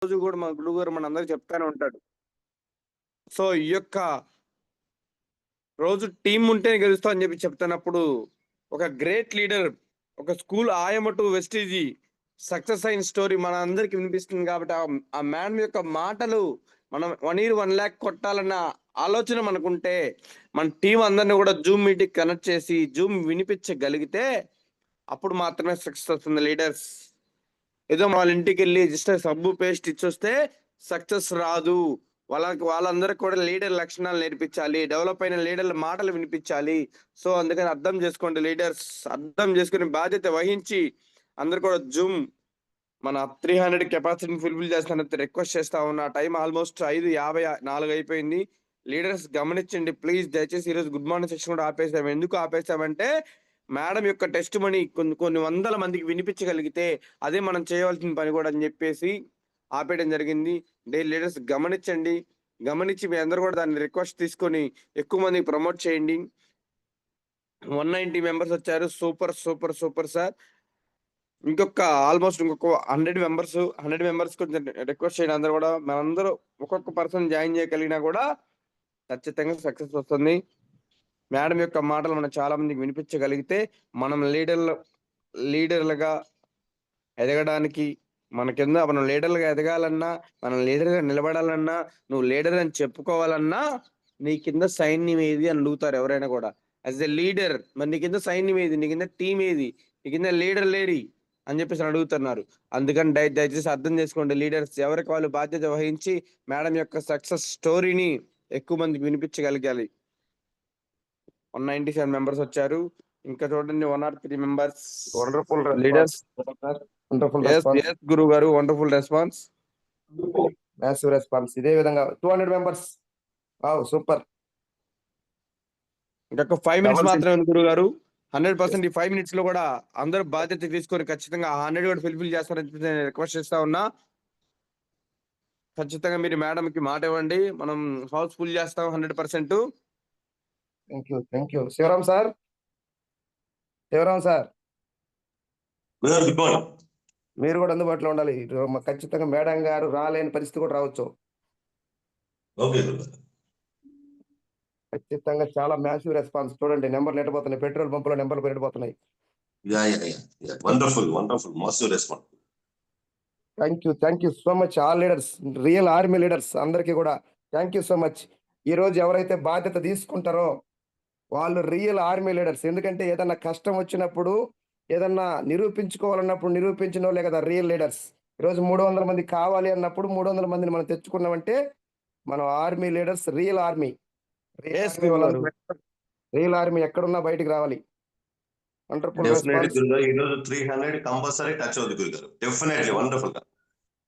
రోజు కూడా మన గురువుగారు మనందరికి చెప్తానే ఉంటాడు. సో, ఈ యొక్క రోజు టీమ్ ఉంటేనే గెలుస్తాం అని చెప్పి చెప్తున్నప్పుడు, ఒక గ్రేట్ లీడర్, ఒక స్కూల్ ఆయమ్మ టు వెస్టీజీ సక్సెస్ అయిన స్టోరీ మనందరికి వినిపిస్తుంది కాబట్టి, ఆ మేడం యొక్క మాటలు మనం 1 ఇయర్ 1,00,000 కొట్టాలన్న ఆలోచన మనకుంటే, మన టీమ్ అందరిని కూడా జూమ్ మీటింగ్ కనెక్ట్ చేసి, జూమ్ వినిపించగలిగితే, అప్పుడు మాత్రమే సక్సెస్ వస్తుంది లీడర్స్. ఏదో వాళ్ళ ఇంటికెళ్ళి జస్ట్ సబ్బు పేస్ట్ ఇచ్చొస్తే సక్సెస్ రాదు. వాళ్ళందరికి కూడా లీడర్ లక్షణాలు నేర్పించాలి. డెవలప్ అయిన లీడర్ల మాటలు వినిపించాలి. సో అందుకని అర్థం చేసుకోండి లీడర్స్. అర్థం చేసుకుని బాధ్యత వహించి అందరు కూడా జూమ్ మన 300 కెపాసిటీని ఫుల్ఫిల్ చేస్తానని రిక్వెస్ట్ చేస్తా ఉన్నా. టైం ఆల్మోస్ట్ 5:54 అయిపోయింది. లీడర్స్ గమనించండి ప్లీజ్. దయచేసి ఈరోజు గుడ్ మార్నింగ్ సెక్షన్ కూడా ఆపేసాము. ఎందుకు ఆపేసామంటే మేడం యొక్క టెస్ట్ మనీ కొన్ని వందల మందికి వినిపించగలిగితే అదే మనం చేయవలసిన పని కూడా అని చెప్పేసి ఆపేయడం జరిగింది. లీడర్స్ గమనించండి. గమనించి మీ అందరూ కూడా దాన్ని రిక్వెస్ట్ తీసుకొని ఎక్కువ మందికి ప్రమోట్ చేయండి. 190 మెంబర్స్ వచ్చారు. Super super super sir. ఇంకొక 100 మెంబర్స్ కొంచెం రిక్వెస్ట్ చేయండి. అందరూ కూడా మనందరూ ఒక్కొక్క పర్సన్ జాయిన్ చేయగలిగినా కూడా ఖచ్చితంగా సక్సెస్ వస్తుంది. మేడం యొక్క మాటలు మనం చాలా మందికి వినిపించగలిగితే మనం లీడర్లుగా ఎదగడానికి మన కింద మనం లీడర్లుగా ఎదగాలన్నా, మనం లీడర్గా నిలబడాలన్నా, నువ్వు లీడర్ అని చెప్పుకోవాలన్నా నీ కింద సైన్యం ఏది అని అడుగుతారు ఎవరైనా కూడా. యాజ్ ఎ లీడర్ మరి నీ కింద సైన్యం ఏది, నీ కింద టీం ఏది, నీ కింద లీడర్ లేడి అని చెప్పేసి అడుగుతున్నారు. అందుకని దయచేసి అర్థం చేసుకోండి లీడర్స్. ఎవరికి వాళ్ళు బాధ్యత వహించి మేడం యొక్క సక్సెస్ స్టోరీని ఎక్కువ మందికి వినిపించగలగాలి. 197 మెంబర్స్ వచ్చారు. ఇంకా చూడండి 103 members. Wonderful leaders. Wonderful yes గురువు గారు, వండర్ఫుల్ రెస్పాన్స్, మ్యాసివ్ రెస్పాన్స్. ఇదే విధంగా 200 మెంబర్స్. Wow super. ఇంకొక 5 మినిట్స్ మాత్రమే ఉంది గురువు గారు. 100% ఈ 5 మినిట్స్ లో కూడా అందరూ బాధ్యత తీసుకొని ఖచ్చితంగా 100 కూడా ఫుల్ఫిల్ చేస్తారని నేను రిక్వెస్ట్ చేస్తా ఉన్నా. ఖచ్చితంగా మీరు మేడం కి మాట ఇవ్వండి. మనం హౌస్ ఫుల్ చేస్తాం 100%. Thank you Shivaram sir. మీరు కూడా అందుబాటులో ఉండాలి. ఖచ్చితంగా మేడం గారు రాలేని పరిస్థితి కూడా రావచ్చు. ఖచ్చితంగా చాలా మ్యాసివ్ రెస్పాన్స్. చూడండి నెంబర్లు ఎట్టబోతున్నాయి. పెట్రోల్ పంపులో నెంబర్లు పెరిగిపోతున్నాయి. Thank you so much all leaders, real army leaders అందరికీ కూడా థ్యాంక్ యూ సో మచ్. ఈ రోజు ఎవరైతే బాధ్యత తీసుకుంటారో వాళ్ళు రియల్ ఆర్మీ లీడర్స్. ఎందుకంటే ఏదన్నా కష్టం వచ్చినప్పుడు, ఏదన్నా నిరూపించుకోవాలన్నప్పుడు నిరూపించిన వాళ్ళే కదా రియల్ లీడర్స్. ఈరోజు 300 మంది కావాలి అన్నప్పుడు 300 మందిని మనం తెచ్చుకున్నామంటే మనం army leaders, real army. Real army ఎక్కడున్నా బయటికి రావాలి. Wonderful response.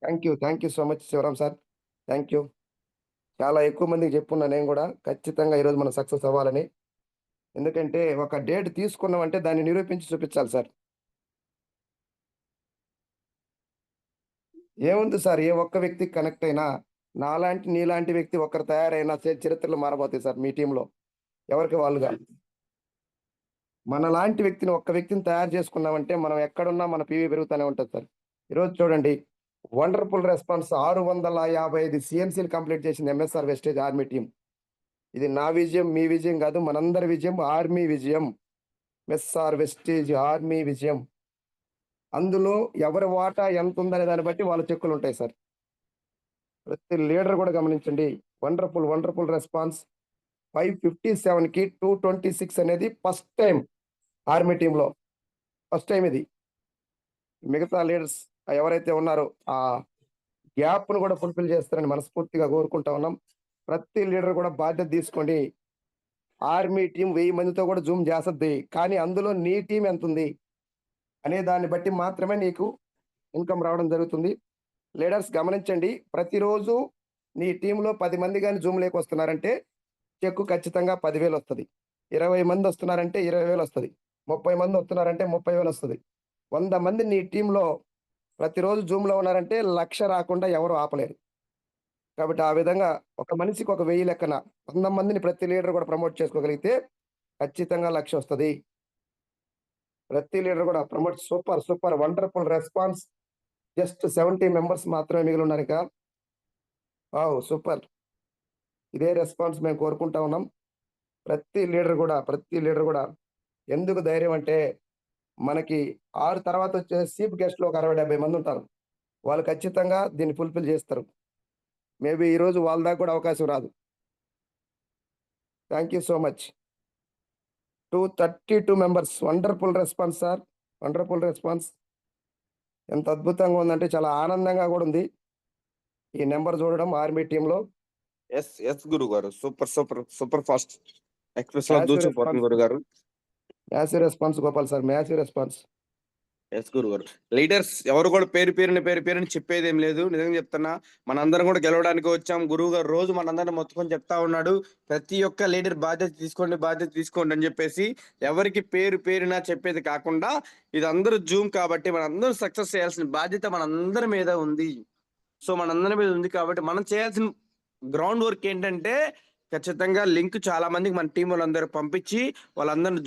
Thank you so much Shivaram sir. Thank you. చాలా ఎక్కువ మందికి చెప్పున్నా నేను కూడా. ఖచ్చితంగా ఈరోజు మనం సక్సెస్ అవ్వాలని. ఎందుకంటే ఒక డేట్ తీసుకున్నామంటే దాన్ని నిరూపించి చూపించాలి సార్. ఏముంది సార్, ఏ ఒక్క వ్యక్తికి కనెక్ట్ అయినా నాలాంటి నీలాంటి వ్యక్తి ఒక్కరు తయారైనా చరిత్రలు మారబోతాయి సార్ మీ టీంలో. ఎవరికి వాళ్ళుగా మనలాంటి వ్యక్తిని ఒక్క వ్యక్తిని తయారు చేసుకున్నామంటే మనం ఎక్కడున్నా మన పీవీ పెరుగుతూనే ఉంటుంది సార్. ఈరోజు చూడండి వండర్ఫుల్ రెస్పాన్స్. 655 సిఎన్సీలు కంప్లీట్ చేసింది ఎంఎస్ఆర్ వెస్టేజ్ ఆర్మీ టీం. ఇది నా విజయం, మీ విజయం కాదు, మనందరి విజయం, ఆర్మీ విజయం. ఎంఎస్ఆర్ వెస్టేజ్ ఆర్మీ విజయం. అందులో ఎవరి వాటా ఎంత ఉందనే దాన్ని బట్టి వాళ్ళ చెక్కులు ఉంటాయి సార్. ప్రతి లీడర్ కూడా గమనించండి. Wonderful response. 557కి 226 అనేది ఫస్ట్ టైం ఆర్మీ టీంలో. ఫస్ట్ టైం ఇది. మిగతా లీడర్స్ ఎవరైతే ఉన్నారో ఆ గ్యాప్ ను కూడా ఫుల్ఫిల్ చేస్తారని మనస్ఫూర్తిగా కోరుకుంటా ఉన్నాం. ప్రతి లీడర్ కూడా బాధ్యత తీసుకోండి. ఆర్మీ టీం 1000 మందితో కూడా జూమ్ చేస్తుంది, కానీ అందులో నీ టీం ఎంత ఉంది అనే దాన్ని బట్టి మాత్రమే నీకు ఇన్కమ్ రావడం జరుగుతుంది. లీడర్స్ గమనించండి. ప్రతిరోజు నీ టీంలో 10 మంది కానీ జూమ్ లేక వస్తున్నారంటే చెక్కు ఖచ్చితంగా 10,000 వస్తుంది. 20 మంది వస్తున్నారంటే 20,000 వస్తుంది. 30 మంది వస్తున్నారంటే 30,000 వస్తుంది. 100 మంది నీ టీంలో ప్రతిరోజు జూమ్లో ఉన్నారంటే 1,00,000 రాకుండా ఎవరు ఆపలేరు. కాబట్టి ఆ విధంగా ఒక మనిషికి ఒక 1000 లెక్కన 100 మందిని ప్రతి లీడర్ కూడా ప్రమోట్ చేసుకోగలిగితే ఖచ్చితంగా 1,00,000 వస్తుంది. ప్రతి లీడర్ కూడా promote. Super wonderful response. Just 70 members మాత్రమే మిగిలి ఉన్నారు ఇంకా. వావ్! సూపర్. ఇదే రెస్పాన్స్ మేము కోరుకుంటా ఉన్నాం. ప్రతి లీడర్ కూడా ఎందుకు ధైర్యం అంటే, మనకి 6 తర్వాత వచ్చే చీఫ్ గెస్ట్‌లు ఒక 60, 70 మంది ఉంటారు. వాళ్ళు ఖచ్చితంగా దీన్ని ఫుల్‌ఫిల్ చేస్తారు. మేబీ ఈరోజు వాళ్ళ దాకా కూడా అవకాశం రాదు. Thank you so much. 232 members. Wonderful response sir. Wonderful response. ఎంత అద్భుతంగా ఉందంటే చాలా ఆనందంగా కూడా ఉంది. ఈ నంబర్ చూడడం ఆర్మీ టీమ్‌లో. ఎస్ గురుగారు. సూపర్ ఫాస్ట్ ఎక్స్‌ప్రెస్‌లో మ్యాసివ్ దూసుకుపోతుంది రెస్పాన్స్. గురుగారు. Massive response Gopal sir. Massive response. Yes గురుగారు. లీడర్స్ ఎవరు కూడా పేరుని చెప్పేదేం లేదు. నిజంగా చెప్తున్నా. మనందరం కూడా గెలవడానికి వచ్చాం. గురువుగారు రోజు మనందరిని మొత్తుకొని చెప్తా ఉన్నాడు. ప్రతి ఒక్క లీడర్ బాధ్యత తీసుకోండి అని చెప్పేసి. ఎవరికి పేరున చెప్పేది కాకుండా ఇది అందరూ జూమ్ కాబట్టి మనందరం సక్సెస్ చేయాల్సిన బాధ్యత మనందరి మీద ఉంది. సో మనందరి మీద ఉంది కాబట్టి మనం చేయాల్సిన గ్రౌండ్ వర్క్ ఏంటంటే ఖచ్చితంగా లింక్ చాలా మందికి మన టీం వాళ్ళందరూ పంపించి వాళ్ళందరిని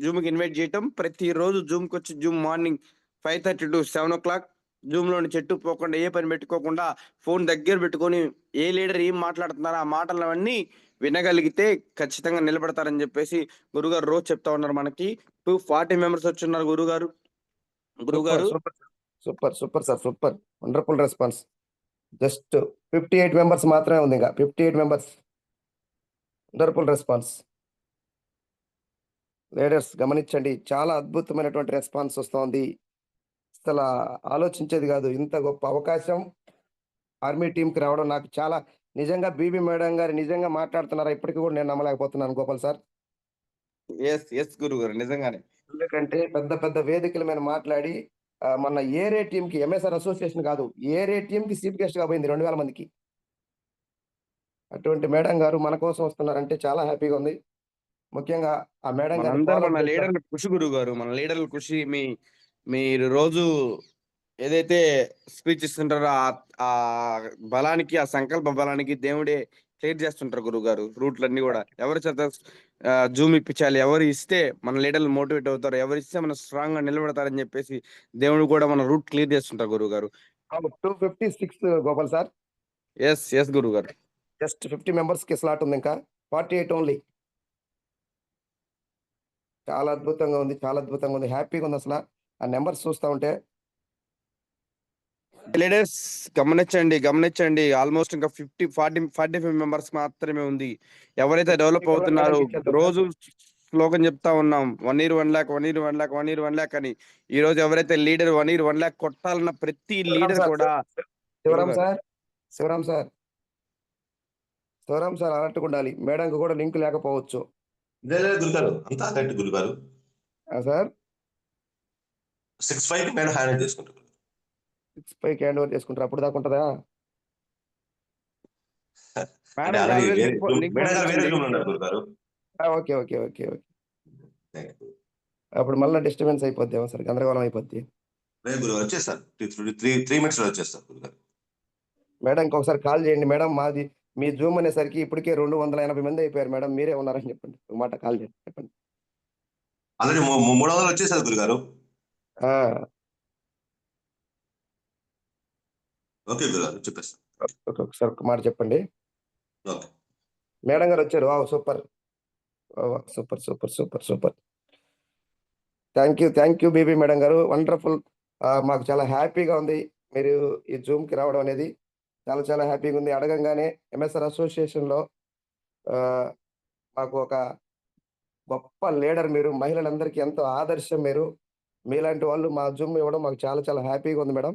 జూమ్కి ఇన్వైట్ చేయటం. ప్రతిరోజు జూమ్కి వచ్చి జూమ్ మార్నింగ్ 5:30 to 7 o'clock జూమ్లోని చెట్టు పోకుండా ఏ పని పెట్టుకోకుండా ఫోన్ దగ్గర పెట్టుకొని ఏ లీడర్ ఏం మాట్లాడుతున్నారో ఆ మాటలవన్నీ వినగలిగితే ఖచ్చితంగా నిలబడతారని చెప్పేసి గురుగారు రోజు చెప్తా ఉన్నారు. మనకి 240 మెంబర్స్ వచ్చున్నారు గురుగారు. సూపర్. గురుగారు super. Super sir. Super. Wonderful response. Just 58 members మాత్రమే ఉంది ఇంకా. 58 మెంబర్స్. Wonderful response. లీడర్స్ గమనించండి. చాలా అద్భుతమైనటువంటి రెస్పాన్స్ వస్తోంది. అసల ఆలోచించేది కాదు. ఇంత గొప్ప అవకాశం ఆర్మీ టీమ్‌కి రావడం నాకు చాలా నిజంగా బీబీ మేడం గారు నిజంగా మాట్లాడుతున్నారా? ఇప్పటికి కూడా నేను నమ్మలేకపోతున్నాను గోపాల్ సార్. ఎస్ గురుగారు నిజంగానే. ఎందుకంటే పెద్ద పెద్ద వేదికల మీద మాట్లాడి మొన్న ఏరే టీమ్‌కి ఎంఎస్ఆర్ అసోసియేషన్ కాదు. ఏరే టీమ్‌కి చీఫ్ గెస్ట్‌గా పోయింది 2000 మందికి. అటువంటి మేడం గారు మన కోసం వస్తున్నారంటే చాలా హ్యాపీగా ఉంది. ముఖ్యంగా ఆ మేడం గారిని మనందరం ఫాలో మన అప్ చేద్దాం. లీడర్ల కృషి గురుగారు. మన లీడర్ల కృషి మీరు రోజు ఏదైతే స్పీచ్ ఇస్తుంటారో ఆ బలానికి, ఆ సంకల్ప బలానికి దేవుడే క్లియర్ చేస్తుంటారు గురుగారు రూట్‌లన్నీ గూడా. ఎవరి చేత జూమ్ ఇప్పించాలి, ఎవరు ఇస్తే మన లీడర్లు మోటివేట్ అవుతారు, ఎవరిస్తే మనం స్ట్రాంగ్‌గా నిలబడతారని చెప్పేసి దేవుడు కూడా మన రూట్ క్లియర్ చేస్తుంటారు గురుగారు. అవును. 256 గోపాల్ సార్. ఎస్ గురుగారు. జస్ట్ 50 మెంబర్స్‌కి స్లాట్ ఉంది ఇంకా. 48 ఓన్లీ. చాలా అద్భుతంగా ఉంది. చాలా అద్భుతంగా ఉంది. హ్యాపీగా ఉంది అసల. ఆ నంబర్స్ చూస్తా ఉంటే. లీడర్స్ గమనించండి. ఆల్మోస్ట్ ఇంకా 45 మెంబర్స్ మాత్రమే ఉంది. ఎవరైతే డెవలప్ కల్లా అవుతున్నారో మేడంకి ఇచ్చేద్దాం సార్. రోజు స్లోగన్ చెప్తా ఉన్నాం. 1 year 1 lakh, 1 year 1 lakh, 1 year 1 lakh అని. ఈ రోజు ఎవరైతే లీడర్ 1 year 1 lakh కొట్టాలన్న ప్రతి శివరాం లీడర్ సార్. కూడా శివరాం గురుగారు. Sir. Shivaram sir. Shivaram sir అలర్ట్‌గా ఉండాలి. మేడంకి కూడా లింక్ లేకపోవచ్చు. లేదు గురుగారు, అంతా అలర్ట్ గురుగారు. సార్ 6-5 మేడం హ్యాండిల్ చేసుకుంటారు. 6/5కి హ్యాండ్ ఓవర్ చేసుకుంటారు. అప్పుడు దాకా ఉంటదా? అంటే మేడంకి ఆల్రెడీ ఆల్రెడీ వేరే లింక్ మేడం గారు వేరే పంపించండి. రూమ్ లో ఉన్నారు గురుగారు. ఓకే. Thank you. అప్పుడు మళ్ళా డిస్టర్బెన్స్ అయిపోద్దేమో సార్. గందరగోళం అయిపోద్ది. లేదు గురుగారు, వచ్చేస్తారు. 3 మినిట్స్ లో వచ్చేస్తారు గురుగారు. మేడంకి ఒకసారి కాల్ చేయండి. మేడం మాది మీ జూమ్ అనేసరికి ఇప్పటికే 280 మంది అయిపోయారు మేడం. మీరే ఉన్నారని చెప్పండి. ఒక మాట కాల్ చేయండి. చెప్పండి. ఆల్రెడీ 300 వచ్చేసారు గురుగారు. ఆ! ఓకే గురుగారు, చెప్పేస్తాను. ఒకసారి ఒక మాట చెప్పండి. ఓకే. మేడం గారు వచ్చారు. Wow! Super. Super. Thank you BB madam గారు. వండర్‌ఫుల్. మాకు చాలా హ్యాపీగా ఉంది. మీరు ఈ జూమ్‌కి రావడం అనేది. చాలా హ్యాపీగా ఉంది. అడగంగానే ఎంఎస్ఆర్ అసోసియేషన్‌లో ఆహ్, మాకు ఒక గొప్ప లీడర్ మీరు. మహిళలందరికీ ఎంతో ఆదర్శం మీరు. మీలాంటి వాళ్ళు మా జూమ్ ఇవ్వడం మాకు చాలా హ్యాపీగా ఉంది మేడం.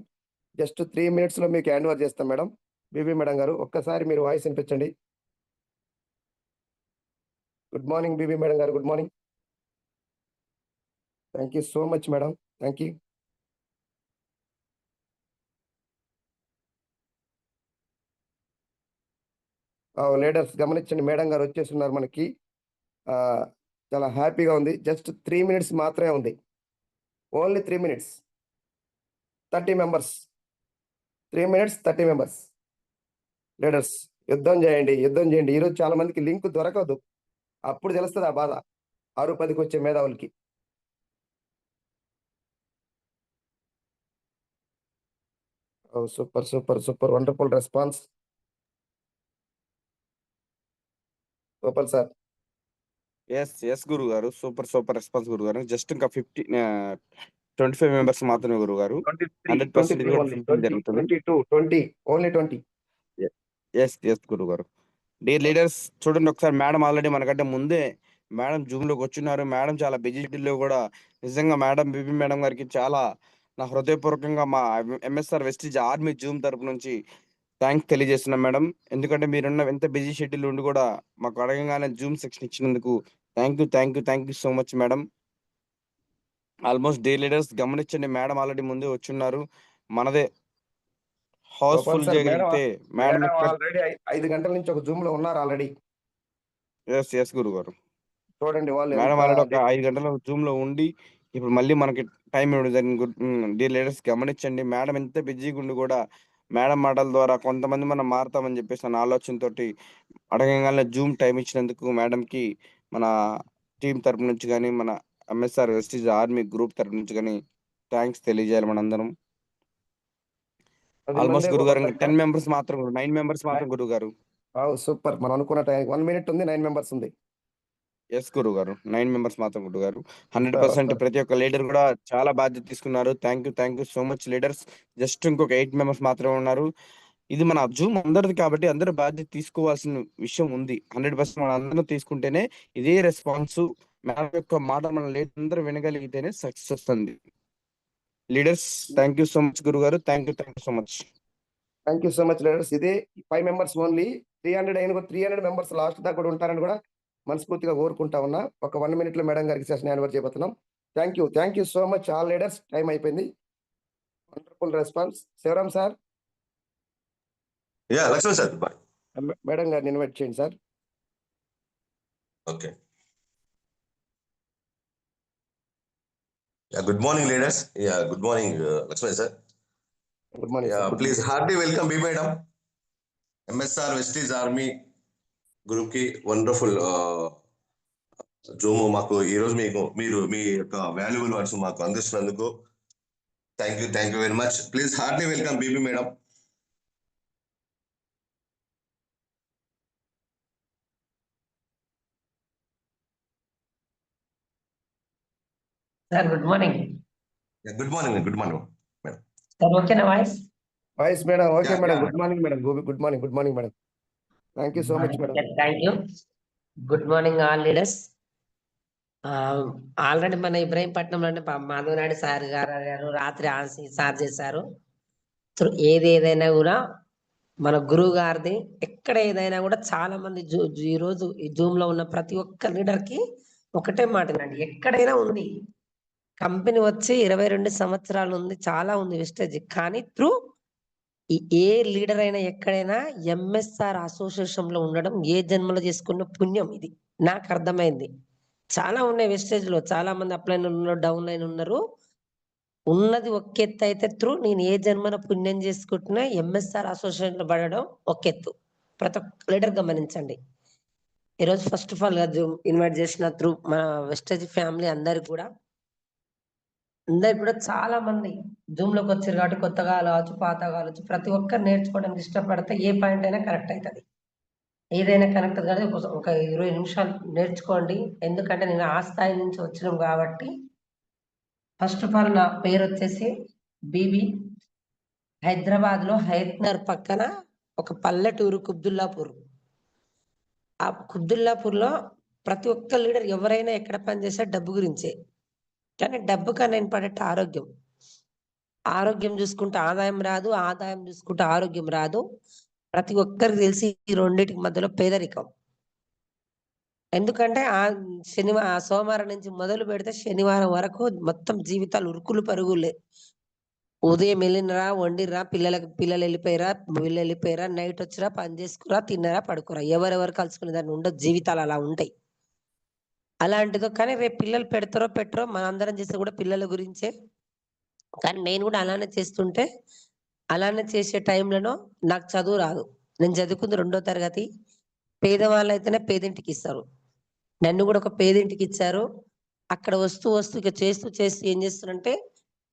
జస్ట్ 3 మినిట్స్‌లో మీకు హ్యాండ్ ఓవర్ చేస్తాం మేడం. బీబీ మేడం గారు ఒక్కసారి మీరు వాయిస్ వినిపించండి. గుడ్ మార్నింగ్ బీబీ మేడం గారు. Good morning. Thank you so much madam. Thank you. Leaders గమనించండి. మేడం గారు వచ్చేసున్నారు మనకి. ఆహ్, చాలా హ్యాపీగా ఉంది. జస్ట్ 3 మినిట్స్ మాత్రమే ఉంది. Only 3 minutes. 30 members. 3 minutes 30 members. Leaders యుద్ధం చేయండి. ఈరోజు చాలా మందికి లింక్ దొరకదు. అప్పుడు తెలుస్తది ఆ బాధ. 6, 10కి వచ్చే మేధావులకి. Super super super wonderful response. Super sir. Yes గురుగారు. సూపర్ రెస్పాన్స్ గురుగారు. జస్ట్ ఇంకా 25 మెంబర్స్ మాత్రమే గురుగారు. 100% ఇది కూడా ఫుల్ఫిల్ జరుగుతుంది. 20 ఓన్లీ 20. ఎస్ గురుగారు. డియర్ లీడర్స్, చూడండి ఒకసారి మేడం ఆల్రెడీ మనకంటే ముందే మేడం జూమ్లోకి వచ్చున్నారు. మేడం చాలా బిజీ షెడ్యూల్లో కూడా నిజంగా మేడం బీబీ మేడం గారికి చాలా నా హృదయపూర్వకంగా మా ఎంఎస్ఆర్ వెస్టీజ్ ఆర్మీ జూమ్ తరపు నుంచి థ్యాంక్స్ తెలియజేస్తున్నాం మేడం. ఎందుకంటే మీరున్న ఎంత బిజీ షెడ్యూల్ ఉండి కూడా మాకు అడగంగానే జూమ్ సెక్షన్ ఇచ్చినందుకు thank you so much madam. Almost day leaders గమనించండి, మేడం ఆల్రెడీ ముందే వచ్చున్నారు. మనదే హౌస్ఫుల్ సార్. చేయగలిగితే మేడం ఆల్రెడీ 5 గంటల నుంచి ఒక జూమ్ లో ఉన్నారు ఆల్రెడీ. ఎస్ గురుగారు. చూడండి వాళ్ళు మేడం ఆల్రెడీ ఒక 5 గంటల జూమ్ లో ఉండి ఇప్పుడు మళ్ళీ మనకి టైం ఇవ్వడం జరిగింది. డియర్ లీడర్స్ గమనించండి, మేడం ఎంత బిజీగా ఉండి కూడా మేడం మాటల ద్వారా కొంతమంది మనం మారుతామని చెప్పేసి అన్న ఆలోచనతోటి అడగంగానే జూమ్ టైం ఇచ్చినందుకు మేడంకి మన టీం తరపు నుంచి కానీ మన ఎంఎస్ఆర్ వెస్టీజ్ ఆర్మీ గ్రూప్ తరపు నుంచి కానీ థ్యాంక్స్ తెలియజేయాలి మనందరం. ఆల్మోస్ట్ గురుగారు 10 మెంబర్స్ మాత్రం 9 మెంబర్స్ మాత్రం గురుగారు. సూపర్. మనం అనుకున్న టైం 1 మినిట్ ఉంది, 9 మెంబర్స్ ఉంది. ఎస్ గురుగారు. 9 మెంబర్స్ మాత్రం గురుగారు. 100% ప్రతి ఒక్క లీడర్ కూడా చాలా బాధ్యత తీసుకున్నారు. Thank you so much leaders. Just ఇంకొక 8 మెంబర్స్ మాత్రమే ఉన్నారు. ఇది మన జూమ్ అందరిది కాబట్టి అందరూ బాధ్యత తీసుకోవాల్సిన విషయం ఉంది. 100% మన అందరం తీసుకుంటేనే ఇదే రెస్పాన్స్ మేడం యొక్క మాట మన లీడర్ అందరూ వినగలిగితేనే సక్సెస్ వస్తుంది. Leaders thank you so much గురుగారు. Thank you so much. Thank you so much leaders. ఇదే 5 మెంబర్స్ ఓన్లీ. 300 మెంబర్స్ లాస్ట్ దాకా కూడా ఉంటారని కూడా మనస్ఫూర్తిగా కోరుకుంటా ఉన్నా. ఒక 1 మినిట్ లో మేడం గారికి సెషన్ యాన్వర్ చేయబోతున్నాం. Thank you so much all leaders. Time అయిపోయింది. Wonderful response. Shivaram sir. Lakshman sir. Madam గారిని ఇన్వైట్ చేయండి sir. Okay. Good morning leaders. Good morning Lakshman sir. Good morning. Please hearty welcome బి madam. MSR Vestige army group కి wonderful zoom మాకు ఈ రోజు మీరు మీ యొక్క వాల్యుబుల్ వర్డ్స్ మాకు అందిస్తున్నందుకు thank you very much. Please hearty welcome బీబీ madam. Sir good morning. Good morning madam. Sir ఓకేనా voice madam? Okay madam. Good morning madam. Good morning madam. Thank you so much madam. Thank you. Good morning all leaders. Already మన ఇబ్రహీంపట్నంలోనే Madhav Naidu sir గారు రాత్రి sir చేశారు. ఏదైనా కూడా మన గురువు గారిది ఎక్కడ ఏదైనా కూడా చాలా మంది ఈ రోజు ఈ జూమ్ లో ఉన్న ప్రతి ఒక్క లీడర్ కి ఒకటే మాటనండి, ఎక్కడైనా ఉంది కంపెనీ వచ్చి 22 సంవత్సరాలు ఉంది, చాలా ఉంది వెస్టేజ్. కానీ ఏ లీడర్ అయినా ఎక్కడైనా ఎంఎస్ఆర్ అసోసియేషన్ లో ఉండడం ఏ జన్మలో చేసుకున్న పుణ్యం. ఇది నాకు అర్థమైంది. చాలా ఉన్నాయి వెస్టేజ్ లో, చాలా మంది అప్లైన్ ఉన్నారు, డౌన్ లైన్ ఉన్నారు. ఉన్నది ఒక ఎత్తు అయితే నేను ఏ జన్మన పుణ్యం చేసుకుంటున్నా ఎంఎస్ఆర్ అసోసియేషన్ లో పడడం ఒక ఎత్తు. ప్రతి ఒక్క లీడర్ గమనించండి. ఈరోజు ఫస్ట్ ఆఫ్ ఆల్ ఇన్వైట్ చేసిన మన వెస్టేజ్ ఫ్యామిలీ అందరికి కూడా చాలా మంది జూమ్ లోకి వచ్చారు కాబట్టి కొత్తగా కావచ్చు, పాత కావచ్చు, ప్రతి ఒక్కరు నేర్చుకోవడానికి ఇష్టపడితే ఏ పాయింట్ అయినా కరెక్ట్ అవుతుంది. ఏదైనా కరెక్ట్ కాదు. ఒక 20 నిమిషాలు నేర్చుకోండి. ఎందుకంటే నేను ఆ స్థాయి నుంచి వచ్చినాం కాబట్టి. ఫస్ట్ ఆఫ్ ఆల్ నా పేరు వచ్చేసి బీబీ. హైదరాబాద్ లో హైత్నర్ పక్కన ఒక పల్లెటూరు కుబ్దుల్లాపూర్. ఆ కుబ్దుల్లాపూర్ లో ప్రతి ఒక్క లీడర్ ఎవరైనా ఎక్కడ పనిచేసే డబ్బు గురించే. కానీ డబ్బు కన్నా ఇంపార్టెంట్ ఆరోగ్యం. ఆరోగ్యం చూసుకుంటే ఆదాయం రాదు, ఆదాయం చూసుకుంటే ఆరోగ్యం రాదు. ప్రతి ఒక్కరికి తెలిసి ఈ రెండింటికి మధ్యలో పేదరికం. ఎందుకంటే సోమవారం నుంచి మొదలు పెడితే శనివారం వరకు మొత్తం జీవితాలు ఉరుకులు పరుగులే. ఉదయం వెళ్ళినరా, వండిరా, పిల్లలు వెళ్ళిపోయారా, వీళ్ళు వెళ్ళిపోయారా, నైట్ వచ్చిరా, పని చేసుకురా, తిన్నారా, పడుకురా. ఎవరెవరు కలుసుకునే దాన్ని ఉండదు. జీవితాలు అలా ఉంటాయి. అలాంటిదో కానీ రేపు పిల్లలు పెడతారో పెట్టరో మనందరం చేస్తే కూడా పిల్లల గురించే. కానీ నేను కూడా అలానే చేస్తుంటే, అలానే చేసే టైంలో నాకు చదువు రాదు. నేను చదువుకుంది 2వ తరగతి. పేదవాళ్ళు అయితేనే పేదింటికి ఇస్తారు. నన్ను కూడా ఒక పేదింటికి ఇచ్చారు. అక్కడ వస్తూ ఇక చేస్తూ ఏం చేస్తున్నంటే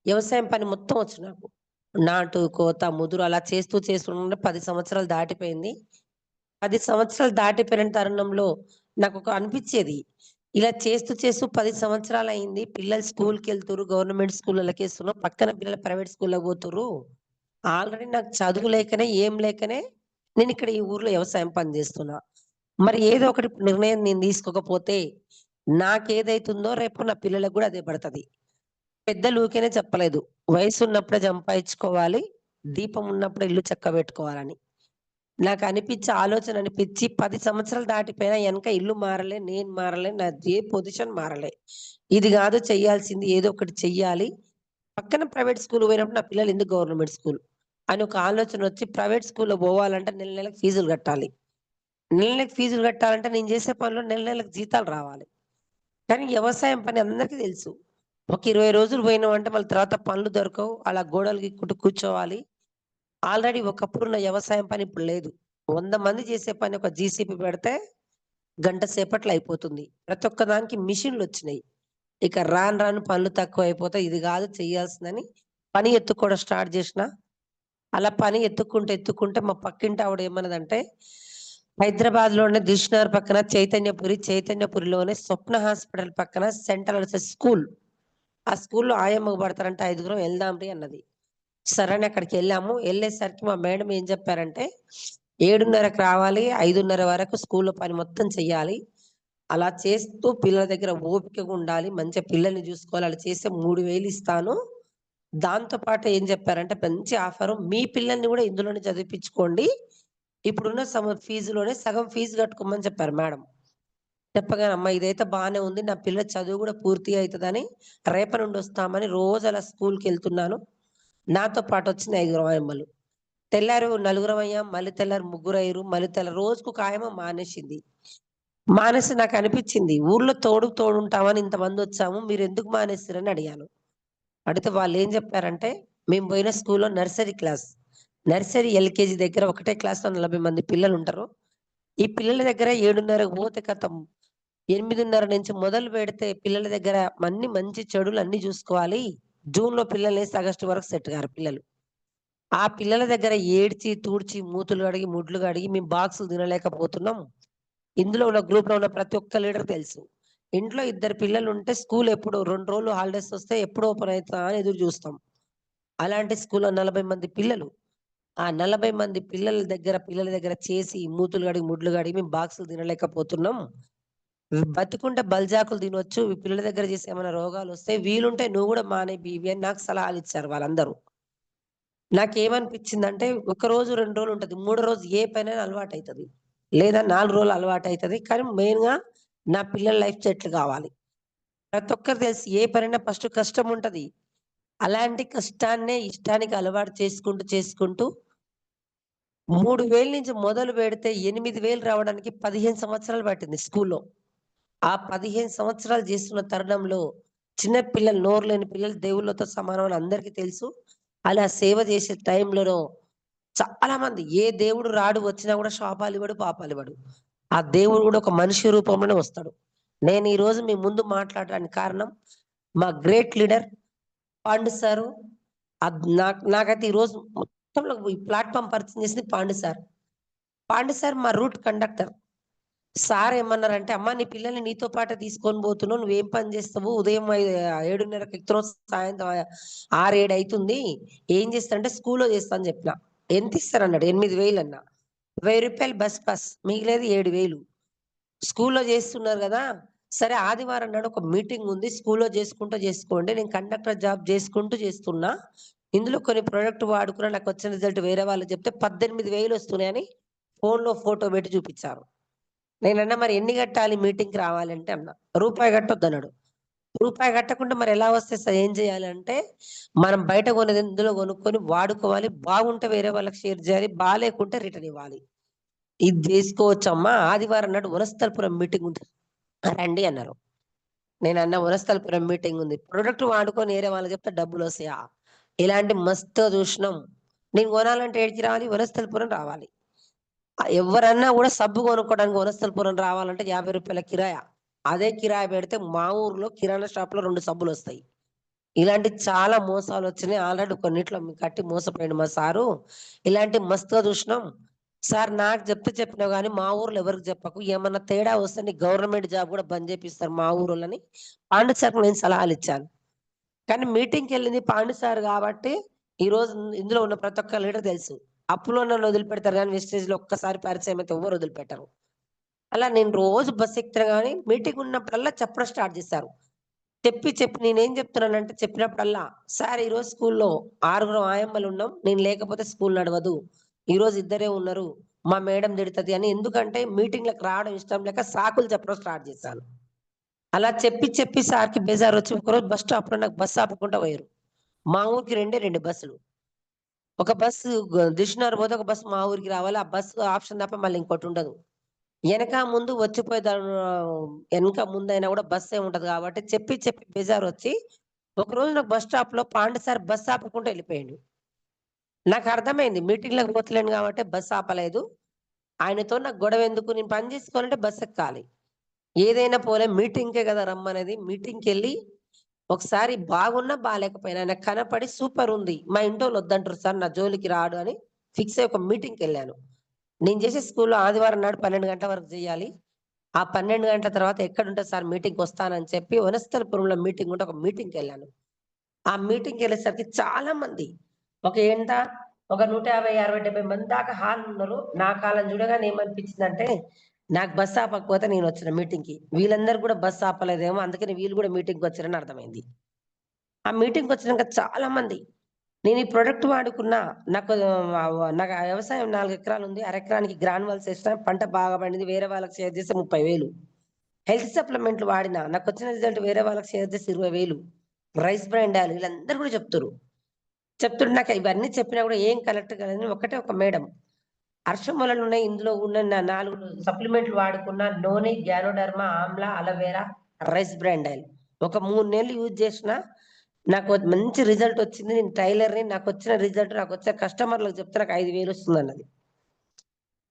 వ్యవసాయం పని మొత్తం వచ్చు నాకు. నాటు, కోత, ముదురు అలా చేస్తూ చేస్తుంటే 10 సంవత్సరాలు దాటిపోయింది. 10 సంవత్సరాలు దాటిపోయిన తరుణంలో నాకొక అనిపిచ్చేది. ఇలా చేస్తూ చేస్తూ 10 సంవత్సరాలయింది. పిల్లలు స్కూల్‌కెళ్తుర్రు. గవర్నమెంట్ స్కూల్లకెస్తున్నాం. పక్కన పిల్లలు ప్రైవేట్ స్కూల్‌లోకి పోతుర్రు. ఆల్రెడీ నాకు చదువు లేకనే, ఏం లేకనే నేనిక్కడ ఈ ఊర్లో వ్యవసాయం పని జేస్తున్నా. మరి ఏదో ఒకటి నిర్ణయం నేను తీసుకోకపోతే నాకేదైతుందో రేపు నా పిల్లలకు గూడా అదే పడతది. పెద్దలు ఊకేనే చెప్పలేదు. వయసున్నప్పుడే సంపాదించుకోవాలి. దీపం ఉన్నప్పుడే ఇల్లు చక్కబెట్టుకోవాలని. నాకనిపిచ్చి ఆలోచన అనిపిచ్చి 10 సంవత్సరాలు దాటిపోయినా ఎనక ఇల్లు మారలే, నేను మారలే, నా ఏ పొజిషన్ మారలే. ఇది గాదు చెయ్యాల్సింది ఏదో ఒకటి చెయ్యాలి. పక్కన ప్రైవేట్ స్కూల్‌కి పోయినప్పుడు నా పిల్లలు ఎందుకు గవర్నమెంట్ స్కూల్ అని ఒక ఆలోచనొచ్చి ప్రైవేట్ స్కూల్‌లో పోవాలంటే నెల నెలకు ఫీజులు కట్టాలి. నెల నెలకు ఫీజులు కట్టాలంటే నేను చేసే పనిలో నెల నెలకు జీతాలు రావాలి. కానీ వ్యవసాయం పని అందరికీ తెలుసు. ఒక 20 రోజులు పోయినామంటే మళ్ళీ తర్వాత పనులు దొరకవు. అలా గోడలు గీక్కుంటూ కూర్చోవాలి. ఆల్రెడీ ఒకప్పుడున్న వ్యవసాయం పని ఇప్పుడు లేదు. 100 మంది చేసే పని ఒక జీసీబీ పెడితే గంట సేపట్లో అయిపోతుంది. ప్రతి ఒక్క దానికి మిషన్‌లొచ్చినాయి. ఇక రాను రాను పనులు తక్కువైపోతాయి. ఇది గాదు చేయాల్సిందని పని ఎత్తుక్కోవడం స్టార్ట్ జేసినా. అలా పని ఎత్తుక్కుంటే మా పక్కింటి ఆవిడ ఏమన్నదంటే, హైదరాబాద్‌లోనే దిల్‌షుక్‌నగర్ పక్కన చైతన్యపురి, చైతన్యపురిలోనే స్వప్న హాస్పిటల్ పక్కన సెంట్రల్ స్కూల్. ఆ స్కూల్‌లో ఆయమ్మకు పడతారంట 5గురం ఎళ్దాంరి అన్నది. సరే అని అక్కడికెళ్ళాము. ఎళ్ళేసరికి మా మేడం ఏం చెప్పారంటే, 7:30కి రావాలి. 5:30 వరకు స్కూల్‌లో పని మొత్తం చెయ్యాలి. అలా చేస్తూ పిల్లల దగ్గర ఓపికగా ఉండాలి. మంచిగా పిల్లల్ని చూసుకోవాలి. అలా చేస్తే 3000 ఇస్తాను. దాంతో పాటు ఏం చెప్పారంటే మంచి ఆఫరు. మీ పిల్లల్ని గూడా ఇందులోనే చదివిపిచ్చుకోండి. ఇప్పుడున్న ఫీజులోనే సగం ఫీజు కట్టుకోమని చెప్పారు మేడం. చెప్పగానే అమ్మ ఇదైతే బానే ఉంది. నా పిల్ల చదువు గూడా పూర్తి అయితదని రేపటి నుండి వస్తామని రోజు అలా స్కూల్‌కెళ్తున్నాను. నాతో పాటొచ్చిన 5 ఆయమ్మలు. తెల్లారి నలుగురమయ్యాం. మళ్ళీ తెల్లారి ముగ్గురయ్యిర్రు. మళ్ళీ రోజుకొక ఆయమ్మ మానేసింది. మానేసి నాకనిపిచ్చింది. ఊర్లో తోడుంటామని ఇంతమందొచ్చాము. మీరెందుకు మానేసిర్రని అడిగాను. అడిగితే వాళ్ళేం జెప్పారంటే, మేము బోయిన స్కూల్‌లో నర్సరీ క్లాస్. నర్సరీ, ఎల్‌కేజీ దగ్గర ఒకటే క్లాస్‌లో 40 మంది పిల్లలుంటరు. ఈ పిల్లల దగ్గర 7:30కి పోతే ఖతం 8:30 నుంచి మొదలుపెడితే పిల్లల దగ్గర అన్ని మంచి చెడులు అన్నీ జూసుకోవాలి. జూన్‌లో పిల్లల్నేసి ఆగస్టు వరకు సెట్ గారు పిల్లలు. ఆ పిల్లల దగ్గర ఏడ్చి, తూడ్చి, మూతులు కడిగి, ముడ్లు కడిగి మేము బాక్సులు తినలేకపోతున్నాం. ఇందులో ఉన్న గ్రూప్‌లో ఉన్న ప్రతి ఒక్క లీడర్‌కి తెలుసు. ఇంట్లో ఇద్దరు పిల్లలుంటే స్కూల్ ఎప్పుడు 2 రోజులు హాలిడేస్ వస్తే ఎప్పుడు ఓపెన్ అయితదా అని ఎదురు జూస్తాం. అలాంటి స్కూల్‌లో 40 మంది పిల్లలు. ఆ 40 మంది పిల్లల దగ్గర చేసి మూతులు కడిగి, ముడ్లు కడిగి మేము బాక్సులు తినలేకపోతున్నాం. బతికుంటే బల్జాకులు తినొచ్చు. ఈ పిల్లల దగ్గర చేసి ఏమైనా రోగాలొస్తే వీలుంటే నువ్వు గూడా మానేయి బీవీ అని నాకు సలహాలిచ్చారు వాళ్ళందరూ. నాకేమనిపించిందంటే ఒక రోజు, 2 రోజులు ఉంటది. మూడో రోజు ఏ పనైనా అలవాటైతది. లేదా 4 రోజులు అలవాటైతది. కానీ మెయిన్‌గా నా పిల్లల లైఫ్ సెటిల్ కావాలి. ప్రతి ఒక్కరికి తెలుసు ఏ పనైనా ఫస్ట్ కష్టం ఉంటది. అలాంటి కష్టాన్నే ఇష్టానికి అలవాటు చేసుకుంటూ 3000 నుంచి మొదలుపెడితే 8000 రావడానికి 15 సంవత్సరాలు పట్టింది స్కూల్‌లో. ఆ 15 సంవత్సరాలు చేస్తున్న తరుణంలో చిన్న పిల్లలు, నోరు లేని పిల్లలు దేవుళ్ళతో సమానం అని అందరికీ తెలుసు. అలా సేవ చేసే టైంలోనో చాలా మంది ఏ దేవుడు రాడు వచ్చినా కూడా శాపాలివ్వడు, పాపాలివ్వడు. ఆ దేవుడు కూడా ఒక మనిషి రూపంలోనే వస్తాడు. నేను ఈరోజు మీ ముందు మాట్లాడడానికి కారణం మా గ్రేట్ లీడర్ పాండు సారు. నాకైతే ఈరోజు మొత్తంలో ఈ ప్లాట్‌ఫార్మ్ పరిచయం చేసింది పాండు సార్. పాండు సార్ మా రూట్ కండక్టర్. సార్ ఏమన్నారంటే, "అమ్మా నీ పిల్లల్ని నీతో పాటే తీసుకొని పోతున్నావు. నువ్వేం పని చేస్తావు? ఉదయం 7:30కి ఎక్కుతున్నావు. సాయంత్రం 6, 7 అయితుంది. ఏం చేస్తానంటే స్కూల్‌లో చేస్తా" అని చెప్పిన. ఎంతిస్తారన్నాడు. 8,000 అన్నా. రూ. 1000 బస్ పాస్. మిగిలేది 7,000. స్కూల్‌లో చేస్తున్నారు గదా! సరే ఆదివారం నాడు ఒక మీటింగ్ ఉంది. స్కూల్‌లో చేసుకోండి. నేను కండక్టర్ జాబ్ చేసుకుంటూ చేస్తున్నా. ఇందులో కొన్ని ప్రొడక్ట్ వాడుకున్నా నాకొచ్చిన రిజల్ట్ వేరే వాళ్ళకి చెప్తే 18,000 వస్తున్నాయని ఫోన్‌లో ఫోటో పెట్టి చూపిచ్చారు. నేనన్నా మరి ఎన్ని కట్టాలి మీటింగ్‌కి రావాలంటే అన్నా. రూపాయి కట్టొద్దన్నాడు. రూపాయి కట్టకుండా మరి ఎలా వస్తాయి సార్ ఏం చేయాలంటే, మనం బయట కొనేది ఇందులో కొనుక్కొని వాడుకోవాలి. బాగుంటే వేరే వాళ్ళకి షేర్ చేయాలి. బాలేకుంటే రిటర్న్ ఇవ్వాలి. ఇది చేసుకోవచ్చమ్మా. ఆదివారం నాడు వనస్థలపురం మీటింగ్ ఉంది. రండి అన్నారు. నేనన్నా వనస్థలపురం మీటింగ్ ఉంది. ప్రొడక్ట్ వాడుకొని వేరే వాళ్ళకి చెప్తే డబ్బులొస్తాయా? ఇలాంటి మస్తుగా చూసినాం. నేను కొనాలంటే ఏడికి రావాలి? వనస్థలపురం రావాలి. ఎవ్వరన్నా గూడా సబ్బు కొనుక్కోవడానికి వనస్థలపురం రావాలంటే రూ. 50 కిరాయ. అదే కిరాయి పెడితే మా ఊర్లో కిరాణా షాప్‌లో 2 సబ్బులొస్తాయి. ఇలాంటి చాలా మోసాలు వచ్చినాయి. ఆల్రెడీ కొన్నిట్లో కట్టి మోసపోయిండు మా సారు. ఇలాంటి మస్తుగా చూసినాం. సార్ నాకు చెప్తే చెప్పినావు కానీ మా ఊర్లో ఎవరికి చెప్పకు. ఏమన్నా తేడా వస్తే నీ గవర్నమెంట్ జాబ్ కూడా బంద్ చేపిస్తారు మా ఊరోళ్ళని పాండు సార్‌కి నేను సలహాలు ఇచ్చాను. కానీ మీటింగ్‌కి వెళ్ళింది పాండు సార్ కాబట్టి ఈ రోజు ఇందులో ఉన్న ప్రతి ఒక్క లీడర్ తెలుసు. అప్పులో నన్ను వదిలిపెడతారు కానీ వెస్టేజ్‌లో ఒక్కసారి పరిచయం అయితే ఎవ్వరు వదిలిపెట్టరు. అలా నేను రోజు బస్ ఎక్కుతున్నా గానీ మీటింగ్ ఉన్నప్పుడల్లా చెప్పడం స్టార్ట్ చేశారు. చెప్పి నేనేం చెప్తున్నానంటే చెప్పినప్పుడల్లా, సార్ ఈరోజు స్కూల్లో 6 ఆయమ్మలున్నాం. నేను లేకపోతే స్కూల్ నడవదు. ఈరోజు ఇద్దరే ఉన్నారు. మా మేడం తిడతది అని ఎందుకంటే మీటింగ్‌లకు రావడం ఇష్టం లేక సాకులు చెప్పడం స్టార్ట్ చేశాను. అలా చెప్పి సార్‌కి బేజారొచ్చి ఒకరోజు బస్ స్టాప్‌లో నాకు బస్ ఆపకుండా పోయారు. మా ఊరికి 2 బస్సులు. ఒక బస్సు దిల్‌సుఖ్‌నగర్ పోతే ఒక బస్సు మా ఊరికి రావాలి. ఆ బస్సు ఆప్షన్ తప్ప మళ్ళీ ఇంకోటి ఉండదు. ఎనక ముందు వచ్చిపోయే ఎనక ముందైనా కూడా బస్సే ఉంటది కాబట్టి చెప్పి బేజారొచ్చి ఒకరోజు నాకు బస్ స్టాప్‌లో పాండు సార్ బస్ ఆపకుండా వెళ్ళిపోయిండు. నాకర్థమైంది మీటింగ్‌లకు పోతలేను కాబట్టి బస్ ఆపలేదు. ఆయనతో నాకు గొడవెందుకు? నేను పని చేసుకోవాలంటే బస్ ఎక్కాలి. ఏదైనా పోలే మీటింగ్‌కే కదా రమ్మనేది. మీటింగ్‌కెళ్ళి ఒకసారి బాగున్నా, బాలేకపోయినా ఆయనకు కనపడి సూపరుంది. మా ఇంటోళ్ళు వద్దంటారు సార్ నా జోలికి రాడు అని ఫిక్స్ అయ్యి ఒక మీటింగ్‌కెళ్ళాను. నేను చేసే స్కూల్‌లో ఆదివారం నాడు 12 గంటల వరకు చేయాలి. ఆ 12 గంటల తర్వాత ఎక్కడుంటది సార్ మీటింగ్‌కొస్తానని చెప్పి వనస్థలిపురంలో మీటింగ్ ఉంటే ఒక మీటింగ్‌కెళ్ళాను. ఆ మీటింగ్‌కెళ్ళేసరికి చాలా మంది ఒక ఎంత ఒక 150, 60, 70 మంది దాకా హాల్ ఉన్నారు. నాకు ఆళ్ళని చూడగానే ఏమనిపించిందంటే, నాకు బస్ ఆపకపోతే నేనొచ్చిన మీటింగ్‌కి. వీళ్ళందరూ కూడా బస్ ఆపలేదేమో అందుకని వీళ్ళు కూడా మీటింగ్‌కొచ్చారని అర్థమైంది. ఆ మీటింగ్‌కొచ్చినంక చాలా మంది నేను ఈ ప్రొడక్ట్ వాడుకున్నా. నాకు ఆ వ్యవసాయం 4 ఎకరాలుంది. అరెకరానికి గ్రాన్యువల్స్ ఏసినా పంట బాగా పండింది. వేరే వాళ్ళకి షేర్ చేస్తే 30,000. హెల్త్ సప్లిమెంట్లు వాడినా. నాకొచ్చిన రిజల్ట్ వేరే వాళ్ళకి షేర్ చేస్తే 20,000. రైస్ బ్రాండ్ ఆయిల్ వీళ్ళందరూ కూడా చెప్తుర్రు. చెప్తుంటే నాకు ఇవన్నీ చెప్పినా కూడా ఏం కనెక్ట్ కాలేదని ఒకటే ఒక మేడం. అర్షమూలలున్నాయి. ఇందులో ఉన్న 4 సప్లిమెంట్లు వాడుకున్న noni, ganoderma, amla, aloe vera, rice bran oil. ఒక 3 నెలలు యూజ్ చేసినా నాకు మంచి రిజల్ట్ వచ్చింది. నేను టైలర్‌ని. నాకొచ్చిన రిజల్ట్ నాకొచ్చే కస్టమర్‌లకు చెప్తే నాకు 5,000 వస్తుందన్నది.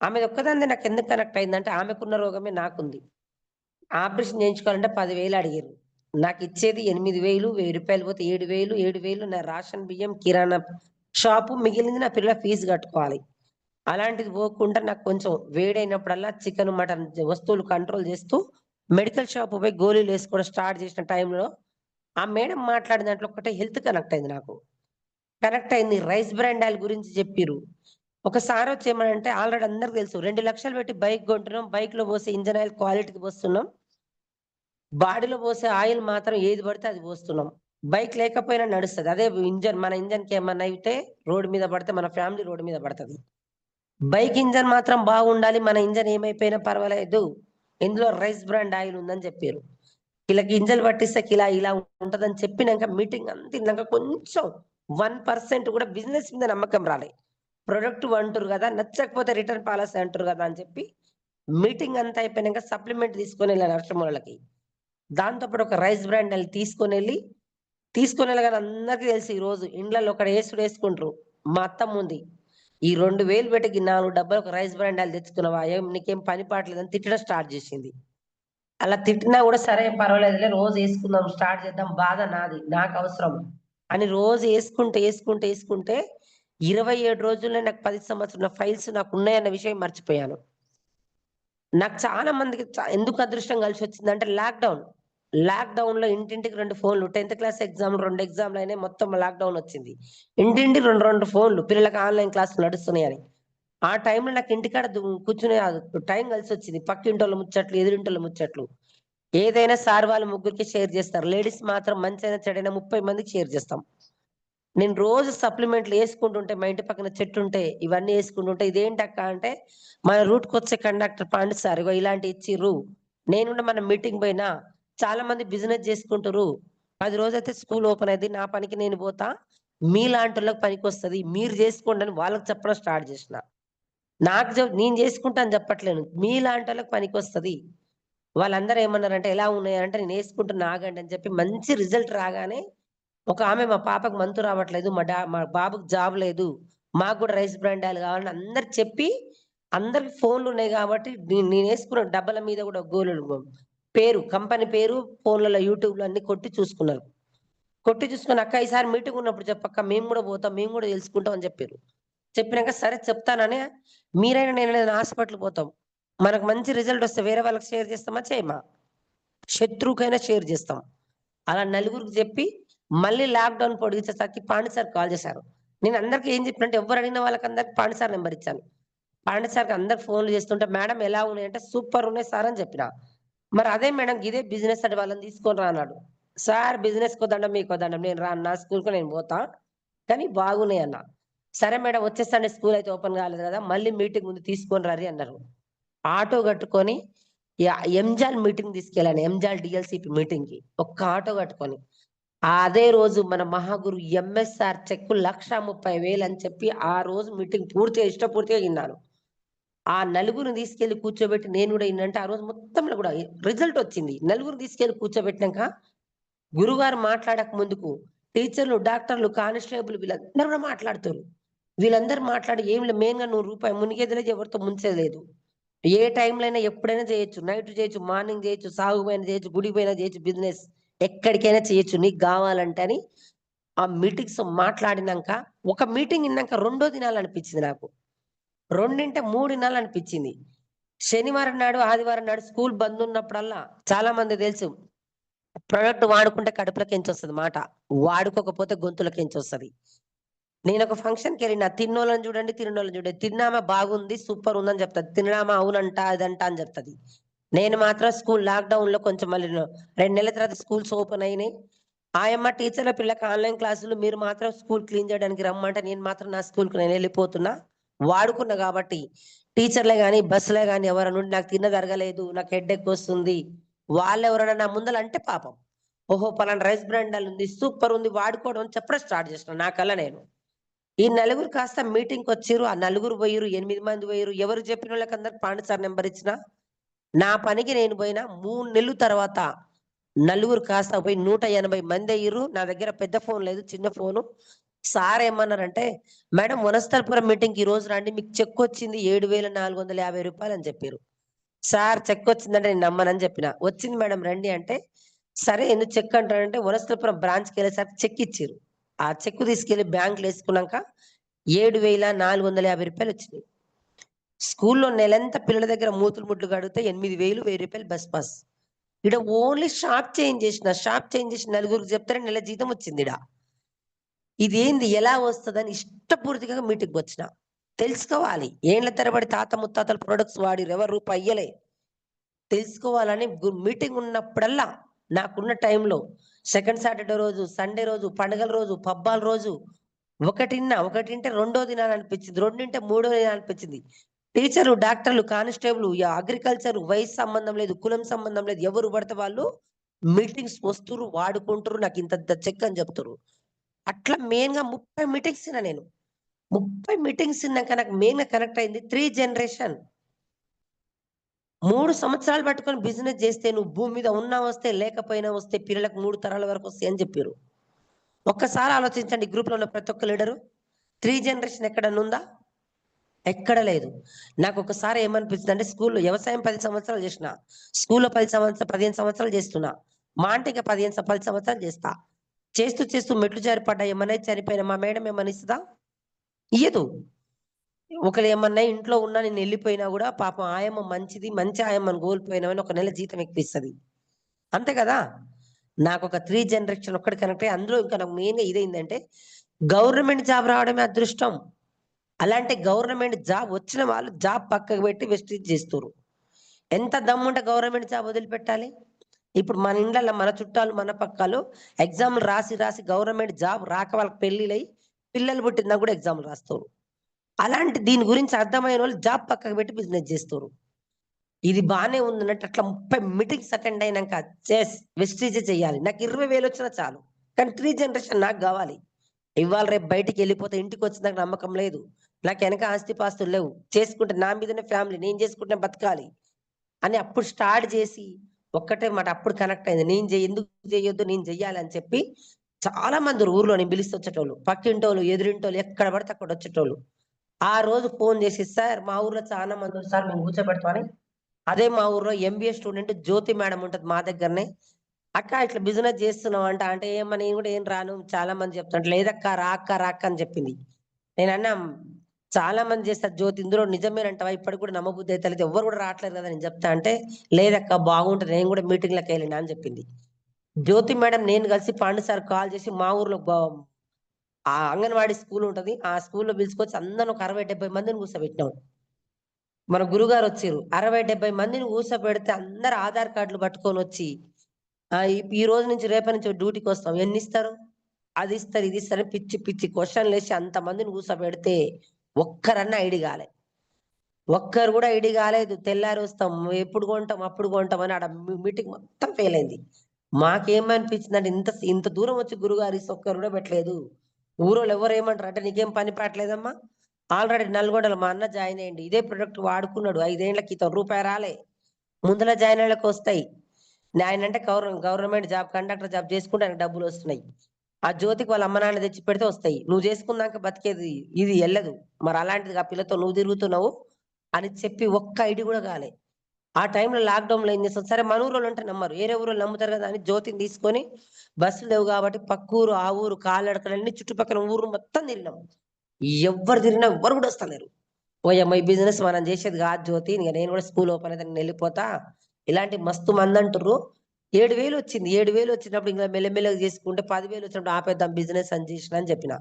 ఆమెది ఒక్కదానిదే నాకెందుకు కనెక్ట్ అయిందంటే ఆమెకున్న రోగమే నాకుంది. ఆపరేషన్ చేయించుకోవాలంటే 10,000 అడిగిర్రు. నాకిచ్చేది 8,000, రూ. 1000 పోతే 7,000, 7,000 నా రేషన్ బియ్యం, కిరాణా షాపు మిగిలింది నా పిల్లల ఫీజు కట్టుకోవాలి. అలాంటిది పోకుండా నాకు కొంచెం వేడైనప్పుడల్లా చికెను, మటన్ వస్తువులు కంట్రోల్ చేస్తూ మెడికల్ షాప్ పోయి గోళీలేసుకోవడం స్టార్ట్ చేసిన టైంలో ఆ మేడం మాట్లాడిన దాంట్లో ఒకటే హెల్త్ కనెక్ట్ అయింది నాకు. కనెక్ట్ అయింది. రైస్ బ్రాండ్ ఆయిల్ గురించి చెప్పిర్రు. ఒకసారొచ్చి ఏమనంటే ఆల్రెడీ అందరికి తెలుసు. 2,00,000 పెట్టి బైక్ కొంటున్నాం. బైక్‌లో పోసే ఇంజిన్ ఆయిల్ క్వాలిటీకి పోస్తున్నాం. బాడీలో పోసే ఆయిల్ మాత్రం ఏది పడితే అది పోస్తున్నాం. బైక్ లేకపోయినా నడుస్తది. అదే మన ఇంజిన్‌కి ఏమన్నా అయితే రోడ్ మీద పడితే మన ఫ్యామిలీ రోడ్ మీద పడతది. బైక్ ఇంజిన్ మాత్రం బాగుండాలి. మన ఇంజిన్ ఏమైపోయినా పర్వాలేదు. ఇందులో రైస్ బ్రాండ్ ఆయిల్ ఉందని చెప్పిర్రు. కిల గింజలు పట్టిస్తే కిలా ఇలా ఉంటదని చెప్పినంక మీటింగ్ అంతా ఇన్నాక కొంచెం 1% కూడా బిజినెస్ మీద నమ్మకం రాలే. ప్రొడక్ట్ అంటుర్రు గదా! నచ్చకపోతే రిటర్న్ పాలిసీ అంటుర్రు గదా! అని చెప్పి మీటింగ్ అంతా అయిపోయినంక సప్లిమెంట్ తీసుకొనెళ్ళాను నరసింహోళ్ళకి. దాంతో పాటు ఒక రైస్ బ్రాండ్ ఆయిల్ తీసుకొనెళ్ళగానే అందరికి తెలుసు ఈరోజు ఇండ్లలో ఒకడు యేసుకుంట్రు. మా అత్తమ్ముంది. ఈ 2,000 పెట్టి 4 డబ్బాలు ఒక రైస్ బ్రాండ్ ఆయిల్ తెచ్చుకున్నావా? నీకేం పని పాట లేదని తిట్టడం స్టార్ట్ చేసింది. అలా తిట్టినా గూడా సరే పర్వాలేదులే రోజు యేసుకుందాం స్టార్ట్ చేద్దాం. బాధ నాది. నాకవసరం. అని రోజు యేసుకుంటే 27 రోజుల్లో నాకు 10 సంవత్సరాల ఫైల్స్ నాకున్నాయన్న విషయం మర్చిపోయాను. నాకు చాలా మందికి ఎందుకు అదృష్టం కలిసొచ్చిందంటే లాక్‌డౌన్‌లో ఇంటింటికి 2 ఫోన్‌లు. 10థ్ క్లాస్ ఎగ్జామ్‌లు 2 ఎగ్జామ్‌లయినాయి. మొత్తం లాక్‌డౌన్ వచ్చింది. ఇంటింటికి 2 ఫోన్‌లు. పిల్లలకి ఆన్‌లైన్ క్లాసులు నడుస్తున్నాయని. ఆ టైంలో నాకు ఇంటికాడ కూర్చునే టైం కలిసొచ్చింది. పక్కింటోళ్ళ ముచ్చట్లు, ఎదురింటోళ్ళ ముచ్చట్లు. ఏదైనా సార్ వాళ్ళు ముగ్గురికి షేర్ చేస్తారు. లేడీస్ మాత్రం మంచైనా చెడైనా 30 మందికి షేర్ చేస్తాం. నేను రోజు సప్లిమెంట్లు యేసుకుంటుంటే మా ఇంటి పక్కన చెట్టుంటే ఇవన్నీ యేసుకుంటుంటే ఇదేంటక్క అంటే, మన రూట్‌కొచ్చే కండక్టర్ పాండు సార్ ఇగో ఇలాంటియి ఇచ్చిర్రు. నేను మన మీటింగ్ పోయినా చాలా మంది బిజినెస్ చేసుకుంటుర్రు. 10 రోజైతే స్కూల్ ఓపెన్ అయిద్ది. నా పనికి నేను పోతా. మీలాంటోళ్ళకి పనికొస్తది. మీరు జేసుకోండి అని వాళ్ళకి చెప్పడం స్టార్ట్ చేసిన. నేను జేసుకుంటా అని చెప్పట్లేను. మీలాంటోళ్ళకి పనికొస్తది. వాళ్ళందరూ ఏమన్నారంటే, "ఎలా ఉన్నాయంటే" నేనేసుకుంటున్నా ఆగండి అని చెప్పి మంచి రిజల్ట్ రాగానే ఒక ఆమె మా పాపకు మంతు రావట్లేదు. మా బాబుకి జాబ్ లేదు. మాకు గూడా రైస్ బ్రాండ్ ఆయిల్ కావాలని అందరికి చెప్పి, అందరికి ఫోన్లున్నాయి గాబట్టి నేనేసుకున్న డబ్బాల మీద గూడా కంపెనీ పేరు ఫోన్‌లలో యూట్యూబ్‌లో అన్ని కొట్టి చూసుకున్నారు. కొట్టి చూసుకొని అక్క ఈసారి మీటింగ్ ఉన్నప్పుడు చెప్పక్క మేము కూడా పోతాం, మేము కూడా తెలుసుకుంటాం అని చెప్పారు. చెప్పినాక సరే చెప్తానని మీరైనా నేను హాస్పిటల్ పోతాం. మనకు మంచి రిజల్ట్ వస్తే వేరే వాళ్ళకి షేర్ చేస్తామా చేయమా? శత్రువుకైనా షేర్ చేస్తాం. అలా నలుగురికి చెప్పి మళ్ళీ లాక్డౌన్ పొడిగించేసరికి పాండు సార్ కాల్ చేశారు. నేను అందరికి ఏం చెప్పినంటే ఎవరు అడిగిన వాళ్ళకి అందరికి పాండు సార్ నెంబర్ ఇచ్చాను. పాండు సార్కి అందరికి ఫోన్లు చేస్తుంటే మేడం ఎలా ఉన్నాయంటే సూపర్ ఉన్నాయి సార్ అని చెప్పిన. మరి అదే మేడం ఇదే బిజినెస్ అంటే వాళ్ళని తీసుకొని రా అన్నాడు. సార్ బిజినెస్ కొద్దండం మీకు కొద్దండం నేను రా నా స్కూల్కి నేను పోతా కానీ బాగున్నాయి అన్న. సరే మేడం వచ్చేసండి స్కూల్ అయితే ఓపెన్ కాలేదు కదా మళ్ళీ మీటింగ్ ముందు తీసుకొని రారి అన్నారు. ఆటో కట్టుకొని ఎంజాల్ మీటింగ్ తీసుకెళ్ళాను. ఎంజాల్ డిఎల్సిపి మీటింగ్ కి ఒక్క ఆటో కట్టుకొని అదే రోజు మన మహాగురు ఎంఎస్ఆర్ చెక్కు 1,30,000 అని చెప్పి ఆ రోజు మీటింగ్ పూర్తిగా ఇష్టపూర్తిగా విన్నాను. ఆ నలుగురిని తీసుకెళ్లి కూర్చోబెట్టి నేను కూడా ఏంటంటే ఆ రోజు మొత్తంలో కూడా రిజల్ట్ వచ్చింది. నలుగురు తీసుకెళ్లి కూర్చోబెట్టినాక గురుగారు మాట్లాడక ముందుకు టీచర్లు, డాక్టర్లు, కానిస్టేబుల్ వీళ్ళందరూ కూడా మాట్లాడుతారు. వీళ్ళందరూ మాట్లాడి ఏం లేదు మెయిన్ గా ₹100 మునిగేదిలేదు, ఎవరితో ముంచేది. ఏ టైంలో అయినా ఎప్పుడైనా చేయొచ్చు. నైట్ చేయొచ్చు, మార్నింగ్ చేయొచ్చు, సాగు పైన చేయొచ్చు, గుడి పైన చేయొచ్చు, బిజినెస్ ఎక్కడికైనా చేయొచ్చు నీకు కావాలంటే అని ఆ మీటింగ్స్ మాట్లాడినాక ఒక మీటింగ్ విన్నాక రెండో దినాలనిపించింది నాకు. 2-3 దినాలనిపించింది. శనివారం నాడు, ఆదివారం నాడు స్కూల్ బంద్ ఉన్నప్పుడల్లా చాలా మంది తెలుసు ప్రొడక్ట్ వాడుకుంటే కడుపులోకించి వస్తుంది మాట, వాడుకోకపోతే గొంతులకించి వస్తుంది. నేను ఒక ఫంక్షన్కి వెళ్ళిన తిన్నోళ్ళని చూడండి, తిన్నోళ్ళని చూడండి. తిన్నామా బాగుంది సూపర్ ఉందని చెప్తాది, తిన్నామా అవునంట అదంట అని చెప్తుంది. నేను మాత్రం స్కూల్ లాక్డౌన్ లో కొంచెం మళ్ళీ 2 నెలల తర్వాత స్కూల్స్ ఓపెన్ అయినాయి. ఆయమ్మ టీచర్ల పిల్లకి ఆన్లైన్ క్లాసులు మీరు మాత్రం స్కూల్ క్లీన్ చేయడానికి రమ్మంటే నేను మాత్రం నా స్కూల్కి నేను వెళ్ళిపోతున్నా. వాడుకున్నా కాబట్టి టీచర్లే కానీ బస్సులే కానీ ఎవరైనా నుండి నాకు తిన్న జరగలేదు, నాకు హెడ్ వస్తుంది, వాళ్ళు ఎవరైనా నా ముందర అంటే పాపం ఓహో పలానా రైస్ బ్రాండ్ ఉంది సూపర్ ఉంది వాడుకోవడం అని చెప్పడం స్టార్ట్ చేసిన నా కల్లా నేను. ఈ నలుగురు కాస్త మీటింగ్కి వచ్చిర్రు. ఆ నలుగురు పోయిరు, 8 మంది పోయిరు. ఎవరు చెప్పిన వాళ్ళకి అందరికి పాండు సార్ నెంబర్ ఇచ్చిన. నా పనికి నేను పోయినా 3 నెలల తర్వాత నలుగురు కాస్త పోయి 180 మంది అయ్యిర్రు. నా దగ్గర పెద్ద ఫోన్ లేదు, చిన్న ఫోను. సార్ ఏమన్నారంటే మేడం వనస్థలపురం మీటింగ్ ఈ రోజు రండి, మీకు చెక్ వచ్చింది ₹7,450 అని చెప్పారు. సార్ చెక్ వచ్చిందంటే నేను నమ్మనని చెప్పిన. వచ్చింది మేడం రండి అంటే సరే ఎందుకు చెక్ అంటారంటే వనస్థలపురం బ్రాంచ్కి వెళ్ళేసరికి చెక్ ఇచ్చారు. ఆ చెక్ తీసుకెళ్లి బ్యాంకులో వేసుకున్నాక ₹7,450 వచ్చినాయి. స్కూల్లో నెలంతా పిల్లల దగ్గర మూతులు ముడ్లు కడిగితే 8,000 ₹1,000 బస్ పాస్. ఇక్కడ ఓన్లీ షాప్ చేంజ్ చేసిన నలుగురికి చెప్తారే నెల జీతం వచ్చింది. ఇదేంది ఎలా వస్తుందని ఇష్టపూర్తిగా మీటింగ్ వచ్చిన. తెలుసుకోవాలి ఏళ్ల తరబడి తాత ముత్తాతల ప్రొడక్ట్స్ వాడిరు, ఎవరు రూపాయి అయ్యలే. తెలుసుకోవాలని మీటింగ్ ఉన్నప్పుడల్లా నాకున్న టైంలో సెకండ్ సాటర్డే రోజు, సండే రోజు, పండుగల రోజు, పబ్బాల రోజు ఒకటింటే రెండో దినాలనిపించింది, 2 మూడో దినాలనిపించింది. టీచర్లు, డాక్టర్లు, కానిస్టేబుల్, అగ్రికల్చర్ వయసు సంబంధం లేదు, కులం సంబంధం లేదు, ఎవరు పడితే వాళ్ళు మీటింగ్స్ వస్తురు, వాడుకుంటారు, నాకు ఇంత చెక్ అని చెప్తారు. అట్లా మెయిన్ గా 30 మీటింగ్స్ నేను 30 మీటింగ్స్ నాకు మెయిన్ గా కనెక్ట్ అయింది 3 జనరేషన్. 3 సంవత్సరాలు పట్టుకొని బిజినెస్ చేస్తే నువ్వు భూమి మీద ఉన్నా వస్తే లేకపోయినా వస్తే పిల్లలకు 3 తరాల వరకు వస్తాయి అని చెప్పారు. ఒక్కసారి ఆలోచించండి, గ్రూప్ లో ఉన్న ప్రతి ఒక్క లీడరు 3 జనరేషన్ ఎక్కడన్నా ఉందా? ఎక్కడ లేదు. నాకు ఒకసారి ఏమనిపిస్తుంది అంటే స్కూల్లో వ్యవసాయం 10 సంవత్సరాలు చేసిన, స్కూల్లో 15 సంవత్సరాలు చేస్తున్నా, మా అంటే ఇంకా 10 సంవత్సరాలు చేస్తా. చేస్తూ మెట్లు జారి పడ్డా ఏమన్నా చనిపోయినా మా మేడం ఏమన్నా ఇస్తుందా? ఇయ్యదు. ఒకరు ఏమన్నా ఇంట్లో ఉన్నా నేను వెళ్ళిపోయినా కూడా పాపం ఆయమ్మ మంచిది, మంచి ఆయమ్మని కోల్పోయినామని 1 నెల జీతం ఎక్కిస్తుంది. అంతే కదా. నాకు ఒక 3 జనరేషన్ ఒక్కటి కనెక్ట్ అయ్యి అందులో ఇంకా నాకు మెయిన్గా ఇదేంటంటే గవర్నమెంట్ జాబ్ రావడమే అదృష్టం. అలాంటి గవర్నమెంట్ జాబ్ వచ్చిన వాళ్ళు జాబ్ పక్కకు పెట్టి వెస్టిజ్ చేస్తారు. ఎంత దమ్ముంటే గవర్నమెంట్ జాబ్ వదిలిపెట్టాలి? ఇప్పుడు మన ఇండ్లలో మన చుట్టాలు మన పక్కలు ఎగ్జామ్లు రాసి గవర్నమెంట్ జాబ్ రాక వాళ్ళకి పెళ్లిళ్ళై పిల్లలు పుట్టినా కూడా ఎగ్జామ్లు రాస్తారు. అలాంటి దీని గురించి అర్థమైన వాళ్ళు జాబ్ పక్కకు పెట్టి బిజినెస్ చేస్తారు. ఇది బాగానే ఉందన్నట్టు అట్లా 30 మీటింగ్స్ అటెండ్ అయినాక వెస్టిజ్ చేయాలి. నాకు 20,000 వచ్చినా చాలు, కానీ 3 జనరేషన్ నాకు కావాలి. ఇవాళ రేపు బయటికి వెళ్ళిపోతే ఇంటికి వచ్చినాక నమ్మకం లేదు, నాకు వెనక ఆస్తిపాస్తులు లేవు, చేసుకుంటే నా మీదనే ఫ్యామిలీ, నేను చేసుకుంటే బతకాలి అని అప్పుడు స్టార్ట్ చేసి ఒక్కటే మాట అప్పుడు కనెక్ట్ అయింది. ఎందుకు చేయొద్దు, నేను చెయ్యాలి అని చెప్పి చాలా మంది ఊర్లో నేను పిలిస్తే వచ్చేటోళ్ళు, పక్కింటోళ్ళు, ఎదురింటోళ్ళు, ఎక్కడ పడితే అక్కడ వచ్చేటోళ్ళు. ఆ రోజు ఫోన్ చేసి సార్ మా ఊర్లో చాలా మంది సార్ మేము కూర్చోబెడతామని. అదే మా ఊర్లో MBA స్టూడెంట్ జ్యోతి మేడం ఉంటుంది మా దగ్గరనే. అక్క ఇట్లా బిజినెస్ చేస్తున్నావు అంట అంటే ఏమో నేను కూడా ఏం రాను చాలా మంది చెప్తుంటే లేదక్క రా అక్క రా అక్క అని చెప్పింది. నేను అన్నా చాలా మంది చేస్తారు జ్యోతి ఇందులో నిజమేనంటావా ఇప్పటికి కూడా నమ్మబుద్ధి అయితే లేదు ఎవరు కూడా రావట్లేదు కదా నేను చెప్తా అంటే లేదక్క బాగుంటుంది నేను కూడా మీటింగ్లకు వెళ్ళినా అని చెప్పింది. జ్యోతి మేడం నేను కలిసి పాండు సార్ కాల్ చేసి మా ఊర్లో ఆ అంగన్వాడీ స్కూల్ ఉంటది ఆ స్కూల్లో పిలుచుకొచ్చి అందరం ఒక 60-70 మందిని కూర్చోబెట్టినాం. మన గురుగారు వచ్చిర్రు 60-70 మందిని కూర్చోబెడితే అందరు ఆధార్ కార్డులు పట్టుకొని వచ్చి ఈ రోజు నుంచి రేపటి నుంచి డ్యూటీకి వస్తాం ఎన్ని ఇస్తారు అది ఇస్తారు ఇది ఇస్తారు పిచ్చి పిచ్చి క్వశ్చన్లు వేసి అంత మందిని కూర్చోబెడితే ఒక్కరన్నా ఐడి కాలే, ఒక్కరు కూడా ఐడి కాలేదు. తెల్లారి వస్తాం ఎప్పుడు కొంటాం అప్పుడు కొంటాం అని ఆడ మీటింగ్ మొత్తం ఫెయిల్ అయింది. మాకేమనిపించింది అంటే ఇంత ఇంత దూరం వచ్చి గురుగారు ఒక్కరు కూడా పెట్టలేదు. ఊరోళ్ళు ఎవరు ఏమంటారు అంటే నీకేం పని పాటలేదమ్మా ఆల్రెడీ నల్గొండలో మా అన్న జాయిన్ అయ్యండి ఇదే ప్రొడక్ట్ వాడుకున్నాడు 5 ఏళ్ల క్రితం రూపాయి రాలే ముందుల జాయిన్ అయ్యేళ్ళకి వస్తాయి. ఆయన అంటే గవర్నమెంట్ జాబ్ కండక్టర్ జాబ్ చేసుకుంటే ఆయనకు డబ్బులు వస్తున్నాయి. ఆ జ్యోతికి వాళ్ళ అమ్మ నాన్న తెచ్చి పెడితే వస్తాయి. నువ్వు చేసుకున్నాక బతికేది ఇది వెళ్ళదు. మరి అలాంటిది ఆ పిల్లతో నువ్వు తిరుగుతున్నావు అని చెప్పి ఒక్క ఐడి కూడా కాలే. ఆ టైంలో లాక్డౌన్ లో ఏం చేస్తాం సరే మన ఊరు అంటే నమ్మరు వేరే ఊరు నమ్ముతారు కదా అని జ్యోతిని తీసుకొని బస్సులు లేవు కాబట్టి పక్కూరు ఆ ఊరు కాళ్ళడకలన్నీ చుట్టుపక్కల ఊరు మొత్తం తిరిగినాం. ఎవ్వరు తిరిగినా ఎవ్వరు కూడా వస్తలేరు. ఓయమ్మ ఈ బిజినెస్ మనం చేసేది కాదు జ్యోతి ఇంకా నేను కూడా స్కూల్ ఓపెన్ అయితే నేను వెళ్ళిపోతా ఇలాంటి మస్తు మంది అంటారు. 7,000 వచ్చింది 7,000 వచ్చినప్పుడు ఇంకా మెల్లమెల్లగా చేసుకుంటే 10,000 వచ్చినప్పుడు ఆపేద్దాం బిజినెస్ అని చేసిన అని చెప్పిన.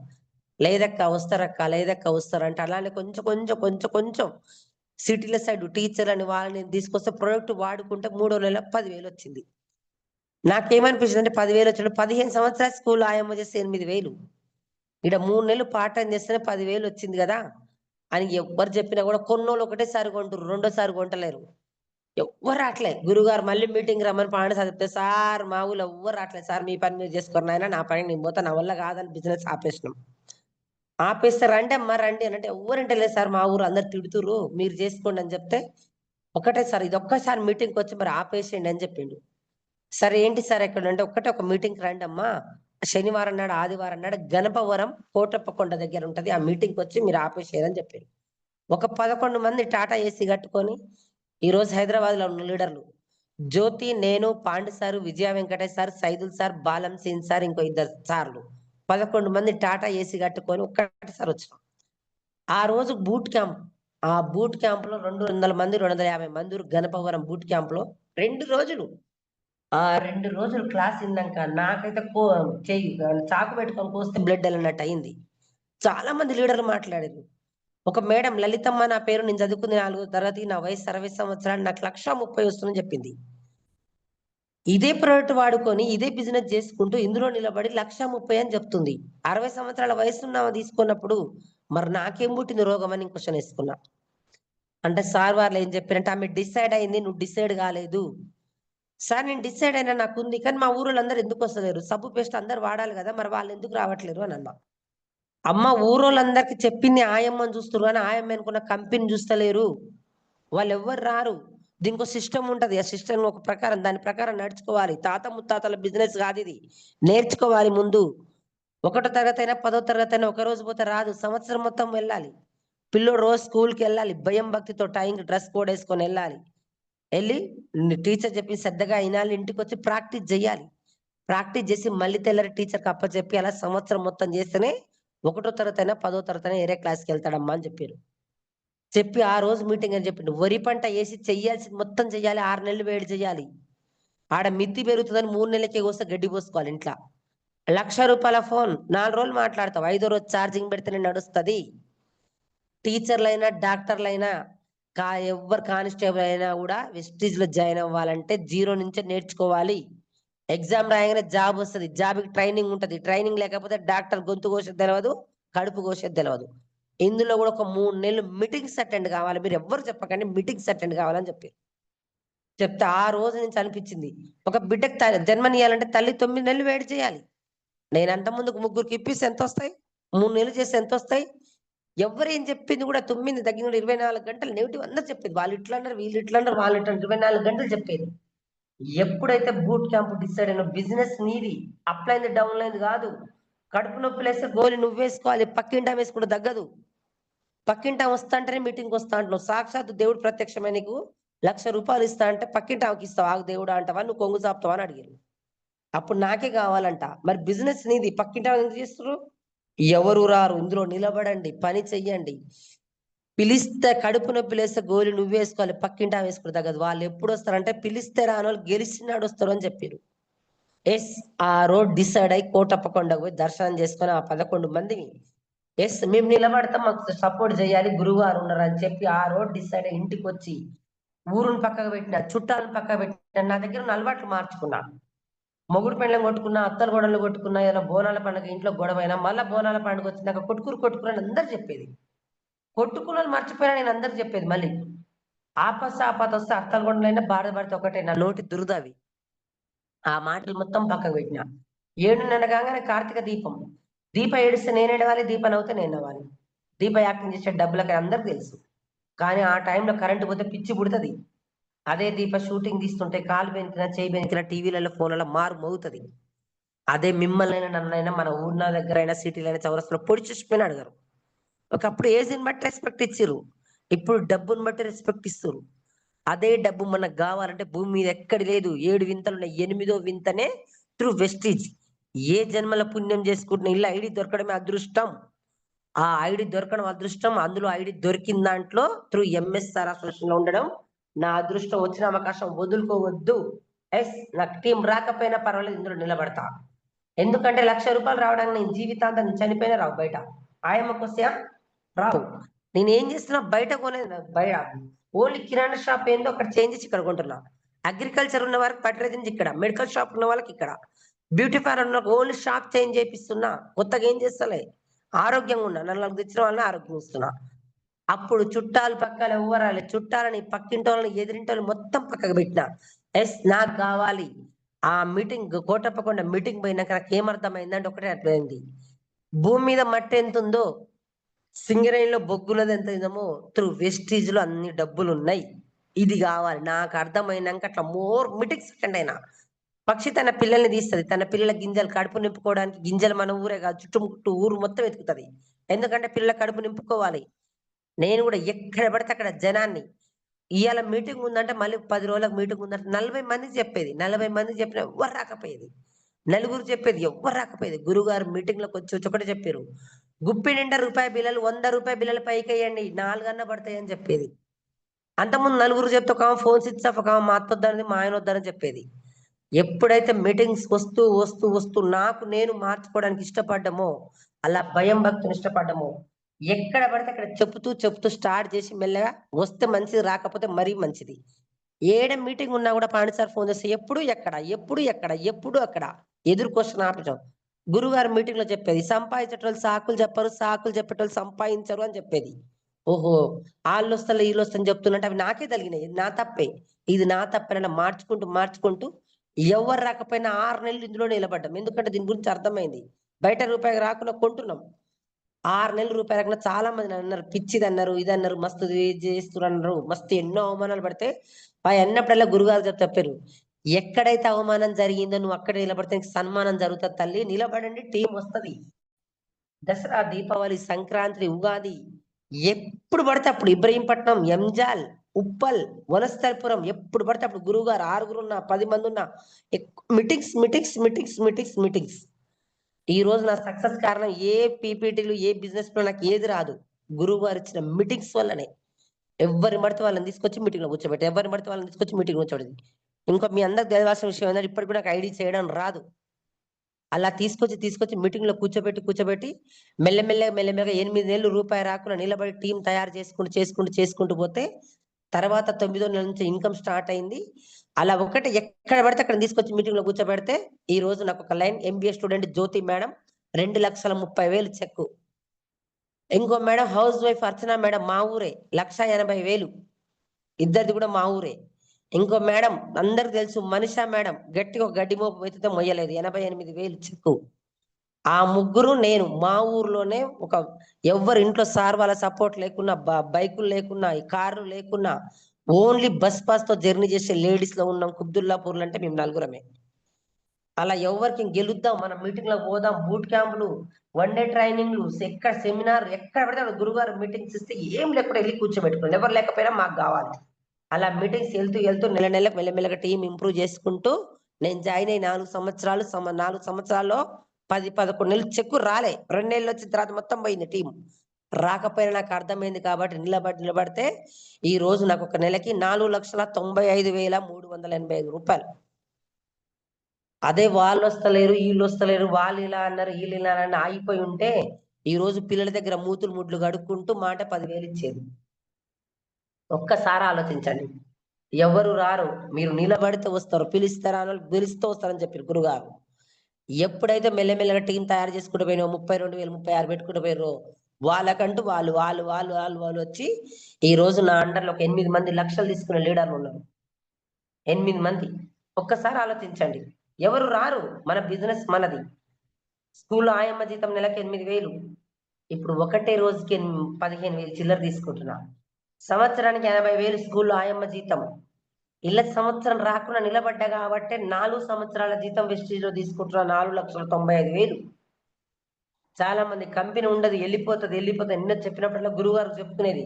లేదక్క వస్తారక్క లేదక్క వస్తారంటే అలానే కొంచెం కొంచెం కొంచెం కొంచెం సిటీల సైడ్ టీచర్ అని వాళ్ళని తీసుకొస్తే ప్రొడక్ట్ వాడుకుంటే 3వ నెల 10,000 వచ్చింది. నాకేమనిపించింది అంటే 10,000 వచ్చినప్పుడు 15 సంవత్సరాల స్కూల్ ఆయమ్మ చేస్తే 8,000 ఇక్కడ 3 నెలలు పార్ట్ టైం చేస్తేనే 10,000 వచ్చింది కదా అని ఎవ్వరు చెప్పినా కూడా కొన్నోళ్ళు ఒకటేసారి కొంటారు రెండోసారి కొంటలేరు. ఎవ్వరు రావట్లే. గురుగారు మళ్ళీ మీటింగ్ రమ్మని పాండు సార్ చెప్తే సార్ మా ఊళ్ళో ఎవ్వరు రావట్లేదు సార్ మీ పని మీరు చేసుకోరు నాయన నా పని నేను పోతా నా వల్ల కాదని బిజినెస్ ఆపేసినాం. ఆపేస్తే రండి అమ్మా రండి అని అంటే ఎవ్వరంటే లేదు సార్ మా ఊరు అందరు తిడుతురు మీరు చేసుకోండి అని చెప్తే ఒకటే సార్ ఇది ఒక్కసారి మీటింగ్కి వచ్చి మరి ఆపేసేయండి అని చెప్పిండు. సరే ఏంటి సార్ ఎక్కడ అంటే ఒక మీటింగ్కి రండి అమ్మా శనివారం నాడు ఆదివారం నాడు గణపవరం కోటప్పకొండ దగ్గర ఉంటది ఆ మీటింగ్కి వచ్చి మీరు ఆపేసేయని చెప్పారు. ఒక 11 మంది టాటా ఏసీ కట్టుకొని ఈ రోజు హైదరాబాద్ లో ఉన్న లీడర్లు జ్యోతి నేను Pandu sir Vijaya Venkatesh sir Saidul sir బాలం సీన్ సార్ ఇంకో 2 సార్లు 11 మంది టాటా ఏసీ కట్టుకొని ఒక్కటిసారి వచ్చినాం. ఆ రోజు బూట్ క్యాంప్ ఆ బూట్ క్యాంప్ లో 200 మంది 250 మంది గణపవరం బూట్ క్యాంప్ లో 2 రోజులు ఆ 2 రోజులు క్లాస్ విన్నాక నాకైతే చెయ్యి చాకు పెట్టుకొని కోస్తే బ్లడ్ వెళ్ళినట్టు అయింది. చాలా మంది లీడర్లు మాట్లాడారు. ఒక మేడం లలితమ్మ నా పేరు నేను చదువుకుంది 4వ తరగతి నా వయసు 60 సంవత్సరాలు నాకు 1,30,000 వస్తుందని చెప్పింది. ఇదే ప్రోడక్ట్ వాడుకొని ఇదే బిజినెస్ చేసుకుంటూ ఇందులో నిలబడి 1,30,000 అని చెప్తుంది. 60 సంవత్సరాల వయసున్న తీసుకున్నప్పుడు మరి నాకేం పుట్టింది రోగం అని క్వశ్చన్ వేసుకున్నా. అంటే సార్ వాళ్ళు ఏం చెప్పారంటే ఆమె డిసైడ్ అయింది నువ్వు డిసైడ్ కాలేదు. సార్ నేను డిసైడ్ అయినా నాకుంది కానీ మా ఊరోళ్ళు అందరు ఎందుకు వస్తలేరు సబ్బు పేస్ట్ అందరు వాడాలి కదా మరి వాళ్ళు ఎందుకు రావట్లేరు అని అన్నా. అమ్మ ఊరోళ్ళందరికి చెప్పింది ఆయమ్మని చూస్తారు కానీ ఆయమ్మ అనుకున్న కంపెనీ చూస్తలేరు వాళ్ళు ఎవ్వరు రారు. దీనికి ఒక సిస్టమ్ ఉంటది ఆ సిస్టమ్ ఒక ప్రకారం దాని ప్రకారం నడుచుకోవాలి. తాత ముత్తాతల బిజినెస్ కాదు ఇది నేర్చుకోవాలి. ముందు 1వ తరగతి అయినా 10వ తరగతి అయినా ఒక రోజు పోతే రాదు సంవత్సరం మొత్తం వెళ్ళాలి. పిల్లోడు రోజు స్కూల్కి వెళ్ళాలి భయం భక్తితో టైంకి డ్రెస్ కోడ్ వేసుకొని వెళ్ళాలి. వెళ్ళి టీచర్ చెప్పి శ్రద్ధగా వినాలి ఇంటికి వచ్చి ప్రాక్టీస్ చేయాలి. ప్రాక్టీస్ చేసి మళ్ళీ తెల్లరి టీచర్కి అప్పచెప్పి అలా సంవత్సరం మొత్తం చేస్తేనే 1వ తరగతి అయినా 10వ తరగతి అయినా వేరే క్లాస్కి వెళ్తాడమ్మా అని చెప్పారు. చెప్పి ఆ రోజు మీటింగ్ అని చెప్పిండు వరి పంట వేసి చెయ్యాల్సింది మొత్తం చెయ్యాలి 6 నెలలు వేడి చేయాలి. ఆడ మిత్తి పెరుగుతుందని 3 నెలలకే వస్తే గడ్డి పోసుకోవాలి ఇంట్లో. 1,00,000 రూపాయల ఫోన్ 4 రోజులు మాట్లాడతావు 5వ రోజు ఛార్జింగ్ పెడితేనే నడుస్తుంది. టీచర్లైనా డాక్టర్లైనా ఎవ్వరు కానిస్టేబుల్ అయినా కూడా వెస్టీజ్ లో జాయిన్ అవ్వాలంటే 0 నుంచే నేర్చుకోవాలి. ఎగ్జామ్ రాయగానే జాబ్ వస్తుంది జాబ్కి ట్రైనింగ్ ఉంటుంది ట్రైనింగ్ లేకపోతే డాక్టర్ గొంతు కోసేది తెలియదు కడుపు కోసేది తెలియదు. ఇందులో కూడా ఒక 3 నెలలు మీటింగ్స్ అటెండ్ కావాలి మీరు ఎవ్వరు చెప్పకండి మీటింగ్స్ అటెండ్ కావాలని చెప్తే ఆ రోజు నుంచి అనిపించింది ఒక బిడ్డకు జన్మనియాలంటే తల్లి 9 నెలలు వేడి చేయాలి. నేను అంత ముందుకు 3 ఇప్పిస్తే ఎంత వస్తాయి 3 నెలలు చేస్తే ఎంత వస్తాయి. ఎవరేం చెప్పింది కూడా 9 తగ్గిన 24 గంటలు నెగిటివ్ అందరు చెప్పేది వాళ్ళు ఇట్లా అన్నారు వీళ్ళు ఇట్లా అన్నారు వాళ్ళు ఇట్లా 24 గంటలు చెప్పేది. ఎప్పుడైతే బూట్ క్యాంప్ డిసైడ్ అయిన బిజినెస్ నీది అప్లైంది డౌన్ అయింది కాదు. కడుపు నొప్పి లేస్తే గోలి నువ్వు వేసుకోవాలి పక్కింటా వేసుకుంటే తగ్గదు. పక్కింటా వస్తా అంటేనే మీటింగ్కి వస్తా అంటున్నావు సాక్షాత్ దేవుడు ప్రత్యక్షమే నీకు 1,00,000 రూపాయలు ఇస్తా అంటే పక్కింటి ఆమెకి ఇస్తావు ఆగు దేవుడు అంటావా నువ్వు కొంగు చాపుతావా అని అడిగారు. అప్పుడు నాకే కావాలంట. మరి బిజినెస్ నీది, పక్కింటి వాళ్ళు ఎందుకు చేస్తుర్రు? ఎవరు రారు, ఇందులో నిలబడండి, పని చెయ్యండి. పిలిస్తే కడుపు నొప్పి లేస్తే గోలి నువ్వేసుకోవాలి, పక్కింటి ఆమె వేసుకోవడం తగ్గదు. వాళ్ళు ఎప్పుడు వస్తారంటే పిలిస్తే రానోళ్ళు గెలిచినాడు వస్తారు అని చెప్పారు. ఎస్, ఆ రోడ్ డిసైడ్ అయి కోటప్పకొండకు పోయి దర్శనం చేసుకొని ఆ 11 మందిని, ఎస్ మేము నిలబడతాం, మాకు సపోర్ట్ చేయాలి, గురువుగారు ఉన్నారు అని చెప్పి ఆ రోడ్ డిసైడ్ అయ్యి ఇంటికి వచ్చి ఊరుని పక్కకు పెట్టిన, చుట్టాలను పక్కకు పెట్టిన, నా దగ్గర ఉన్న అలవాట్లు మార్చుకున్నా. మొగుడు పెళ్ళం కొట్టుకున్నా, అత్తలు గొడవలు కొట్టుకున్నా, ఏదైనా బోనాల పండుగ ఇంట్లో గొడవైనా మళ్ళీ బోనాల పండుగ వచ్చినాక కొట్టుకురు అని అందరు చెప్పేది. కొట్టుకున్న మర్చిపోయినా నేను అందరు చెప్పేది. మళ్ళీ ఆపత వస్తే అత్తలు గొడవలైనా భార్య భర్త ఒకటే, నా నోటి దురదవి. ఆ మాటలు మొత్తం పక్కకు పెట్టిన. 7:30 కాగానే కార్తీక దీపం. దీప ఏడిస్తే నేను ఏడవాలి, దీప నవ్వుతే నేను నవ్వాలి. దీప యాక్టింగ్ చేసే డబ్బులకి అందరికి తెలుసు. కానీ ఆ టైంలో కరెంటు పోతే పిచ్చి పుడుతుంది. అదే దీప షూటింగ్ తీస్తుంటే కాలు బెనికినా చేయి బెనికినా టీవీలలో ఫోన్లలో మారు మోగుతుంది. అదే మిమ్మల్ని నన్నైనా మన ఊర్ల దగ్గర అయినా సిటీలో అయినా చౌరస్తలో పొడి చూసిపోయినా అడగరు. ఒకప్పుడు ఏజ్ని బట్టి రెస్పెక్ట్ ఇచ్చిర్రు, ఇప్పుడు డబ్బుని బట్టి రెస్పెక్ట్ ఇస్తారు. అదే డబ్బు మనకు కావాలంటే భూమి మీద ఎక్కడి లేదు, 7 వింతలు ఉన్నాయి, 8వ వింతనే త్రూ వెస్టీజ్. ఏ జన్మల పుణ్యం చేసుకుంటున్న ఇల్లు ఐడి దొరకడమే అదృష్టం. ఆ ఐడి దొరకడం అదృష్టం. అందులో ఐడి దొరికిన దాంట్లో త్రూ ఎంఎస్ఆర్ అసోసియేషన్ లో ఉండడం నా అదృష్టం. వచ్చిన అవకాశం వదులుకోవద్దు. ఎస్, నాకు టీం రాకపోయినా పర్వాలేదు, ఇందులో నిలబడతా. ఎందుకంటే ₹1,00,000 రావడానికి నేను జీవితాంతం చనిపోయినా రావు. బయట ఆయమ్మకు వస్తే రావు. నేను ఏం చేస్తున్నా, బయట బయట ఓన్లీ కిరాణా షాప్ ఏందో అక్కడ చేంజ్ చేసి ఇక్కడ కొంటున్నా. అగ్రికల్చర్ ఉన్న వారికి ఫర్టిలైజర్ ఇక్కడ, మెడికల్ షాప్ ఉన్న వాళ్ళకి ఇక్కడ, బ్యూటీ పార్లర్ ఉన్న ఓన్లీ షాప్ చేంజ్ చేపిస్తున్నా. కొత్తగా ఏం చేస్తలే, ఆరోగ్యంగా ఉన్నా, నన్ను తెచ్చిన వాళ్ళని ఆరోగ్యం ఇస్తున్నా. అప్పుడు చుట్టాలు పక్కన ఎవ్వరాలి, చుట్టాలని పక్కింటి వాళ్ళని ఎదిరింటి వాళ్ళని మొత్తం పక్కకు పెట్టిన. ఎస్, నాకు కావాలి. ఆ మీటింగ్ కోటప్పకొండ మీటింగ్ పోయినాక నాకు ఏమర్థమైందంటే ఒకటే అర్థమైంది, భూమి మీద మట్టి ఎంత ఉందో సింగరేణిలో బొగ్గులది ఎంత ఇదమో త్రూ వెస్టీజ్ లో అన్ని డబ్బులు ఉన్నాయి. ఇది కావాలి నాకు అర్థమైనాక అట్లా మోర్ మీటింగ్స్ అటెండ్ అయినా. పక్షి తన పిల్లల్ని తీస్తుంది, తన పిల్లల గింజలు కడుపు నింపుకోవడానికి. గింజలు మన ఊరే కాదు, చుట్టుముట్టు ఊరు మొత్తం వెతుకుతుంది. ఎందుకంటే పిల్లల కడుపు నింపుకోవాలి. నేను కూడా ఎక్కడ పడితే అక్కడ జనాన్ని, ఇవాళ మీటింగ్ ఉందంటే మళ్ళీ 10 రోజులకు మీటింగ్ ఉందంటే 40 మందికి చెప్పేది. 40 మందికి చెప్పిన ఎవ్వరు రాకపోయేది. నలుగురు చెప్పేది, ఎవ్వరు రాకపోయేది. గురుగారు మీటింగ్ లోకి వచ్చి ఒకటే చెప్పారు, గుప్పి నిండా రూపాయి బిల్లలు, ₹100 బిల్లలు పైకి వేయండి, 4 పడతాయి అని చెప్పేది. అంతకుముందు నలుగురు చెప్తే ఒక ఫోన్ స్విచ్ ఆఫ్, ఒక మా అత్త వద్దని మా ఆయన వద్దని చెప్పేది. ఎప్పుడైతే మీటింగ్స్ వస్తూ వస్తూ వస్తూ నాకు నేను మార్చుకోవడానికి ఇష్టపడ్డామో, అలా భయం భక్తిని ఇష్టపడ్డామో, ఎక్కడ పడితే అక్కడ చెప్తూ చెప్తూ స్టార్ట్ చేసి మెల్లగా వస్తే మంచిది, రాకపోతే మరీ మంచిది. ఏడ మీటింగ్ ఉన్నా కూడా పాండి సార్ ఫోన్ చేస్తే ఎప్పుడు ఎక్కడ, ఎప్పుడు ఎక్కడ, ఎప్పుడు అక్కడ ఎదురు క్వశ్చన్ ఆపటం. గురుగారు మీటింగ్ లో చెప్పేది, సంపాదించేటోళ్ళు సాకులు చెప్పరు, సాకులు చెప్పేటోళ్ళు సంపాదించరు అని చెప్పేది. ఓహో, వాళ్ళు వస్తారు వీళ్ళు వస్తారని చెప్తున్నట్టు అవి నాకే తగిలినాయి, నా తప్పే, ఇది నా తప్పేనన్నా మార్చుకుంటూ మార్చుకుంటూ ఎవరు రాకపోయినా 6 నెలలు ఇందులో నిలబడ్డాం. ఎందుకంటే దీని గురించి అర్థమైంది. బయట రూపాయి రాకుండా కొంటున్నాం. 6 నెలలు రూపాయి రాకుండా చాలా మంది నన్ను అన్నారు, పిచ్చిది అన్నారు, ఇది అన్నారు, మస్తు చేస్తున్నారు అన్నారు, మస్తు ఎన్నో అవమానాలు పడితే అన్నప్పుడల్లా గురుగారు చెప్పారు, ఎక్కడైతే అవమానం జరిగిందో నువ్వు అక్కడ నిలబడితే నీకు సన్మానం జరుగుతుంది తల్లి, నిలబడండి, టీం వస్తుంది. దసరా, దీపావళి, సంక్రాంతి, ఉగాది ఎప్పుడు పడితే అప్పుడు ఇబ్రహీంపట్నం, ఎంజాల్, ఉప్పల్, వనస్థలిపురం ఎప్పుడు పడితే అప్పుడు గురువు గారు 6 ఉన్నా 10 మంది ఉన్నా meetings meetings meetings meetings meetings. ఈ రోజు నా సక్సెస్ కారణం ఏ పీపీటీలు, ఏ బిజినెస్ లో నాకు ఏది రాదు, గురువు గారు ఇచ్చిన మీటింగ్స్ వల్లనే. ఎవరిని పడితే వాళ్ళని తీసుకొచ్చి మీటింగ్ లో కూర్చోబెట్టి, ఎవరిని పడితే వాళ్ళని తీసుకొచ్చి మీటింగ్ కూర్చోబెట్టి. ఇంకో మీ అందరికి తెలియాల్సిన విషయం ఏంటంటే ఇప్పటికి కూడా నాకు ఐడి చేయడం రాదు. అలా తీసుకొచ్చి మీటింగ్ లో కూర్చోబెట్టి మెల్లమెల్లగా 8 నెలలు రూపాయి రాకుండా నిలబడి టీం తయారు చేసుకుంటూ పోతే తర్వాత 9వ నెల నుంచి ఇన్కమ్ స్టార్ట్ అయింది. అలా ఒకటి ఎక్కడ పడితే అక్కడ తీసుకొచ్చి మీటింగ్ లో కూర్చోబెడితే ఈ రోజు నాకు ఒక లైన్, ఎంబీఏ స్టూడెంట్ జ్యోతి మేడం 2,30,000 చెక్. ఇంకో మేడం హౌస్ వైఫ్ అర్చన మేడం మా ఊరే 1,80,000, ఇద్దరిది కూడా మా ఊరే. ఇంకో మేడం అందరికి తెలుసు మనిషా మేడం, గట్టిగా ఒక గడ్డి మోపు వెతితే మొయ్యలేదు, 88,000 చెక్కు. ఆ ముగ్గురు నేను మా ఊర్లోనే ఒక ఎవరి ఇంట్లో సార్ వాళ్ళ సపోర్ట్ లేకున్నా, బైకులు లేకున్నా, కార్లు లేకున్నా, ఓన్లీ బస్ పాస్ తో జర్నీ చేసే లేడీస్ లో ఉన్నాం కుబ్దుల్లాపూర్లు అంటే మేము నలుగురమే. అలా ఎవరికి గెలుద్దాం, మనం మీటింగ్ లో పోదాం, బూట్ క్యాంపులు, 1 డే ట్రైనింగ్లు, ఎక్కడ సెమినార్, ఎక్కడ పడితే గురుగారు మీటింగ్స్ ఇస్తే ఏం లేకుండా వెళ్ళి కూర్చోబెట్టుకోండి, ఎవరు లేకపోయినా మాకు కావాలి. అలా మీటింగ్స్ వెళ్తూ నెల నెలకు మెల్లమెల్లగా టీం ఇంప్రూవ్ చేసుకుంటూ నేను జాయిన్ అయ్యి 4 సంవత్సరాలు 4 సంవత్సరాల్లో 10-11 నెలలు చెక్కు రాలే. 2 నెలలు వచ్చిన తర్వాత మొత్తం పోయింది టీం. రాకపోయినా నాకు అర్థమైంది కాబట్టి నిలబడితే ఈ రోజు నాకు ఒక నెలకి 4,95,385 రూపాయలు. అదే వాళ్ళు వస్తలేరు, వీళ్ళు వస్తలేరు, వాళ్ళు ఇలా అన్నారు, వీళ్ళు ఇలా అని ఆగిపోయి ఉంటే ఈ రోజు పిల్లల దగ్గర మూతులు ముడ్లు కడుక్కుంటూ మాట 10,000 ఇచ్చేది. ఒక్కసారి ఆలోచించండి. ఎవరు రారు, మీరు నిలబడితే వస్తారు, పిలిస్తే వస్తారని చెప్పారు గురుగారు. ఎప్పుడైతే మెల్లమెల్లగా టీం తయారు చేసుకుంటూ పోయినా 32,000 36 పెట్టుకుంటూ పోయారో వాళ్ళకంటూ వాళ్ళు వచ్చి ఈ రోజు నా అండర్లో ఒక 8 మంది లక్షలు తీసుకునే లీడర్లు ఉన్నారు. 8 మంది. ఒక్కసారి ఆలోచించండి. ఎవరు రారు, మన బిజినెస్ మనది. స్కూల్లో ఆయమ్మ జీతం నెలకి 8,000. ఇప్పుడు ఒకటే రోజుకి 15,000 చిల్లర తీసుకుంటున్నా. సంవత్సరానికి 80,000 స్కూల్లో ఆయమ్మ జీతం. ఇళ్ళ సంవత్సరం రాకుండా నిలబడ్డా కాబట్టి 4 సంవత్సరాల జీతం వెస్టీజ్లో తీసుకుంటున్నా 4,95,000. చాలా మంది కంపెనీ ఉండదు, వెళ్ళిపోతుంది ఎన్నో చెప్పినప్పుడల్లా గురుగారు చెప్పుకునేది.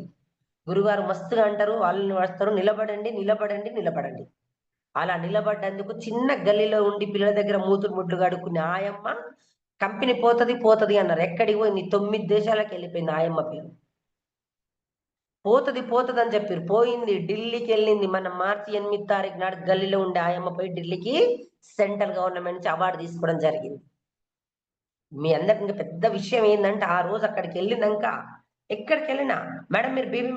గురుగారు మస్తుగా అంటారు, వాళ్ళని వస్తారు, నిలబడండి. అలా నిలబడ్డందుకు చిన్న గల్లీలో ఉండి పిల్లల దగ్గర మూతులు ముడ్లు కడుక్కునే ఆయమ్మ కంపెనీ పోతది అన్నారు. ఎక్కడికి పోయింది? 9 దేశాలకు వెళ్ళిపోయింది ఆయమ్మ పేరు. పోతది అని చెప్పారు. పోయింది, ఢిల్లీకి వెళ్ళింది. మన మార్చి 8 తారీఖు నాడు గల్లీలో ఉండే ఆయమ్మ పోయి ఢిల్లీకి సెంట్రల్ గవర్నమెంట్ నుంచి అవార్డు తీసుకోవడం జరిగింది. మీ అందరికి ఇంకా పెద్ద విషయం ఏంటంటే ఆ రోజు అక్కడికి వెళ్ళినాక ఎక్కడికి వెళ్ళినా మేడం మీరు బీబీ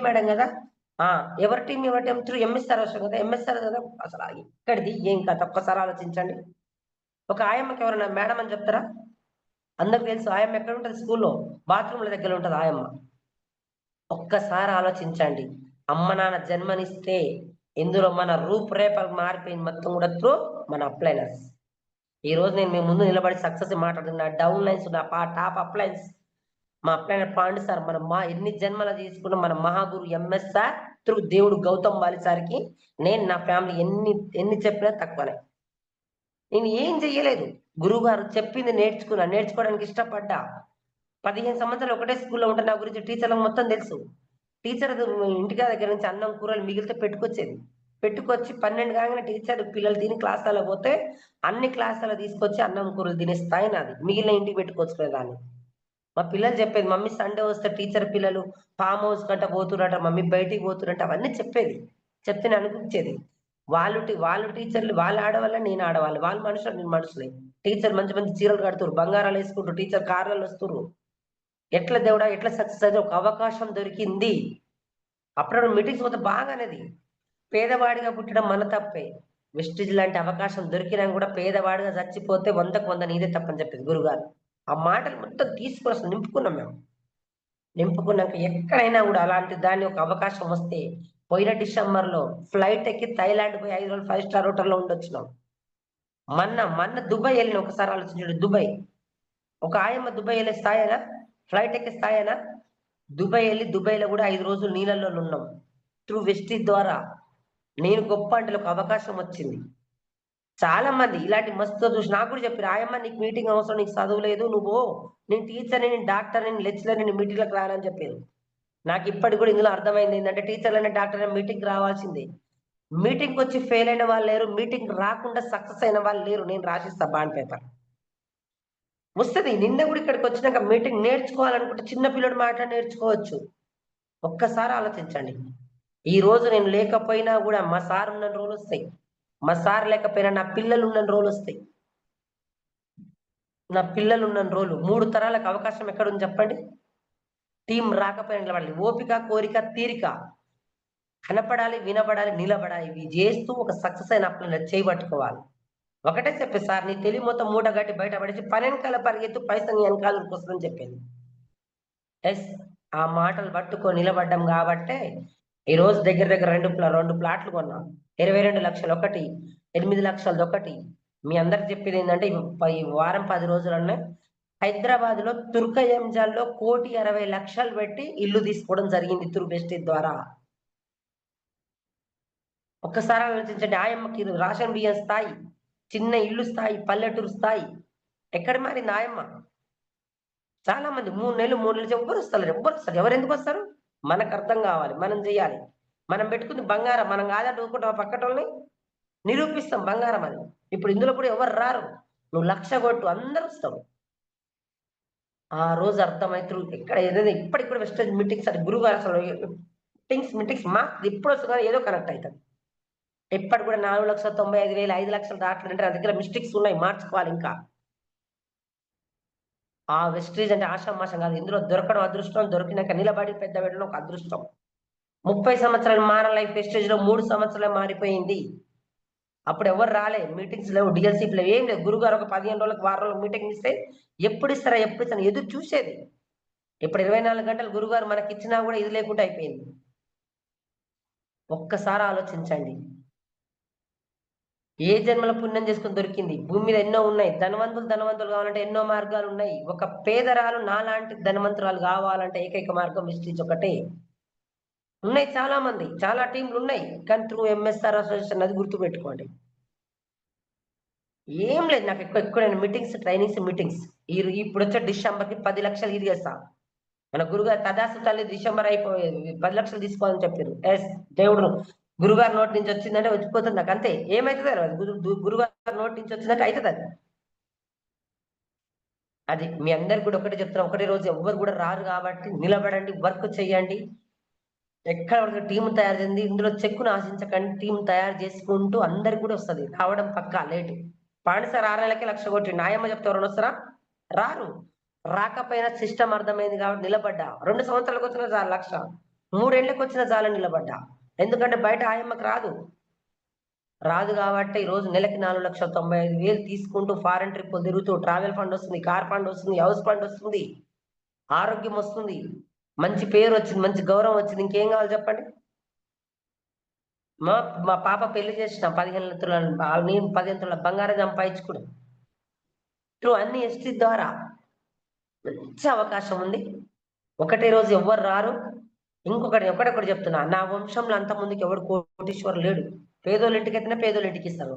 మేడం కదా, ఎవరి టీం త్రూ ఎంఎస్ఆర్ అవసరం కదా, ఎంఎస్ఆర్ కదా. అసలు ఎక్కడిది ఏం కథ ఒక్కసారి ఆలోచించండి. ఒక ఆయమ్మకి ఎవరన్నా మేడం అని చెప్తారా? అందరికి తెలుసు ఆయమ్మ ఎక్కడ ఉంటుంది, స్కూల్లో బాత్రూమ్ల దగ్గర ఉంటుంది ఆయమ్మ. ఒక్కసారి ఆలోచించండి. అమ్మ నాన్న జన్మనిస్తే ఇందులో మన రూపురేఖలు మారిపోయింది మొత్తం కూడా త్రూ మన అప్లైనర్స్. ఈ రోజు నేను మీ ముందు నిలబడి సక్సెస్ మాట్లాడుతున్నా. డౌన్ లైన్స్ ఉన్న టాప్ అప్లైన్స్ మా అప్లైనర్ పాండు సార్. మనం ఎన్ని జన్మలు తీసుకున్న మన మహాగురు ఎంఎస్ఆర్ త్రూ దేవుడు గౌతమ్ బాలి సార్కి నేను నా ఫ్యామిలీ ఎన్ని చెప్పినా తక్కువనే. నేను ఏం చెయ్యలేదు, గురువు గారు చెప్పింది నేర్చుకోవడానికి ఇష్టపడ్డా. 15 సంవత్సరాలు ఒకటే స్కూల్లో ఉంటే నా గురించి టీచర్లకు మొత్తం తెలుసు. టీచర్ ఇంటికా దగ్గర నుంచి అన్నం కూరలు మిగిలితే పెట్టుకొచ్చి 12 కాగానే టీచర్ పిల్లలు తిని క్లాసులలో పోతే అన్ని క్లాసులలో తీసుకొచ్చి అన్నం కూరలు తినే స్థాయి నాది. మిగిలిన ఇంటికి పెట్టుకొచ్చుకునేదాన్ని. మా పిల్లలు చెప్పేది, మమ్మీ సండే వస్తే టీచర్ పిల్లలు ఫామ్ హౌస్ కంట పోతున్నట, మమ్మీ బయటికి పోతున్నట్టు అవన్నీ చెప్తే నేను అనిపించేది. వాళ్ళు టీచర్లు, వాళ్ళు ఆడవాళ్ళ నేను ఆడవాళ్ళు, వాళ్ళు మనుషులు నేను మనుషులే. టీచర్ మంచి మంచి చీరలు కడుతురు, బంగారాలు వేసుకుంటారు, టీచర్ కార్లలో వస్తురు. ఎట్లా దేవుడా ఎట్లా సక్సెస్ అయితే ఒక అవకాశం దొరికింది. అప్పుడు మీటింగ్స్ పోతే బాగానేది. పేదవాడిగా పుట్టడం మన తప్పే. వెస్టిజ్ లాంటి అవకాశం దొరికినా కూడా పేదవాడిగా చచ్చిపోతే 100కు 100 నీదే తప్పని చెప్పింది గురుగారు. ఆ మాటలు మొత్తం తీసుకొని అసలు నింపుకున్నాం మేము. నింపుకున్నాక ఎక్కడైనా కూడా అలాంటి దాన్ని ఒక అవకాశం వస్తే పోయిన డిసెంబర్లో ఫ్లైట్ ఎక్కి థైలాండ్ పోయి 5 రోజులు 5 స్టార్ హోటల్లో ఉండొచ్చినాం. మొన్న దుబాయ్ వెళ్ళిన, ఒకసారి ఆలోచించండి. దుబాయ్ ఒక ఆయమ్మ దుబాయ్ వెళ్ళే స్థాయినా, ఫ్లైట్ ఎక్కే స్థాయినా? దుబాయ్ వెళ్ళి దుబాయ్లో కూడా 5 రోజులు నీళ్ళల్లో ఉన్నాం త్రూ వెస్టీజ్ ద్వారా. నేను గొప్ప అంటే ఒక అవకాశం వచ్చింది. చాలా మంది ఇలాంటి మస్తు చూసి నాకు కూడా చెప్పారు, ఆయమ్మ నీకు మీటింగ్ అవసరం, నీకు చదువులేదు, నేను టీచర్ని, నేను డాక్టర్ని, నేను లెక్చరర్ని, నేను మీటింగ్లకు రానని చెప్పారు. నాకు ఇప్పటికి కూడా ఇందులో అర్థమైంది ఏంటంటే టీచర్లైనా డాక్టర్ మీటింగ్కి రావాల్సిందే. మీటింగ్కి వచ్చి ఫెయిల్ అయిన వాళ్ళు లేరు, మీటింగ్ రాకుండా సక్సెస్ అయిన వాళ్ళు లేరు. నేను రాసిస్తా బాండ్ పేపర్ వస్తుంది. నిన్న కూడా ఇక్కడికి వచ్చినాక మీటింగ్ నేర్చుకోవాలనుకుంటే చిన్న పిల్లడు మాట నేర్చుకోవచ్చు. ఒక్కసారి ఆలోచించండి. ఈ రోజు నేను లేకపోయినా కూడా మా సార్ ఉన్న రోజులు వస్తాయి, మా సార్ లేకపోయినా నా పిల్లలు ఉన్న రోజులు వస్తాయి. నా పిల్లలు ఉన్న రోజులు 3 తరాలకు అవకాశం ఎక్కడుంది చెప్పండి? టీం రాకపోయినా నిలబడాలి. ఓపిక, కోరిక, తీరిక, కనపడాలి, వినబడాలి, నిలబడాలి. ఇవి చేస్తూ ఒక సక్సెస్ అయిన అప్లైనర్ చేయబట్టుకోవాలి. ఒకటే చెప్పే సార్, నీ తెలివి మొత్తం మూట గట్టి బయట పడేసి పని వెనకాల పరిగెత్తు, పైసలు నీ వెనకాల వస్తుందని చెప్పింది. ఎస్, ఆ మాటలు పట్టుకొని నిలబడ్డం కాబట్టే ఈ రోజు దగ్గర 2 ప్లాట్లు కొన్నాం. 22 లక్షలు ఒకటి, 8 లక్షలది ఒకటి. మీ అందరికి చెప్పేది ఏంటంటే ఈ వారం 10 రోజులనే హైదరాబాద్ లో తుర్కయంజాల్లో 1,60,00,000 పెట్టి ఇల్లు తీసుకోవడం జరిగింది త్రూ వెస్టీజ్ ద్వారా. ఒక్కసారి ఆలోచించండి. ఆయమ్మకి రేషన్ బియ్యం స్థాయి, చిన్న ఇల్లు స్థాయి, పల్లెటూరు స్థాయి ఎక్కడ మారింది ఆయమ్మ? చాలా మంది 3 నెలలు ఎవరు వస్తారు? ఎవరు ఎందుకు వస్తారు? మనకు అర్థం కావాలి, మనం చెయ్యాలి. మనం పెట్టుకుంది బంగారం, మనం కాదంటే ఊరుకుంటాం పక్కటోళ్ళని. నిరూపిస్తాం బంగారం అని. ఇప్పుడు ఇందులో కూడా ఎవరు రారు. నువ్వు 1,00,000 కొట్టు అందరూ వస్తారు. ఆ రోజు అర్థమైతురు ఎక్కడ ఏదైనా ఇప్పటికి కూడా వెస్టేజ్ మీటింగ్స్ అంటే గురువుగారు అసలు మీటింగ్స్ మాకు ఎప్పుడు వస్తుందో ఏదో కనెక్ట్ అవుతుంది. ఇప్పటికి కూడా 4,95,000 5,00,000 దాటలంటే నా దగ్గర మిస్టేక్స్ ఉన్నాయి, మార్చుకోవాలి ఇంకా. ఆ వెస్టేజ్ అంటే ఆషామాషం కాదు. ఇందులో దొరకడం అదృష్టం, దొరికినాక నిలబడి పెద్ద పెట్టడం ఒక అదృష్టం. 30 సంవత్సరాలు మారని లైఫ్ వెస్టేజ్ లో 3 సంవత్సరాలే మారిపోయింది. అప్పుడు ఎవరు రాలే, మీటింగ్స్ లేవు, డిఎల్సీప్ లేవు, ఏం లేదు. గురుగారు ఒక 15 రోజులకు, వారం రోజులకు మీటింగ్ ఇస్తే ఎప్పుడు ఇస్తారా ఎదురు చూసేది. ఇప్పుడు 24 గంటలు గురుగారు మనకి ఇచ్చినా కూడా ఇది లేకుండా అయిపోయింది. ఒక్కసారి ఆలోచించండి. ఏ జన్మల పుణ్యం చేసుకుని దొరికింది. భూమి మీద ఎన్నో ఉన్నాయి. ధనవంతులు కావాలంటే ఎన్నో మార్గాలు ఉన్నాయి. ఒక పేదరాలు నాలాంటి ధనవంతురాలు కావాలంటే ఏకైక మార్గం వెస్టీజ్ ఒకటే. ఉన్నాయి చాలా మంది, చాలా టీంలు ఉన్నాయి. కానీ త్రూ ఎంఎస్ఆర్ అసోసియేషన్ అది గుర్తుపెట్టుకోండి. ఏం లేదు, నాకు ఎక్కువ నేను ట్రైనింగ్స్ ఇప్పుడు వచ్చే డిసెంబర్కి 10 లక్షలు ఇరిగేస్తా. మన గురుగారు తదాసు తల్లి డిసెంబర్ అయిపోయేది 10 లక్షలు తీసుకోవాలని చెప్పారు. ఎస్, దేవుడు గురుగారు నోటి నుంచి వచ్చిందంటే వచ్చిపోతుంది. నాకు అంతే, ఏమవుతుంది గురుగారు నోటి నుంచి వచ్చిందంటే అవుతుంది అది. అది మీ అందరికి కూడా ఒకటే చెప్తున్నా, ఒకటే రోజు ఎవ్వరు కూడా రారు కాబట్టి నిలబడండి, వర్క్ చేయండి. ఎక్కడ వరకు టీం తయారు చేయండి. ఇందులో చెక్కును ఆశించకండి. టీం తయారు చేసుకుంటూ అందరికి కూడా వస్తుంది. రావడం పక్కా లేటు. పాండి సార్ 6 నెలలకే 1,00,000 కొట్టి నాయమ్మ చెప్తే ఎవరైనా వస్తారా? రారు. రాకపోయినా సిస్టమ్ అర్థమైంది కాబట్టి నిలబడ్డా. 2 సంవత్సరాలకు వచ్చిన చాలు 1,00,000, 3 ఏళ్ళకి వచ్చిన చాలని నిలబడ్డా. ఎందుకంటే బయట ఆయమ్మకి రాదు కాబట్టి ఈ రోజు నెలకి 4,95,000 తీసుకుంటూ ఫారెన్ ట్రిప్పులు తిరుగుతూ ట్రావెల్ ఫండ్ వస్తుంది, కార్ ఫండ్ వస్తుంది, హౌస్ ఫండ్ వస్తుంది, ఆరోగ్యం వస్తుంది, మంచి పేరు వచ్చింది, మంచి గౌరవం వచ్చింది. ఇంకేం కావాలి చెప్పండి. మా పాప పెళ్లి చేసిన 15 తులాలు, నేను 15 తులాల బంగారం సంపాదించుకున్నాను. త్రూ అన్ని ఎస్టీ ద్వారా మంచి అవకాశం ఉంది. ఒకటే రోజు ఎవ్వరు రారు. ఒకటొకటి చెప్తున్నా, నా వంశంలో అంత ముందుకి ఎవరు కోటీశ్వరు లేడు. పేదోళ్ళ ఇంటికి అయితేనే పేదోళ్ళ ఇంటికి ఇస్తారు.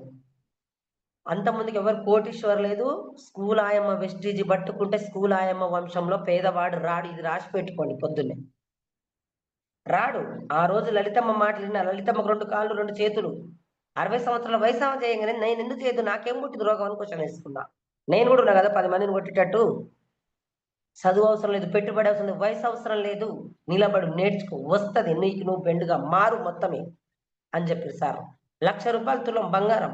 అంత ముందుకి ఎవరు కోటీశ్వరు లేదు. స్కూల్ ఆయమ్మ వెస్టీజీ పట్టుకుంటే స్కూల్ ఆయమ్మ వంశంలో పేదవాడు రాడు. ఇది రాసి పెట్టుకోండి. పొద్దున్నే రాడు. ఆ రోజు లలితమ్మ మాటలు విన్నా. లలితమ్మకు 2 కాళ్ళు 2 చేతులు, 60 సంవత్సరాల వయసు చేయగానే నేను ఎందుకు చేయదు, నాకేం పుట్టింది రోగం అని క్వశ్చన్ వేసుకున్నా. నేను కూడా ఉన్నా కదా 10 మందిని కొట్టేటట్టు. చదువు అవసరం లేదు, పెట్టుబడి అవసరం లేదు, వయసు అవసరం లేదు. నిలబడు, నేర్చుకో, వస్తుంది. నీకు నువ్వు బెండుగా మారు మొత్తమే అని చెప్పారు సార్. 1,00,000 రూపాయలు తులం బంగారం,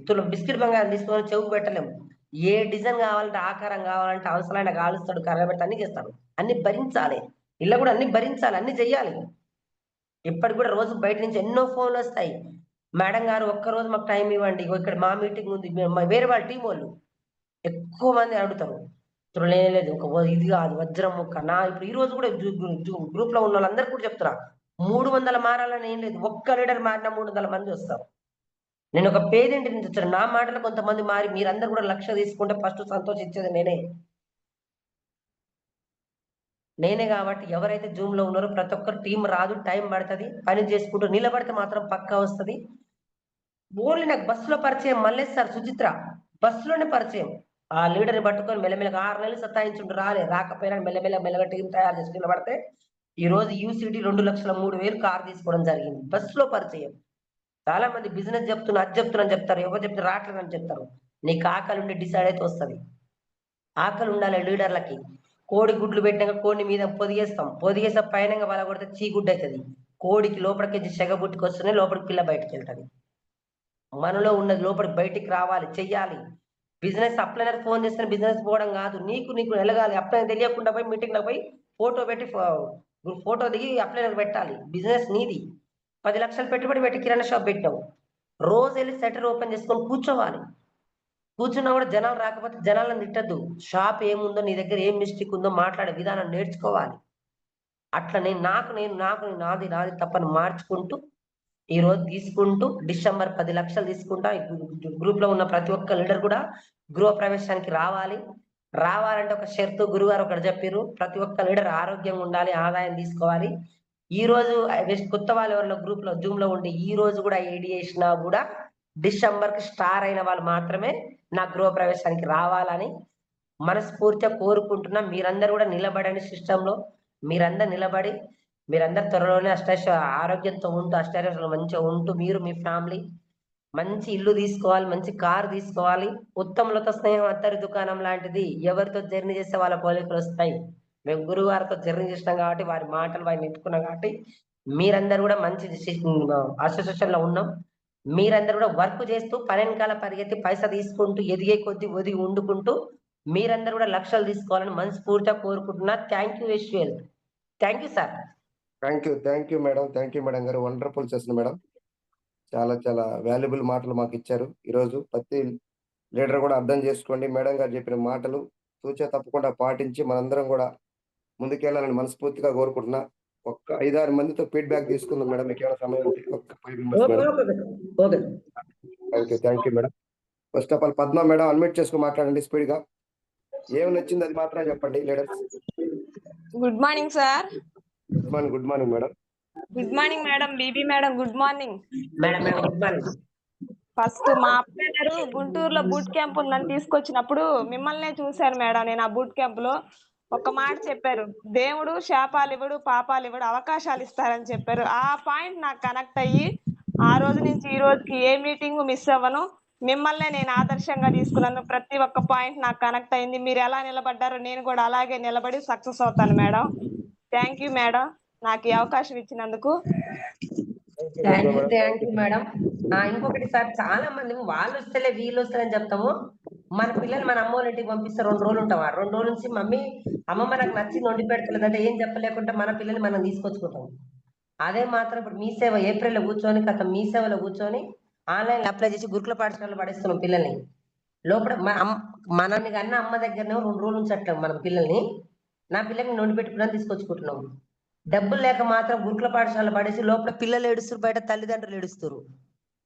తులం బిస్కెట్ బంగారం తీసుకొని చెవుకు పెట్టలేము. ఏ డిజైన్ కావాలంటే, ఆకారం కావాలంటే అవసరమైన కాలుస్తాడు, కరగబెట్టి అన్ని చేస్తాడు. అన్ని భరించాలి. ఇలా కూడా అన్ని భరించాలి, అన్ని చెయ్యాలి. ఇప్పటికి కూడా రోజు బయట నుంచి ఎన్నో ఫోన్లు వస్తాయి. మేడం గారు ఒక్కరోజు మాకు టైం ఇవ్వండి, ఇక్కడ మా మీటింగ్ ఉంది. వేరే వాళ్ళ టీం వాళ్ళు ఎక్కువ మంది అడుగుతారు. లేదు ఒక ఇది కాదు, వజ్రం ముక్క నా. ఇప్పుడు ఈ రోజు కూడా గ్రూప్ లో ఉన్న వాళ్ళందరూ కూడా చెప్తున్నా, 300 మారాలని ఏం లేదు. ఒక్క లీడర్ మారినా 300 మంది వస్తారు. నేను ఒక పేదింటి నుంచి వచ్చాను. నా మాటలు కొంతమంది మారి మీరందరూ కూడా 1,00,000 తీసుకుంటే ఫస్ట్ సంతోషించేది నేనే కాబట్టి ఎవరైతే జూమ్ లో ఉన్నారో ప్రతి ఒక్కరు టీం రాదు, టైం పడుతుంది. పని చేసుకుంటూ నిలబడితే మాత్రం పక్కా వస్తుంది. ఓన్లీ నాకు బస్సులో పరిచయం మల్లేష్ సార్, సుచిత్ర బస్సులోనే పరిచయం. ఆ లీడర్ని పట్టుకొని మెల్లమెల్లగా 6 నెలలు సత్తాయించుంటూ రాకపోయినా మెల్లమెల్లగా టీం తయారు చేసి నిలబడితే ఈ రోజు యూసిటీ 2,03,000 కార్ తీసుకోవడం జరిగింది. బస్సులో పరిచయం. చాలా మంది బిజినెస్ చెప్తున్నా, అది చెప్తున్నా చెప్తారు, ఎవరు చెప్తే రావట్లేదని చెప్తారు. నీకు ఆకలి ఉండి డిసైడ్ అయితే వస్తుంది. ఆకలి ఉండాలి లీడర్లకి. కోడి గుడ్లు పెట్టినాక కోడిని మీద పొదిగేస్తే పైన బల కొడితే చీగుడ్డు అవుతుంది. కోడికి లోపలికి సెగ పుట్టుకొస్తేనే లోపలికి పిల్ల బయటకు వెళ్తుంది. మనలో ఉన్నది లోపలికి బయటికి రావాలి, చెయ్యాలి. బిజినెస్ అప్లైనర్ ఫోన్ చేస్తే బిజినెస్ పోవడం కాదు, నీకు ఎలగాలి. అప్లైనర్ తెలియకుండా పోయి మీటింగ్ లో పోయి ఫోటో పెట్టి ఫోటో దిగి అప్లైనర్ పెట్టాలి. బిజినెస్ నీది. 10 లక్షలు పెట్టుబడి పెట్టి కిరాణా షాప్ పెట్టావు, రోజు వెళ్ళి సెటర్ ఓపెన్ చేసుకొని కూర్చోవాలి. కూర్చున్నా కూడా జనాలు రాకపోతే జనాలను తిట్టద్దు. షాప్ ఏముందో, నీ దగ్గర ఏం మిస్టేక్ ఉందో మాట్లాడే విధానం నేర్చుకోవాలి. అట్లా నాది తప్పని మార్చుకుంటూ ఈ రోజు తీసుకుంటూ డిసెంబర్ 10 లక్షలు తీసుకుంటా. గ్రూప్ లో ఉన్న ప్రతి ఒక్క లీడర్ కూడా గృహ ప్రవేశానికి రావాలంటే ఒక షరతు గురుగారు ఒకటి చెప్పారు. ప్రతి ఒక్క లీడర్ ఆరోగ్యంగా ఉండాలి, ఆదాయం తీసుకోవాలి. ఈ రోజు కొత్త వాళ్ళు ఎవరైనా గ్రూప్ లో జూమ్ లో ఉండి ఈ రోజు కూడా ఏడి చేసినా కూడా డిసెంబర్ కి స్టార్ అయిన వాళ్ళు మాత్రమే నా గృహ ప్రవేశానికి రావాలని మనస్ఫూర్తిగా కోరుకుంటున్నా. మీరందరూ కూడా నిలబడండి సిస్టంలో. మీరందరూ త్వరలోనే ఆరోగ్యంతో ఉంటూ అష్టైశ్వర్యాలు మంచిగా ఉంటూ మీరు మీ ఫ్యామిలీ మంచి ఇల్లు తీసుకోవాలి, మంచి కారు తీసుకోవాలి. ఉత్తములతో స్నేహం అత్తరి దుకాణం లాంటిది. ఎవరితో జర్నీ చేస్తే వాళ్ళ పోలికలు వస్తాయి. మేము గురువు గారితో జర్నీ చేసినాం కాబట్టి వారి మాటలు వారిని నెట్టుకున్నాం కాబట్టి మీరందరూ కూడా మంచి అసోసియేషన్ లో ఉన్నాం. మీరందరూ కూడా వర్క్ చేస్తూ పనెనకాల పరిగెత్తి పైసా తీసుకుంటూ ఎదిగే కొద్దీ ఒదిగి వండుకుంటూ మీరందరూ కూడా లక్షలు తీసుకోవాలని మనస్ఫూర్తిగా కోరుకుంటున్నా. థ్యాంక్ యూ యశ్వల్. Thank you sir. Thank you madam గారు. Wonderful session madam. చాలా చాలా వాల్యుబుల్ మాటలు మాకు ఇచ్చారు ఈరోజు. ప్రతి లీడర్ కూడా అర్థం చేసుకోండి, మేడం గారు చెప్పిన మాటలు తూచా తప్పకుండా పాటించి మనందరం కూడా ముందుకెళ్ళాలని మనస్ఫూర్తిగా కోరుకుంటున్నా. ఒక్క 5-6 మందితో ఫీడ్బ్యాక్ తీసుకుందాం మేడం, మీకు ఏమైనా సమయం ఉంటే. ఒక్క 5 members madam. Thank you madam. First of all Padma madam unmute చేసుకుని మాట్లాడండి స్పీడ్ గా. ఏమి నచ్చింది అది మాత్రమే చెప్పండి leaders. Good morning sir. Good morning madam. Good morning madam. BB madam good morning. Madam good morning. First మా అబ్బాయి గుంటూరులో బూట్ క్యాంప్ ఉందని తీసుకొచ్చినప్పుడు మిమ్మల్నే చూశాను మేడం. నేను ఆ బూట్ క్యాంప్ లో ఒక మాట చెప్పారు, దేవుడు శాపాలు ఇవ్వడు పాపాలు ఇవ్వడు అవకాశాలు ఇస్తారని చెప్పారు. ఆ పాయింట్ నాకు కనెక్ట్ అయ్యి ఆ రోజు నుంచి ఈ రోజుకి ఏ మీటింగ్ మిస్ అవ్వను. మిమ్మల్నే నేను ఆదర్శంగా తీసుకున్నాను. ప్రతి ఒక్క పాయింట్ నాకు కనెక్ట్ అయింది. మీరు ఎలా నిలబడ్డారో నేను కూడా అలాగే నిలబడి సక్సెస్ అవుతాను మేడం. థ్యాంక్ యూ మేడం నాకు ఈ అవకాశం ఇచ్చినందుకు. Thank you madam. ఇంకొకటి సార్, చాలా మంది వాళ్ళు వస్తేలే వీళ్ళు వస్తేనే చెప్తాము. మన పిల్లలు మన అమ్మ వాళ్ళ ఇంటికి పంపిస్తే 2 రోజులు ఉంటాం. ఆ 2 రోజుల నుంచి మమ్మీ అమ్మమ్మ నాకు నచ్చింది వండి పెడతలేదు అంటే ఏం చెప్పలేకుండా మన పిల్లల్ని మనం తీసుకొచ్చుకుంటాం. అదే మాత్రం ఇప్పుడు మీ సేవ ఏప్రిల్లో కూర్చొని మీ సేవలో కూర్చొని ఆన్లైన్ అప్లై చేసి గురుకుల పాఠశాలలో పడేస్తున్నాం పిల్లల్ని. లోపల మనల్ని కన్నా అమ్మ దగ్గరనే 2 రోజులు ఉంచట్లేము మన పిల్లల్ని. నా పిల్లల్ని నొండి పెట్టుకుని తీసుకొచ్చుకుంటున్నాం. డబ్బులు లేక మాత్రం గురుకుల పాఠశాల పడేసి లోపల పిల్లలు ఏడుస్తారు, బయట తల్లిదండ్రులు ఏడుస్తారు.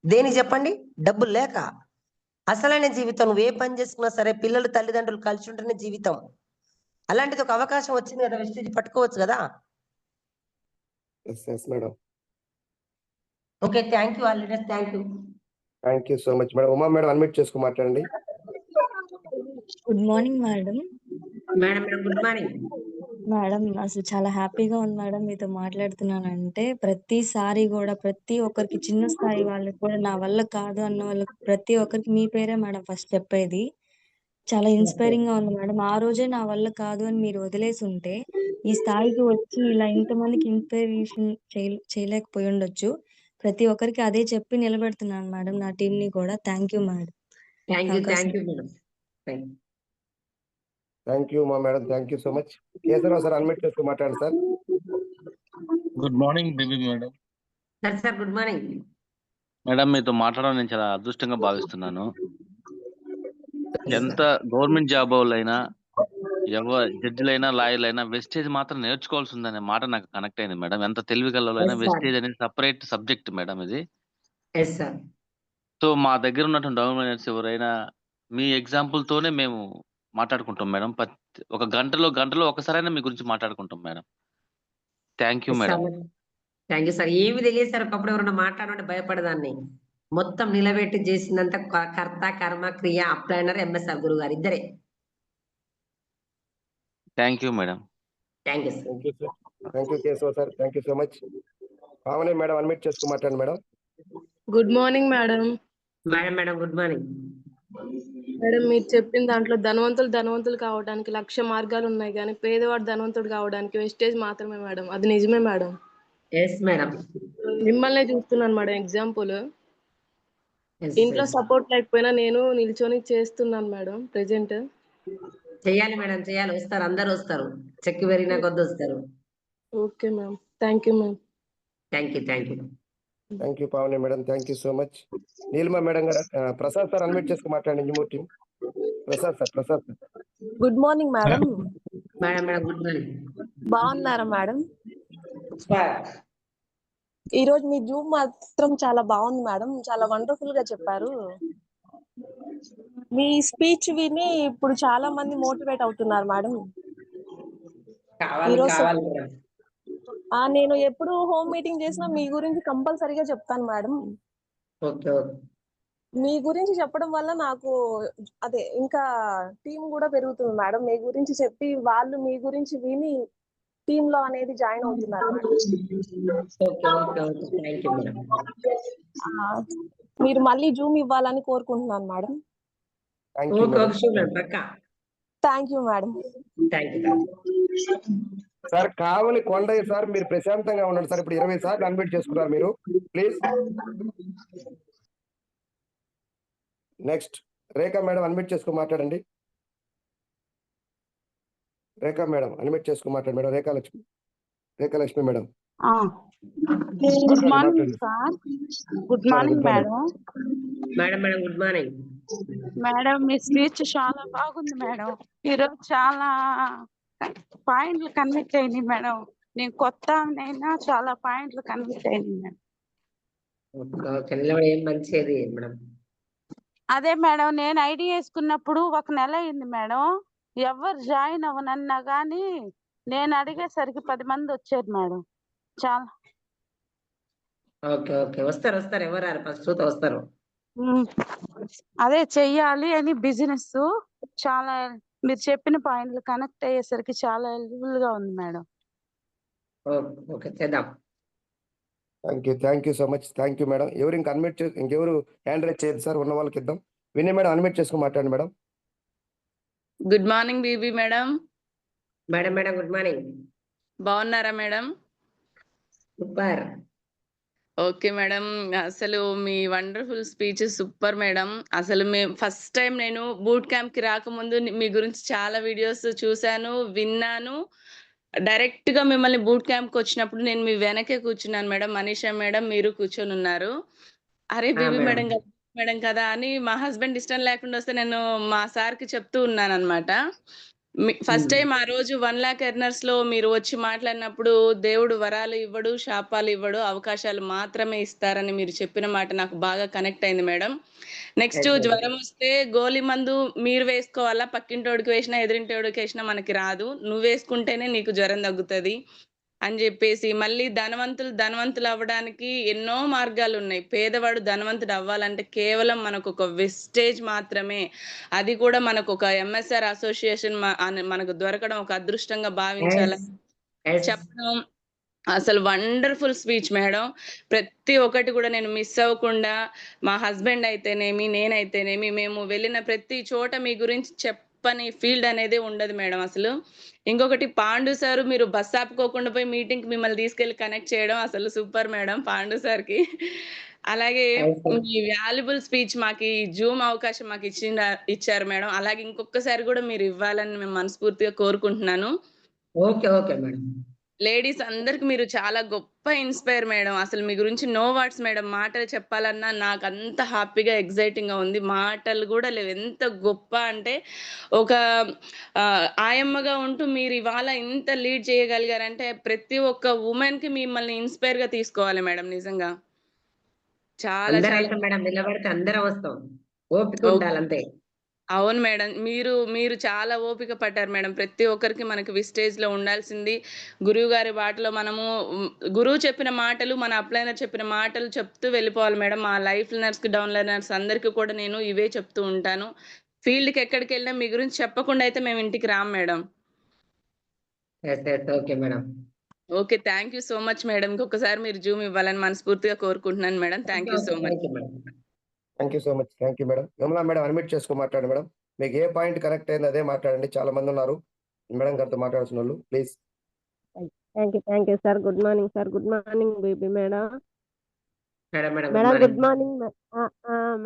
దేనికి చెప్పండి? డబ్బులు లేక. అసలైన జీవితం నువ్వు ఏ పని చేసుకున్నా సరే పిల్లలు తల్లిదండ్రులు కలిసి ఉంటేనే జీవితం. అలాంటిది ఒక అవకాశం వచ్చింది కదా, వెస్టేజ్ పట్టుకోవచ్చు కదా. Madam. Okay, thank you all leaders. Thank you so much madam. Uma madam unmute చేసుకుని మాట్లాడండి. Good morning madam. Madam good morning madam అసలు చాలా హ్యాపీగా ఉంది మేడం మీతో మాట్లాడుతున్నానంటే. ప్రతిసారి కూడా ప్రతి ఒక్కరికి చిన్న స్థాయి వాళ్ళకి కూడా నా వల్ల కాదు అన్న వాళ్ళకి ప్రతి ఒక్కరికి మీ పేరే మేడం ఫస్ట్ చెప్పేది. చాలా ఇన్స్పైరింగ్ గా ఉంది మేడం. ఆ రోజే నా వల్ల కాదు అని మీరు వదిలేసి ఉంటే ఈ స్థాయికి వచ్చి ఇలా ఇంతమందికి ఇన్స్పిరేషన్ చేయలేకపోయి ఉండొచ్చు. ప్రతి ఒక్కరికి అదే చెప్పి నిలబెడుతున్నాను మేడం నా టీం ని కూడా. Thank you madam. Thank you madam. Thank you మా madam. Thank you so much. Keshavarao sir unmute చేసుకుని మాట్లాడండి sir. Good morning Baby madam. Sir good morning madam, మీతో మాట్లాడడం నేను చాలా అదృష్టంగా భావిస్తున్నాను. ఎంత గవర్నమెంట్ జాబ్ వాళ్ళైనా జడ్జిలైనా లాయర్లైనా వెస్టేజ్ మాత్రం నేర్చుకోవాల్సి ఉందనే మాట నాకు కనెక్ట్ అయింది మేడం. ఎంత తెలివి గలైనా Yes, sir. వెస్టేజ్ అనేది సపరేట్ సబ్జెక్ట్ మేడం ఇది. Yes sir. సో మా దగ్గర ఉన్నటువంటి డెవలప్మెంట్స్ ఎవరైనా మీ ఎగ్జాంపుల్ తోనే మేము మాట్లాడుకుంటాం మేడం. ఒక గంటలో ఒకసారైనా మీ గురించి మాట్లాడుకుంటాం madam. Thank you madam. Thank you sir. ఏమి తెలియదు సార్, ఒకప్పుడు ఎవరన్నా మాట్లాడుంటే భయపడదాన్ని. మొత్తం నిలబెట్టి చేసినంత కర్త కర్మ క్రియ అప్లైనర్ ఎంఎస్ఆర్ గురువు గారు ఇద్దరే. Thank you madam. Thank you sir. Thank you sir. Thank you Keshava sir. Thank you so much. Pavani madam unmute చేసుకుని మాట్లాడండి madam. Good morning madam. Madam good morning. Madam మీరు చెప్పిన దాంట్లో ధనవంతులు కావడానికి 1,00,000 మార్గాలు ఉన్నాయి, కానీ పేదవాడు ధనవంతుడు కావడానికి వెస్టేజ్ మాత్రమే మేడం. అది నిజమే మేడం. Yes madam. మిమ్మల్నే చూస్తున్నాను మేడం ఎగ్జాంపుల్. ఇంట్లో సపోర్ట్ లేకపోయినా నేను నిల్చొని చేస్తున్నాను మేడం ప్రెసెంట్. చెయ్యాలి మేడం, చెయ్యాలి. వస్తారు, అందరు వస్తారు. చెక్కి పెరిగిన కొద్ది వస్తారు. Okay ma'am. Thank you ma'am. Thank you. Thank you Pavani madam. Thank you so much. Neelima madam గారు ప్రసాద్ సార్ అన్మ్యూట్ చేసుకుని మాట్లాడండి. New team Prasad sir. Good morning madam. Madam good morning. బాగున్నారా మేడం? ఈ రోజు మీ జూమ్ మాత్రం చాలా బాగుంది మేడం. చాలా వండర్ఫుల్ గా చెప్పారు. మీ స్పీచ్ విని ఇప్పుడు చాలా మంది మోటివేట్ అవుతున్నారు మేడం. నేను ఎప్పుడు హోమ్ మీటింగ్ చేసినా మీ గురించి కంపల్సరీగా చెప్తాను మేడం. మీ గురించి చెప్పడం వల్ల నాకు అదే ఇంకా టీం కూడా పెరుగుతుంది మేడం. మీ గురించి చెప్పి వాళ్ళు మీ గురించి విని టీమ్ లో అనేది జాయిన్ అవుతున్నారు. మీరు మళ్ళీ జూమ్ ఇవ్వాలని కోరుకుంటున్నాను madam. Thank you okay madam. Okay sure madam పక్కా. Thank you madam. Thank you. Sir Kavali Kondaiah sir మీరు ప్రశాంతంగా ఉండండి సార్. ఇప్పుడు 20 సార్లు అన్మ్యూట్ చేసుకున్నారు మీరు. Please. Next Rekha madam unmute చేసుకుని మాట్లాడండి. రేఖా మేడం అన్మ్యూట్ చేసుకుని మాట్లాడండి madam. Rekhalakshmi madam. Good morning sir. Good morning madam. Madam good morning madam మీ స్పీచ్ చాలా బాగుంది మేడం. ఈరోజు చాలా పాయింట్లు కన్విక్ట్ అయింది మేడం. నేను కొత్త అయినా చాలా పాయింట్లు కన్విక్ట్ అయింది మేడం. ఓకే నిలబడి ఏం మంచిది మేడం. అదే మేడం నేను ఐడి వేసుకున్నప్పుడు 1 నెల అయింది మేడం. ఎవరు జాయిన్ అవ్వనన్నా కానీ నేను అడిగేసరికి 10 మంది వచ్చారు మేడం. చాలా ఓకే ఓకే వస్తారు ఎవరు రారు ఫస్ట్ వస్తారు. అదే చెయ్యాలి అని బిజినెస్ చాలా మీరు చెప్పిన పాయింట్లు కనెక్ట్ అయ్యేసరికి చాలా హెల్ప్ఫుల్ గా ఉంది మేడం. ఓకే చేద్దాం. Thank you so much. Thank you madam. ఎవరు ఇంకా అన్మ్యూట్ ఇంకెవరు హ్యాండ్ రైజ్ చేయదు సార్. ఉన్న వాళ్ళకి ఇద్దాం. వినయ్ మేడం అన్మ్యూట్ చేసుకుని మాట్లాడండి madam. Good morning BB madam. Madam good morning. బాగున్నారా మేడం? సూపర్. Okay madam. అసలు మీ వండర్ఫుల్ స్పీచ్ సూపర్ మేడం. అసలు మేము ఫస్ట్ టైం నేను బూట్ క్యాంప్ కి రాకముందు మీ గురించి చాలా వీడియోస్ చూశాను, విన్నాను. డైరెక్ట్ గా మిమ్మల్ని బూట్ క్యాంప్ కి వచ్చినప్పుడు నేను మీ వెనకే కూర్చున్నాను మేడం. మనీషా మేడం మీరు కూర్చొని ఉన్నారు. అరే బీబీ మేడం కదా అని మా హస్బెండ్ ఇష్టం లేకుండా వస్తే నేను మా సార్ కి చెప్తూ ఉన్నాను అనమాట. ఫస్ట్ టైం ఆ రోజు 1 lakh ఎర్నర్స్ లో మీరు వచ్చి మాట్లాడినప్పుడు దేవుడు వరాలు ఇవ్వడు, శాపాలు ఇవ్వడు, అవకాశాలు మాత్రమే ఇస్తారని మీరు చెప్పిన మాట నాకు బాగా కనెక్ట్ అయింది మేడం. నెక్స్ట్ జ్వరం వస్తే గోలి మందు మీరు వేసుకోవాలా, పక్కింటోడికి వేసినా ఎదురింటోడికి వేసినా మనకి రాదు, నువ్వు వేసుకుంటేనే నీకు జ్వరం తగ్గుతుంది అని చెప్పేసి, మళ్ళీ ధనవంతులు అవ్వడానికి ఎన్నో మార్గాలు ఉన్నాయి. పేదవాడు ధనవంతుడు అవ్వాలంటే కేవలం మనకు ఒక వెస్టేజ్ మాత్రమే, అది కూడా మనకు ఒక ఎంఎస్ఆర్ అసోసియేషన్ మనకు దొరకడం ఒక అదృష్టంగా భావించాలని చెప్పడం. అసలు వండర్ఫుల్ స్పీచ్ మేడం. ప్రతి ఒక్కటి కూడా నేను మిస్ అవ్వకుండా, మా హస్బెండ్ అయితేనేమి నేనైతేనేమి మేము వెళ్ళిన ప్రతి చోట మీ గురించి చెప్పని ఫీల్డ్ అనేది ఉండదు మేడం అసలు. ఇంకొకటి పాండు సార్ మీరు బస్ ఆపుకోకుండా పోయి మీటింగ్ కి మిమ్మల్ని తీసుకెళ్లి కనెక్ట్ చేయడం అసలు సూపర్ మేడం పాండు సార్ కి. అలాగే మీ వాల్యుబుల్ స్పీచ్ మాకు జూమ్ అవకాశం మాకు ఇచ్చారు మేడం. అలాగే ఇంకొకసారి కూడా మీరు ఇవ్వాలని మేము మనస్ఫూర్తిగా కోరుకుంటున్నాను. Okay madam. లేడీస్ అందరికి మీరు చాలా గొప్ప ఇన్స్పైర్ మేడం. అసలు మీ గురించి నో వర్డ్స్ మేడం. మాటలు చెప్పాలన్నా నాకు అంత హ్యాపీగా ఎగ్జైటింగ్ గా ఉంది. మాటలు కూడా లేవు. ఎంత గొప్ప అంటే ఒక ఆయమ్మగా ఉంటూ మీరు ఇవాళ ఇంత లీడ్ చేయగలిగారంటే ప్రతి ఒక్క ఉమెన్ కి మిమ్మల్ని ఇన్స్పైర్ గా తీసుకోవాలి మేడం. నిజంగా చాలా మేడం నిలబడితే అందరం వస్తాం. ఓపిక ఉండాలంతే. అవును మేడం. మీరు చాలా ఓపిక పట్టారు మేడం. ప్రతి ఒక్కరికి మనకి విస్టేజ్ లో ఉండాల్సింది గురువు గారి బాటలో మనము గురువు చెప్పిన మాటలు మన అప్లైనర్ చెప్పిన మాటలు చెప్తూ వెళ్ళిపోవాలి మేడం. మా లైఫ్ లెర్నర్స్ కి డౌన్ లెర్నర్స్ అందరికీ కూడా నేను ఇవే చెప్తూ ఉంటాను. ఫీల్డ్ కి ఎక్కడికి వెళ్ళినా మీ గురించి చెప్పకుండా అయితే మేము ఇంటికి రాం madam. Okay madam. Okay thank you so much madam. ఇంకొకసారి మీరు జూమ్ ఇవ్వాలని మనస్ఫూర్తిగా కోరుకుంటున్నాను madam. Thank you so much. Thank you so much. Thank you madam. Vimala madam unmute చేసుకుని మాట్లాడండి మేడం. మీకు ఏ పాయింట్ కనెక్ట్ అయింది అదే మాట్లాడండి. చాలా మంది ఉన్నారు మేడం గారితో మాట్లాడాల్సిన వాళ్ళు. Please. Thank you sir. Good morning sir. Good morning Baby madam. Madam good morning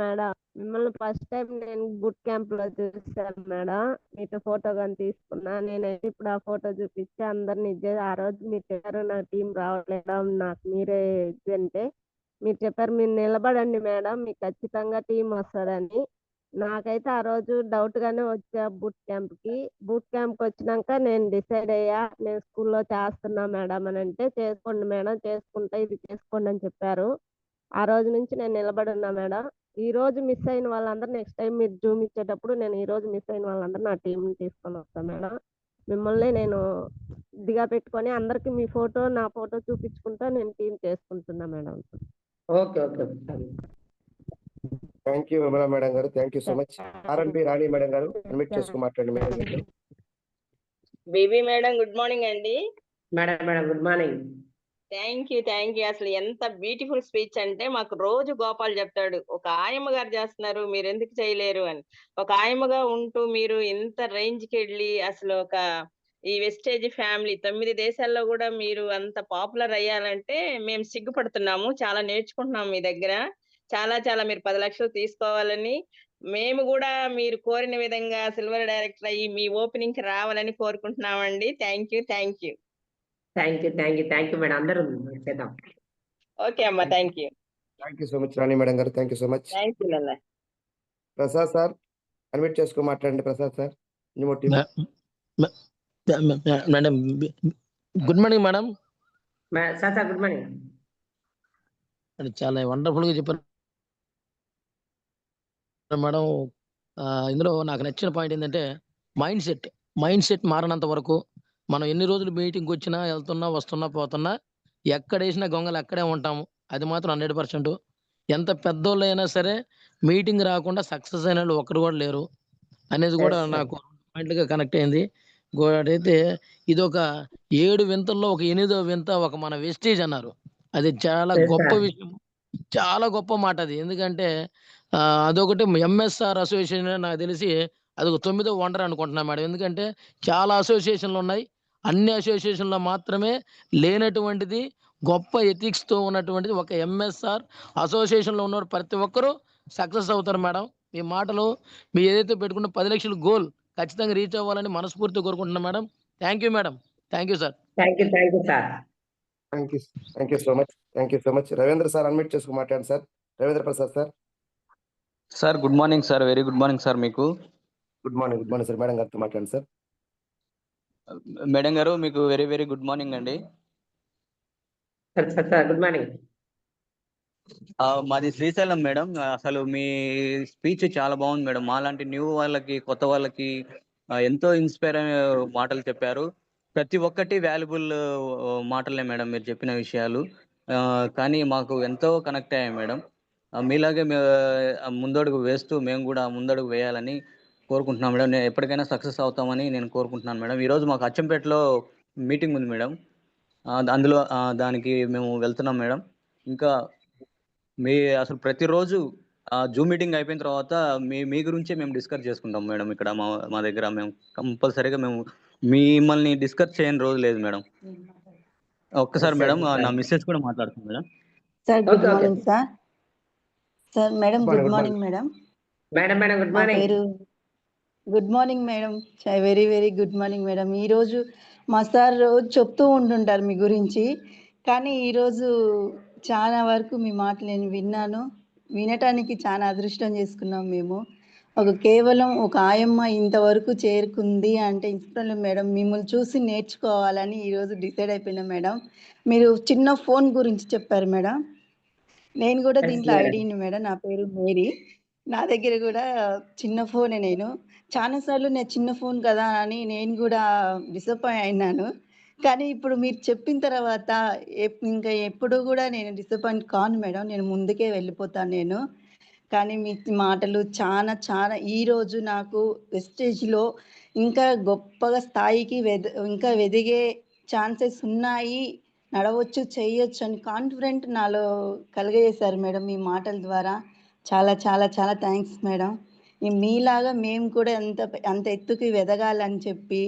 madam. మిమ్మల్ని ఫస్ట్ టైం నేను బూట్ క్యాంప్ లో చూసాను మేడం. మీతో ఫోటో కానీ తీసుకున్నా. నేనైతే ఇప్పుడు ఆ ఫోటో చూపించి అందరిని ఆ రోజు మీరు చెప్పారు నా టీం రావట్లేదు, నాకు మీరే అంటే మీరు చెప్పారు మీరు నిలబడండి మేడం, మీకు ఖచ్చితంగా టీం వస్తుందని. నాకైతే ఆ రోజు డౌట్ గానే వచ్చా బూట్ క్యాంప్ వచ్చినాక నేను డిసైడ్ అయ్యా నేను స్కూల్లో చేస్తున్నా మేడం అని అంటే, చేసుకోండి మేడం చేసుకుంటా ఇది చేసుకోండి అని చెప్పారు. ఆ రోజు నుంచి నేను నిలబడి ఉన్నా మేడం. ఈ రోజు మిస్ అయిన వాళ్ళందరూ నెక్స్ట్ టైం మీరు జూమ్ ఇచ్చేటప్పుడు నేను ఈ రోజు మిస్ అయిన వాళ్ళందరూ నా టీం తీసుకొని వస్తాను మేడం. మిమ్మల్ని నేను ఇదిగా పెట్టుకొని అందరికి మీ ఫోటో నా ఫోటో చూపించుకుంటా నేను టీం చేసుకుంటున్నా madam. Okay thank you Vimala madam గారు. Thank you so much. RNB Rani madam గారు అన్మ్యూట్ చేసుకుని మాట్లాడండి madam. Baby madam good morning అండి. Madam good morning. Thank you. అసలు ఎంత బ్యూటిఫుల్ స్పీచ్ అంటే మాకు రోజు గోపాల్ చెప్తాడు. ఒక ఆయమ్మ గారు చేస్తున్నారు మీరెందుకు చేయలేరు అని. ఒక ఆయమ్మగా ఉంటూ మీరు ఇంత రేంజ్‌కెళ్ళి అసలు ఈ వెస్టేజ్ ఫ్యామిలీ 9 దేశాల్లో గూడా మీరు అంత పాపులర్ అయ్యారంటే మేము సిగ్గుపడుతున్నాము. చాలా నేర్చుకుంటున్నాం మీ దగ్గర. చాలా మీరు 10,00,000 తీసుకోవాలని, మేము గూడా మీరు కోరిన విధంగా సిల్వర్ డైరెక్టర్ అయ్యి మీ ఓపెనింగ్‌కి రావాలని కోరుకుంటున్నామండి. Thank you. Thank you madam. అందరూ చేద్దాం. ఓకే అమ్మా. Thank you. Thank you so much Rani madam గారు. Thank you so much. Thank you లల్ల. ప్రసాద్ సార్ అన్మ్యూట్ చేసుకొని మాట్లాడండి. Prasad sir new team. Madam good morning madam. Sir good morning. చాలా wonderful గా చెప్పారు మేడం. ఇందులో నాకు నచ్చిన పాయింట్ ఏంటంటే మైండ్ సెట్ మారినంత వరకు మనం ఎన్ని రోజులు మీటింగ్కి వచ్చినా వెళ్తున్నా వస్తున్నా పోతున్నా ఎక్కడ వేసినా గొంగలు అక్కడే ఉంటాము. అది మాత్రం 100%. ఎంత పెద్దోళ్ళు అయినా సరే మీటింగ్ రాకుండా సక్సెస్ అయిన వాళ్ళు ఒక్కరు కూడా లేరు అనేది కూడా నాకు పాయింట్లుగా కనెక్ట్ అయింది. అయితే ఇది ఒక 7 వింతల్లో ఒక 8వ వింత ఒక మన వెస్టేజ్ అన్నారు. అది చాలా గొప్ప విషయం, చాలా గొప్ప మాట అది. ఎందుకంటే అదొకటి ఎంఎస్ఆర్ అసోసియేషన్ నాకు తెలిసి అదొక 9వ వండర్ అనుకుంటున్నా మేడం. ఎందుకంటే చాలా అసోసియేషన్లు ఉన్నాయి, అన్ని అసోసియేషన్లో మాత్రమే లేనటువంటిది గొప్ప ఎథిక్స్తో ఉన్నటువంటిది ఒక ఎంఎస్ఆర్ అసోసియేషన్లో ఉన్నవారు ప్రతి ఒక్కరూ సక్సెస్ అవుతారు మేడం. మీ మాటలు మీ ఏదైతే పెట్టుకున్న 10 లక్షల గోల్ ఖచ్చితంగా రీచ్ అవ్వాలని మనస్ఫూర్తిగా కోరుకుంటున్నాను madam. Thank you madam. Thank you sir. Thank you sir. Thank you so much. Ravindra sir unmute చేసుకుని మాట్లాడండి sir. Ravindra Prasad sir. Sir good morning sir. Very good morning sir. మీకు గుడ్ మార్నింగ్ సార్. మేడం గారితో మాట్లాడండి sir. Madam గారు మీకు very good morning అండి. Good morning. మాది Srisailam madam. అసలు మీ స్పీచ్ చాలా బాగుంది మేడం. మాలాంటి న్యూ వాళ్ళకి కొత్త వాళ్ళకి ఎంతో ఇన్స్పైర్ అయ్యే మాటలు చెప్పారు. ప్రతి ఒక్కటి వాల్యుబుల్ మాటలే మేడం మీరు చెప్పిన విషయాలు. కానీ మాకు ఎంతో కనెక్ట్ అయ్యాయి మేడం. మీలాగే ముందడుగు వేస్తూ మేము కూడా ముందడుగు వేయాలని కోరుకుంటున్నాం మేడం. నేను ఎప్పటికైనా సక్సెస్ అవుతామని నేను కోరుకుంటున్నాను మేడం. ఈరోజు మాకు అచ్చంపేటలో మీటింగ్ ఉంది మేడం. అందులో దానికి మేము వెళ్తున్నాం మేడం. ఇంకా అసలు ప్రతిరోజు జూమ్ మీటింగ్ అయిపోయిన తర్వాత మీ గురించే మేము డిస్కస్ చేసుకుంటాం మేడం. ఇక్కడ మా దగ్గర మేము కంపల్సరీగా మేము మిమ్మల్ని డిస్కస్ చేయని రోజు లేదు మేడం. ఒక్కసారి మేడం నా మిస్సెస్ కూడా మాట్లాడుతుంది madam. Sir good morning sir. Sir madam good morning madam. Madam good morning. Good morning madam. Very good morning madam. ఈరోజు మా సార్ రోజు చెప్తూ ఉంటుంటారు మీ గురించి, కానీ ఈరోజు చాలా వరకు మీ మాటలు నేను విన్నాను. వినటానికి చాలా అదృష్టం చేసుకున్నాం మేము. కేవలం ఒక ఆయమ్మ ఇంతవరకు చేరుకుంది అంటే ఇన్స్పిరేషన్ మేడం. మిమ్మల్ని చూసి నేర్చుకోవాలని ఈరోజు డిసైడ్ అయిపోయినా మేడం. మీరు చిన్న ఫోన్ గురించి చెప్పారు మేడం. నేను కూడా దీంట్లో ఐడిని మేడం. నా పేరు మేరీ. నా దగ్గర కూడా చిన్న ఫోనే. నేను చాలాసార్లు నేను చిన్న ఫోన్ కదా అని నేను కూడా డిసప్పాయింట్ అయినాను. కానీ ఇప్పుడు మీరు చెప్పిన తర్వాత ఇంకా ఎప్పుడు కూడా నేను డిసప్పాయింట్ కాను మేడం. నేను ముందుకే వెళ్ళిపోతాను నేను. కానీ మీ మాటలు చాలా ఈరోజు నాకు వెస్టేజ్లో ఇంకా గొప్పగా స్థాయికి ఇంకా ఎదిగే ఛాన్సెస్ ఉన్నాయి, నడవచ్చు, చేయొచ్చు అని కాన్ఫిడెంట్ నాలో కలగజేశారు మేడం మీ మాటల ద్వారా. చాలా థ్యాంక్స్ మేడం. మీలాగా మేము కూడా అంత ఎత్తుకి ఎదగాలని చెప్పి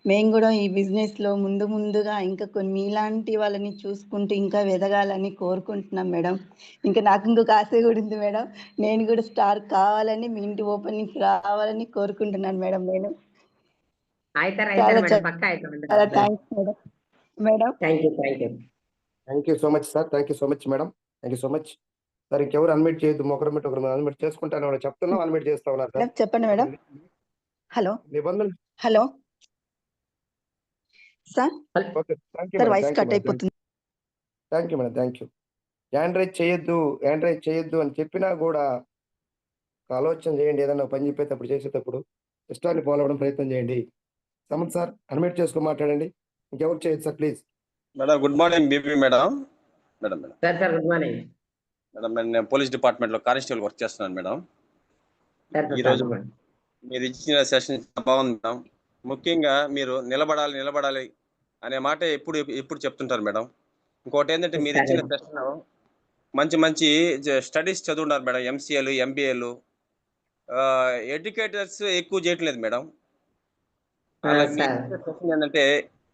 మేము కూడా ఈ బిజినెస్లో ముందుగా ఇంకా కొన్ని మీలాంటి వాళ్ళని చూసుకుంటూ ఇంకా ఎదగాలని కోరుకుంటున్నాం మేడం. ఇంకా నాకు ఇంకొక ఆశ కూడా ఉంది మేడం. నేను కూడా స్టార్ కావాలని మీ ఇంటి ఓపెనింగ్కి రావాలని కోరుకుంటున్నాను మేడం. నేను చాలా thanks madam. Thank you so much sir. Thank you so much madam. Thank you so much sir. ఇంకెవరు అన్మిట్ చేయొద్దు. ఒకరు అన్మిట్ చేసుకుంటాను చెప్తున్నాం. అన్మిట్ చేస్తా ఉన్నారు సార్. చెప్పండి మేడం. హలో నిబంధనలు. Hello sir. Okay sir voice cut అయిపోతుంది. Thank you madam. Thank you. Hand raise చేయొద్దు అని చెప్పినా కూడా ఆలోచన చేయండి. ఏదన్నా పని చెప్పేటప్పుడు చేసేటప్పుడు ఇష్టాన్ని ఫాలో అవ్వడం ప్రయత్నం చేయండి. సమత్ సార్ అన్మిట్ చేసుకొని మాట్లాడండి. ఇంకెవరు చేయొచ్చు sir please. Madam good morning BP madam. Madam sir good morning madam. నేను పోలీస్ డిపార్ట్మెంట్లో కానిస్టేబుల్ వర్క్ చేస్తున్నాను మేడం. ఈరోజు మీరు ఇచ్చిన సెషన్ బాగుంది మేడం. ముఖ్యంగా మీరు నిలబడాలి అనే మాట ఎప్పుడు చెప్తుంటారు మేడం. ఇంకోటి ఏంటంటే మీరు ఇచ్చిన సెషన్ మంచి మంచి స్టడీస్ చదువున్నారు మేడం, ఎంసీఏలు ఎంబీఏలు. ఎడ్యుకేటర్స్ ఎక్కువ చేయట్లేదు మేడం. అలా మీరు ఇచ్చే సెషన్ ఏంటంటే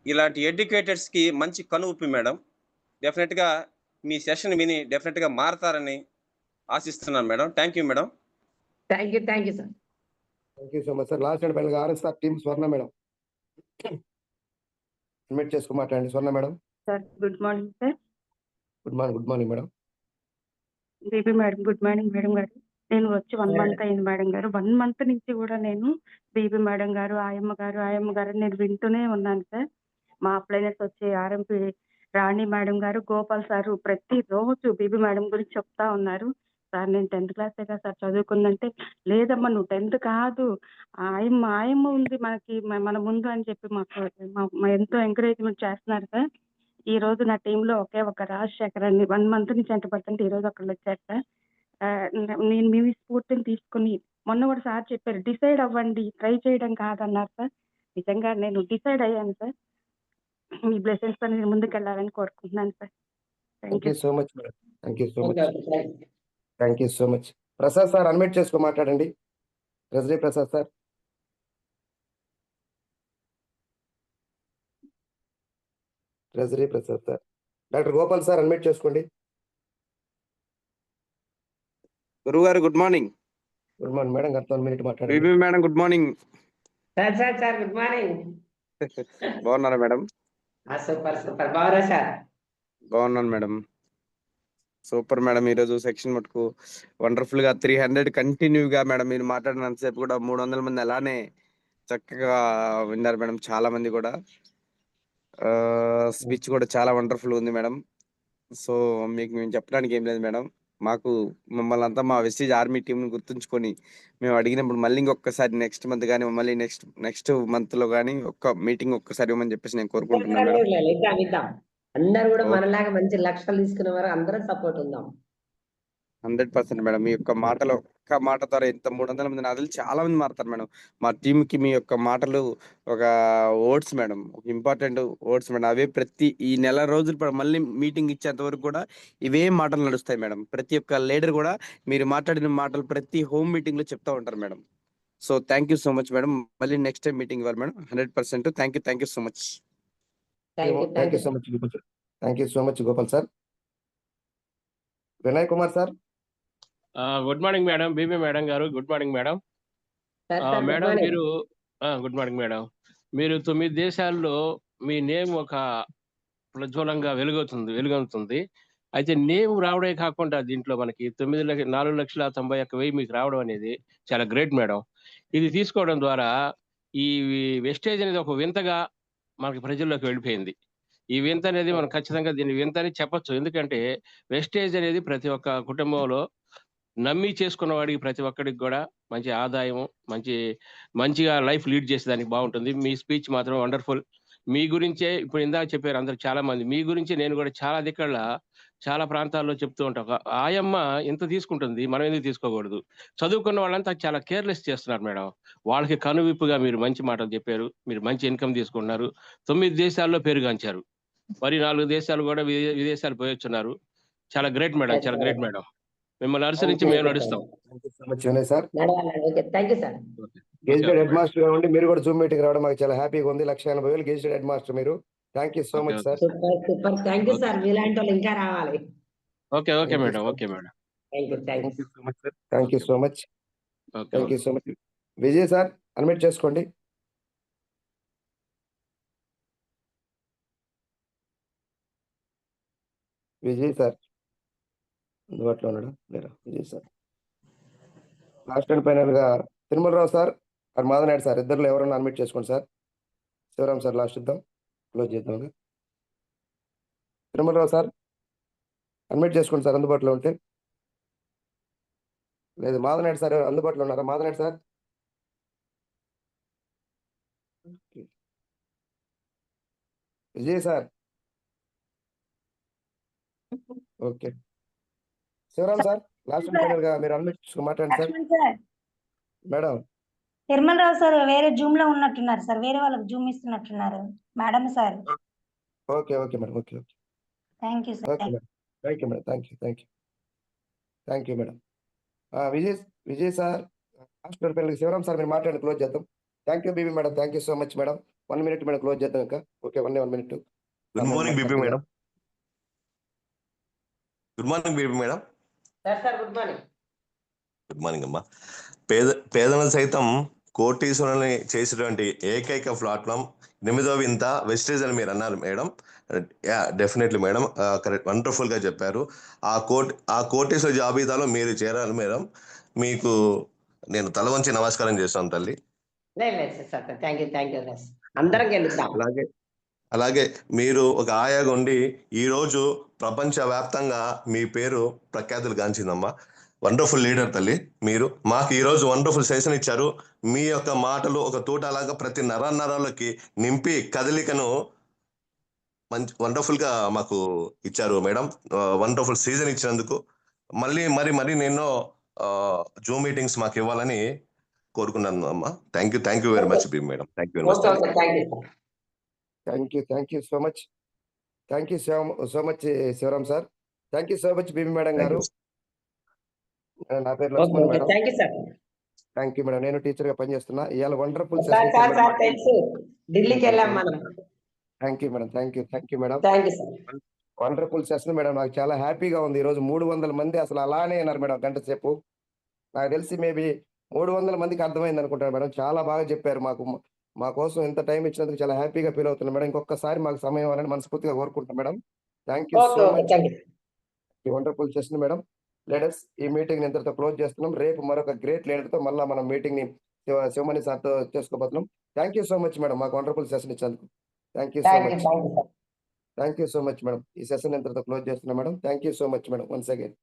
ఇలాంటి ఎడ్యుకేటర్స్ కి మంచి కనువిప్పి మేడం. డెఫినెట్ గా మీ సెషన్ విని డెఫినెట్ గా మారతారని ఆశిస్తున్నాను madam. Thank you madam. Thank you sir. Thank you so much sir. Last and final గా RSR team Swarna madam admit చేసుకుని మాట్లాడండి. Swarna madam. Sir good morning sir. Good morning madam. BB madam good morning madam గారు. నేను వచ్చి 1 month అయింది madam గారు. 1 month నుంచి కూడా నేను బీబీ మేడం గారు, ఆయమ్మ గారు నేను వింటూనే ఉన్నాను సార్. మా అప్లైనర్స్ వచ్చి ఆర్ఎంపీ రాణి మేడం గారు, గోపాల్ సారు ప్రతిరోజు బీబీ మేడం గురించి చెప్తా ఉన్నారు. సార్ నేను 10th క్లాసే కదా సార్ చదువుకుందంటే, లేదమ్మా నువ్వు 10th కాదు, ఆయమ్మ ఉంది మనకి మన ముందు అని చెప్పి మాకు ఎంతో ఎంకరేజ్మెంట్ చేస్తున్నారు సార్. ఈ రోజు నా టీంలో ఒకే ఒక రాజశేఖర్ అని 1 మంత్ నుంచి ఎంత పడుతుంటే ఈ రోజు అక్కడ వచ్చారు సార్. నేను మీ స్ఫూర్తిని తీసుకుని మొన్న కూడా సార్ చెప్పారు డిసైడ్ అవ్వండి, ట్రై చేయడం కాదన్నారు సార్. నిజంగా నేను డిసైడ్ అయ్యాను సార్. మీ బ్లెస్సింగ్స్ తో నేను ముందుకు వెళ్ళాలని కోరుకుంటున్నాను sir. Thank you so much madam. Thank you so much. Prasad sir unmute చేసుకో మాట్లాడండి. Treasury Prasad sir. Doctor Gopal sir unmute చేసుకోండి. గురువు గారు good morning. Good morning madam గారితో 1 minute మాట్లాడండి. BB madam good morning. Sir good morning. బాగున్నారా మేడం? సూపర్ బాగున్నా sir. బాగున్నాను మేడం. Super madam. ఈరోజు సెక్షన్ మటుకు వండర్ఫుల్ గా 300 కంటిన్యూగా మేడం మీరు మాట్లాడినంతసేపు కూడా 300 మంది అలానే చక్కగా విన్నారు మేడం. చాలా మంది కూడా స్పీచ్ కూడా చాలా వండర్ఫుల్ ఉంది మేడం. సో మీకు మేము చెప్పడానికి ఏం లేదు మేడం. మాకు మమ్మల్ని అంతా మా వెస్టీజ్ ఆర్మీ టీంని గుర్తుంచుకొని మేము అడిగినప్పుడు మళ్ళీ ఇంకొకసారి నెక్స్ట్ మంత్ కానీ మళ్ళీ నెక్స్ట్ మంత్ లో కానీ ఒక్క మీటింగ్ ఒక్కసారి ఇవ్వమని చెప్పేసి నేను కోరుకుంటున్నాను మేడం. ఇద్దాం. అందరూ కూడా మనలాగా మంచి లక్ష్యాలు తీసుకునే వారు అందరం సపోర్ట్ ఉందాం. 100% మేడం. మీ యొక్క మాటలు ఒక్క మాట ద్వారా ఇంత 300 మంది నాదులు చాలా మంది మారుతారు మేడం. మా టీం కి మీ యొక్క మాటలు ఒక ఓట్స్ మేడం, ఒక ఇంపార్టెంట్ ఓట్స్ మేడం. అవే ప్రతి ఈ నెల రోజులు మళ్ళీ మీటింగ్ ఇచ్చేంత వరకు కూడా ఇవే మాటలు నడుస్తాయి మేడం. ప్రతి ఒక్క లీడర్ కూడా మీరు మాట్లాడిన మాటలు ప్రతి హోమ్ మీటింగ్ లో చెప్తా ఉంటారు madam. So thank you so much madam. మళ్ళీ నెక్స్ట్ టైం మీటింగ్ ఇవ్వాలి madam. 100%. Thank you so much. Thank you so much Gopal sir. Vinay Kumar sir. Good morning madam. BB madam గారు గుడ్ మార్నింగ్ మేడం. మేడం మీరు good morning madam. మీరు 9 దేశాల్లో మీ name ఒక ప్రజ్వలంగా వెలుగొందుతుంది. అయితే name రావడమే కాకుండా దీంట్లో మనకి 4,91,000 మీకు రావడం అనేది చాలా గ్రేట్ మేడం. ఇది తీసుకోవడం ద్వారా ఈ వెస్టేజ్ అనేది ఒక వింతగా మనకి ప్రజల్లోకి వెళ్ళిపోయింది. ఈ వింత అనేది మనం ఖచ్చితంగా దీన్ని వింత అని చెప్పొచ్చు. ఎందుకంటే వెస్టేజ్ అనేది ప్రతి ఒక్క కుటుంబంలో నమ్మి చేసుకున్న వాడికి ప్రతి ఒక్కడికి కూడా మంచి ఆదాయం, మంచిగా లైఫ్ లీడ్ చేసేదానికి బాగుంటుంది. మీ స్పీచ్ మాత్రం వండర్ఫుల్. మీ గురించే ఇప్పుడు ఇందాక చెప్పారు అందరు చాలా మంది. మీ గురించి నేను కూడా చాలా ప్రాంతాల్లో చెప్తూ ఉంటాం. ఆయమ్మ ఎంత తీసుకుంటుంది, మనం ఎందుకు తీసుకోకూడదు? చదువుకున్న వాళ్ళంతా చాలా కేర్లెస్ చేస్తున్నారు మేడం. వాళ్ళకి కనువిప్పుగా మీరు మంచి మాటలు చెప్పారు. మీరు మంచి ఇన్కమ్ తీసుకున్నారు. 9 దేశాల్లో పేరుగాంచారు. మరి 4 దేశాలు కూడా విదేశాలు పోయొచ్చున్నారు. చాలా గ్రేట్ మేడం. చాలా గ్రేట్ మేడం. మిమ్మల్ని అనుసరించి మేము నడుస్తాం. గెజిటెడ్ హెడ్ మాస్టర్ గా ఉండి మీరు కూడా జూమ్ మీటింగ్ రావడం మాకు చాలా హ్యాపీగా ఉంది. 1,80,000 గెజిటెడ్ హెడ్ మాస్టర్ మీరు. Thank you so much sir. Super thank you sir. మీలాంటి వాళ్ళు ఇంకా రావాలి. Okay madam. Thank you so much. Vijay sir unmute చేసుకోండి. విజయ్ సార్ అందుబాటులో ఉన్నాడా లేరా? Vijay sir. Last and final గా Tirumalarao sir and Madhavanaidu sir ఇద్దరు ఎవరైనా అన్మ్యూట్ చేసుకోండి సార్. శివరాం సార్ లాస్ట్ ఇద్దాం, క్లోజ్ చేద్దాం. తిరుమలరావు సార్ అన్మ్యూట్ చేసుకోండి సార్ అందుబాటులో ఉంటే. లేదు మాధవనాయుడు సార్ అందుబాటులో ఉన్నారా? Madhava Naidu sir. Vijay sir. Okay Shivaram sir last final గా మీరు అన్మ్యూట్ మాట్లాడండి సార్. మేడం తిరుమలరావు సార్ వేరే జూమ్ లో ఉన్నట్టున్నారు సార్. వేరే వాళ్ళకి జూమ్ ఇస్తున్నట్టున్నారు madam sir. Okay madam. Okay thank you sir. Okay madam. Thank you madam. Thank you madam. Vijay sir, hospital పిల్లలకి శివరామ్ సార్ మీరు మాట్లాడి క్లోజ్ చేద్దాం. Thank you BB madam. Thank you so much madam. 1 minute madam close చేద్దాం ఇంకా. Okay 1 minute. Good morning BB madam. Good morning BB madam. Sir good morning. Good morning అమ్మా. పేదలను సైతం కోటీశ్వరుల్ని చేసినటువంటి ఏకైక ప్లాట్ఫామ్ 8వ వింత వెస్టేజ్ అని మీరు అన్నారు madam. Yeah definitely madam, correct, wonderful గా చెప్పారు. ఆ కోటీశ్వర జాబితాలో మీరు చేరాలి మేడం. మీకు నేను తల వంచి నమస్కారం చేస్తాను తల్లి. లేదు సార్, థ్యాంక్ యూ. అందరం గెలుద్దాం. అలాగే మీరు ఒక ఆయాగా ఉండి ఈరోజు ప్రపంచ వ్యాప్తంగా మీ పేరు ప్రఖ్యాతులు గాంచిందమ్మా. వండర్ఫుల్ లీడర్ తల్లి మీరు. మాకు ఈరోజు వండర్ఫుల్ సెషన్ ఇచ్చారు. మీ యొక్క మాటలు ఒక తోటలాగా ప్రతి నరాలకి నింపి కదలికను మంచి వండర్ఫుల్ గా మాకు ఇచ్చారు మేడం. వండర్ఫుల్ సీజన్ ఇచ్చినందుకు మరి నేను జూమ్ మీటింగ్స్ మాకు ఇవ్వాలని కోరుకున్నాను అమ్మా. Thank you very much B madam. Thank you very much. Thank you so much. Thank you so much Shivaram sir. Thank you so much BB madam గారు. నా పేరు Laxman madam. Thank you madam. నేను teacher గా పనిచేస్తున్నా. ఇవాళ వండర్ఫుల్ ఢిల్లీకి వెళ్ళాం మనం. Thank you madam. Thank you madam. Wonderful session madam. నాకు చాలా హ్యాపీగా ఉంది. ఈరోజు 300 మంది అసలు అలానే ఉన్నారు మేడం. గంట సేపు నాకు తెలిసి మేబీ 300 మందికి అర్థమైంది అనుకుంటాను మేడం. చాలా బాగా చెప్పారు. మా కోసం ఇంత టైం ఇచ్చినందుకు చాలా హ్యాపీగా ఫీల్ అవుతున్నాను మేడం. ఇంకొకసారి మాకు సమయం ఇవ్వాలని మనస్ఫూర్తిగా కోరుకుంటాం madam. Thank you so much. Wonderful session madam. Leaders, ఈ మీటింగ్ ఇంతటితో క్లోజ్ చేస్తున్నాం. రేపు మరొక గ్రేట్ లీడర్ తో మళ్ళీ మనం మీటింగ్ ని శివమణి సార్ తో చేసుకోబోతున్నాం. Thank you so much madam మాకు వండర్ఫుల్ సెషన్ ఇచ్చినందుకు. Thank you so much madam. ఈ సెషన్ ఇంతటితో క్లోజ్ చేస్తున్నాం madam. Thank you so much madam once again.